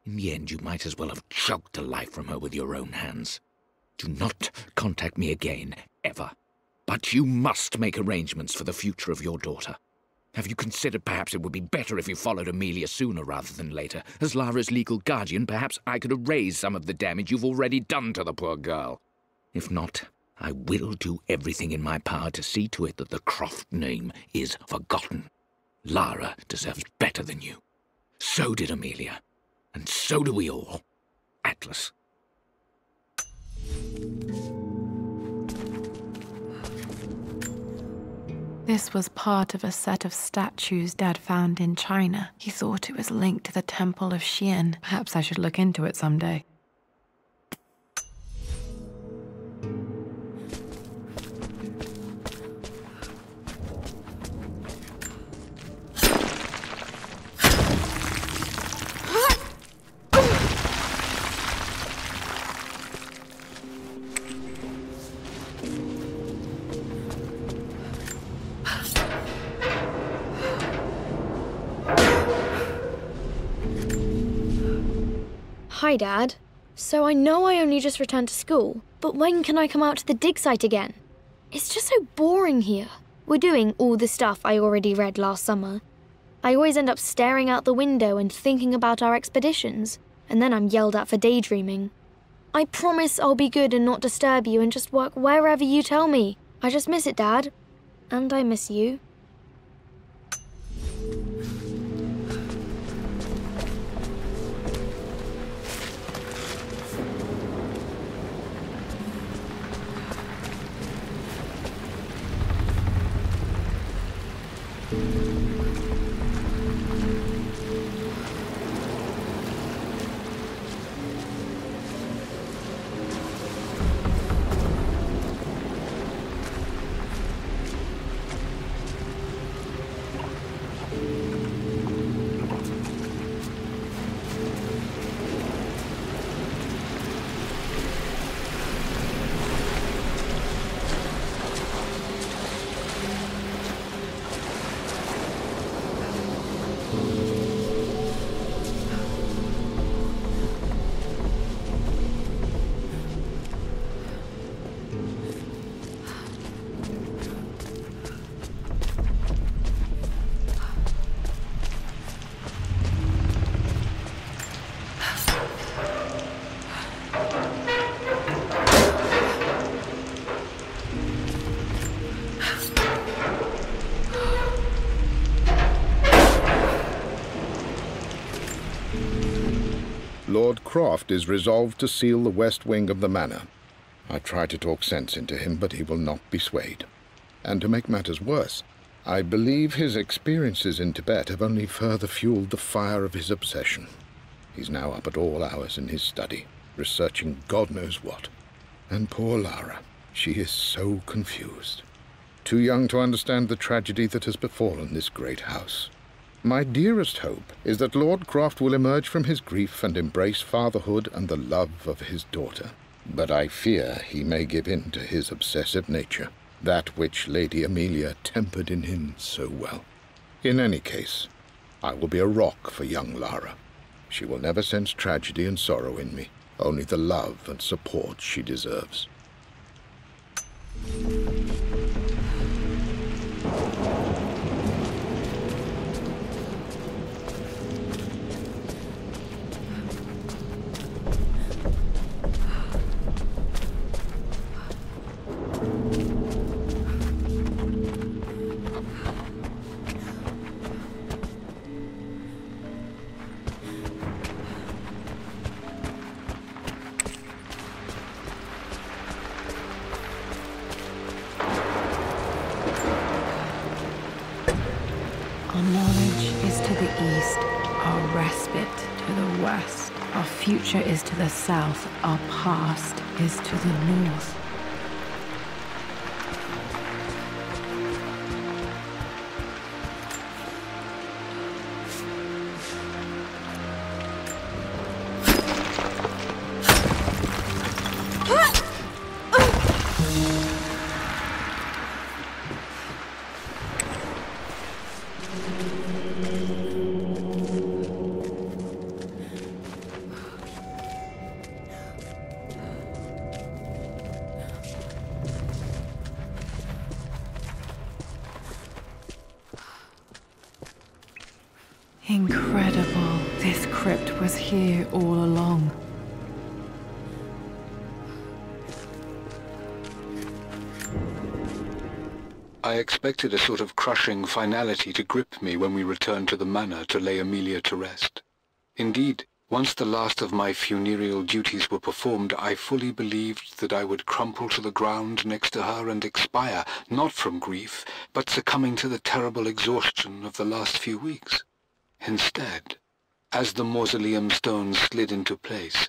In the end, you might as well have choked the life from her with your own hands. Do not contact me again, ever. But you must make arrangements for the future of your daughter. Have you considered perhaps it would be better if you followed Amelia sooner rather than later? As Lara's legal guardian, perhaps I could erase some of the damage you've already done to the poor girl. If not, I will do everything in my power to see to it that the Croft name is forgotten. Lara deserves better than you. So did Amelia. And so do we all. Atlas. This was part of a set of statues Dad found in China. He thought it was linked to the Temple of Xian. Perhaps I should look into it someday. Hi, Dad. So I know I only just returned to school, but when can I come out to the dig site again? It's just so boring here. We're doing all the stuff I already read last summer. I always end up staring out the window and thinking about our expeditions, and then I'm yelled at for daydreaming. I promise I'll be good and not disturb you and just work wherever you tell me. I just miss it, Dad. And I miss you. Croft is resolved to seal the west wing of the manor. I try to talk sense into him, but he will not be swayed. And to make matters worse, I believe his experiences in Tibet have only further fueled the fire of his obsession. He's now up at all hours in his study, researching God knows what. And poor Lara, she is so confused. Too young to understand the tragedy that has befallen this great house. My dearest hope is that Lord Croft will emerge from his grief and embrace fatherhood and the love of his daughter. But I fear he may give in to his obsessive nature, that which Lady Amelia tempered in him so well. In any case, I will be a rock for young Lara. She will never sense tragedy and sorrow in me, only the love and support she deserves. Our knowledge is to the east, our respite to the west. Our future is to the south, our past is to the north. Incredible. This crypt was here all along. I expected a sort of crushing finality to grip me when we returned to the manor to lay Amelia to rest. Indeed, once the last of my funereal duties were performed, I fully believed that I would crumple to the ground next to her and expire, not from grief, but succumbing to the terrible exhaustion of the last few weeks. Instead, as the mausoleum stones slid into place,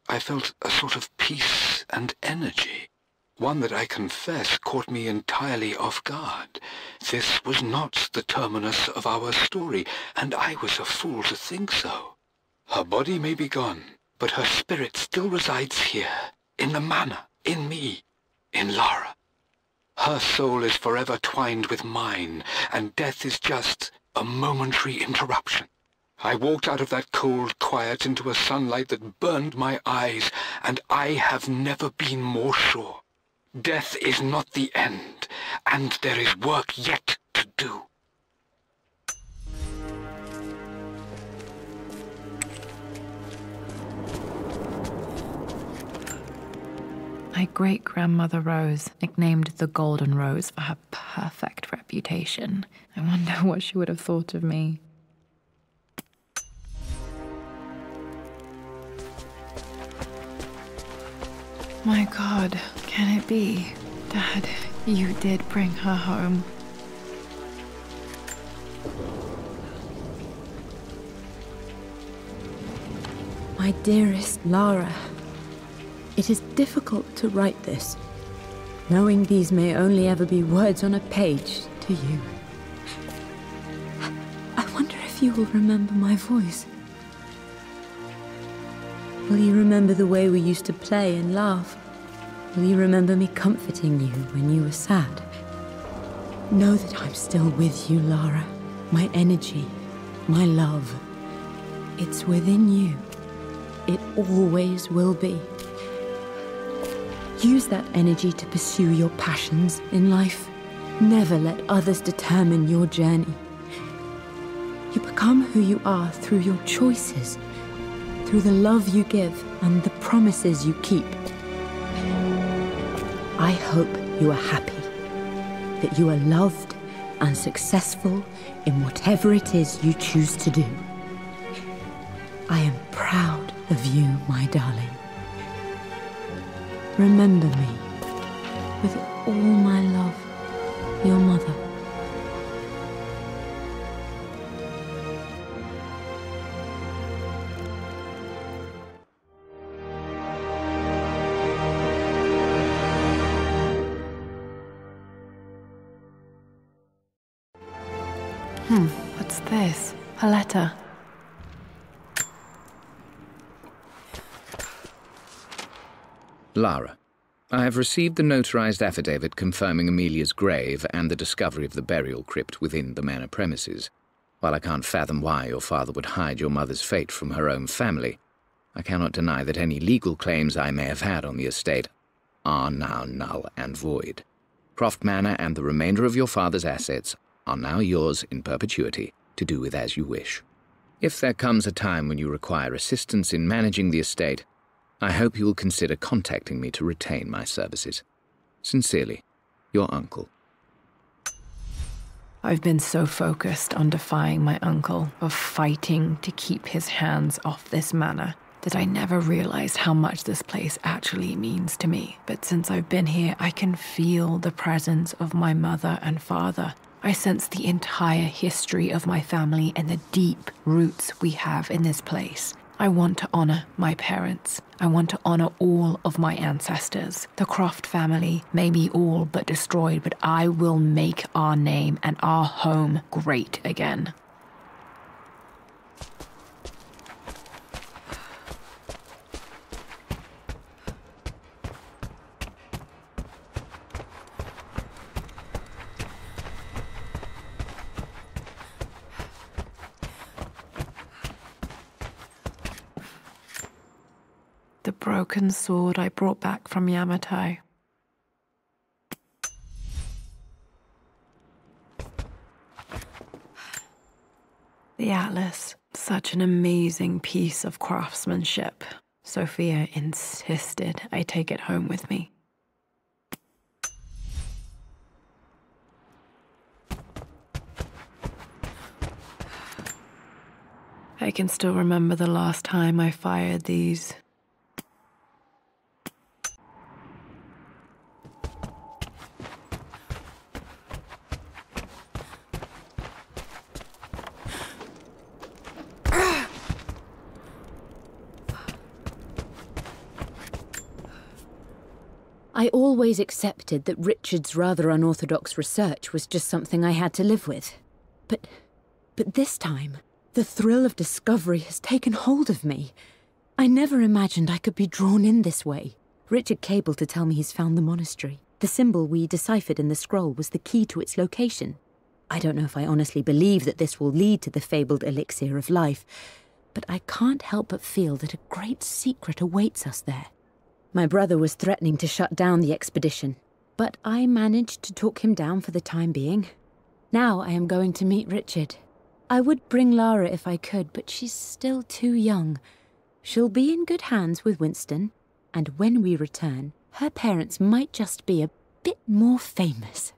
I felt a sort of peace and energy, one that I confess caught me entirely off guard. This was not the terminus of our story, and I was a fool to think so. Her body may be gone, but her spirit still resides here, in the manor, in me, in Lara. Her soul is forever twined with mine, and death is just a momentary interruption. I walked out of that cold quiet into a sunlight that burned my eyes, and I have never been more sure. Death is not the end, and there is work yet to do. My great-grandmother Rose, nicknamed the Golden Rose for her perfect reputation. I wonder what she would have thought of me. My God, can it be? Dad, you did bring her home. My dearest Lara, it is difficult to write this, knowing these may only ever be words on a page to you. I wonder if you will remember my voice. Will you remember the way we used to play and laugh? Will you remember me comforting you when you were sad? Know that I'm still with you, Lara. My energy, my love. It's within you. It always will be. Use that energy to pursue your passions in life. Never let others determine your journey. You become who you are through your choices, through the love you give and the promises you keep. I hope you are happy, that you are loved and successful in whatever it is you choose to do. I am proud of you, my darling. Remember me. With all my love, your mother. What's this? A letter. Lara, I have received the notarized affidavit confirming Amelia's grave and the discovery of the burial crypt within the manor premises. While I can't fathom why your father would hide your mother's fate from her own family, I cannot deny that any legal claims I may have had on the estate are now null and void. Croft Manor and the remainder of your father's assets are now yours in perpetuity to do with as you wish. If there comes a time when you require assistance in managing the estate, I hope you will consider contacting me to retain my services. Sincerely, your uncle. I've been so focused on defying my uncle, of fighting to keep his hands off this manor, that I never realized how much this place actually means to me. But since I've been here, I can feel the presence of my mother and father. I sense the entire history of my family and the deep roots we have in this place. I want to honor my parents. I want to honor all of my ancestors. The Croft family may be all but destroyed, but I will make our name and our home great again. The broken sword I brought back from Yamatai. The atlas, such an amazing piece of craftsmanship. Sophia insisted I take it home with me. I can still remember the last time I fired these. I always accepted that Richard's rather unorthodox research was just something I had to live with. But this time, the thrill of discovery has taken hold of me. I never imagined I could be drawn in this way. Richard cabled to tell me he's found the monastery. The symbol we deciphered in the scroll was the key to its location. I don't know if I honestly believe that this will lead to the fabled elixir of life, but I can't help but feel that a great secret awaits us there. My brother was threatening to shut down the expedition, but I managed to talk him down for the time being. Now I am going to meet Richard. I would bring Lara if I could, but she's still too young. She'll be in good hands with Winston, and when we return, her parents might just be a bit more famous.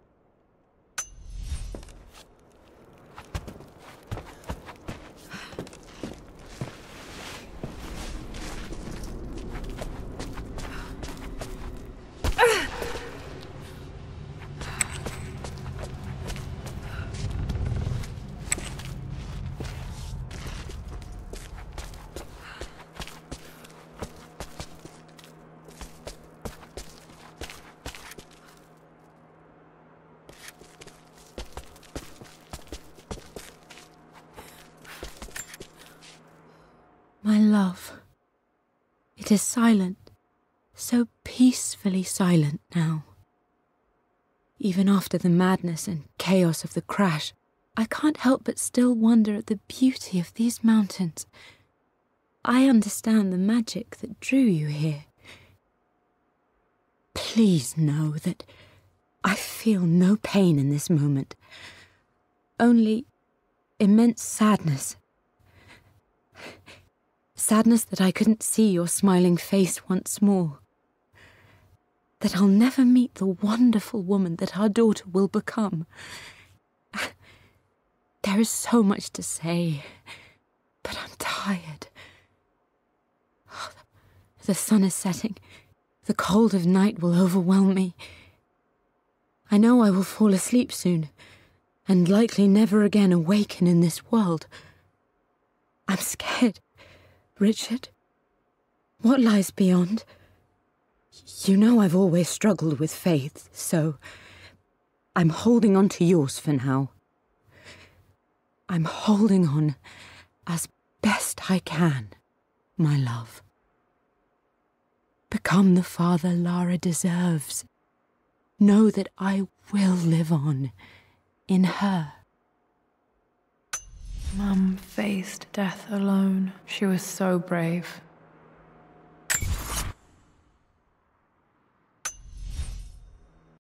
My love, it is silent, so peacefully silent now. Even after the madness and chaos of the crash, I can't help but still wonder at the beauty of these mountains. I understand the magic that drew you here. Please know that I feel no pain in this moment, only immense sadness. Sadness that I couldn't see your smiling face once more. That I'll never meet the wonderful woman that our daughter will become. There is so much to say, but I'm tired. The sun is setting. The cold of night will overwhelm me. I know I will fall asleep soon, and likely never again awaken in this world. I'm scared. Richard? What lies beyond? You know I've always struggled with faith, so I'm holding on to yours for now. I'm holding on as best I can, my love. Become the father Lara deserves. Know that I will live on in her. Mum faced death alone. She was so brave.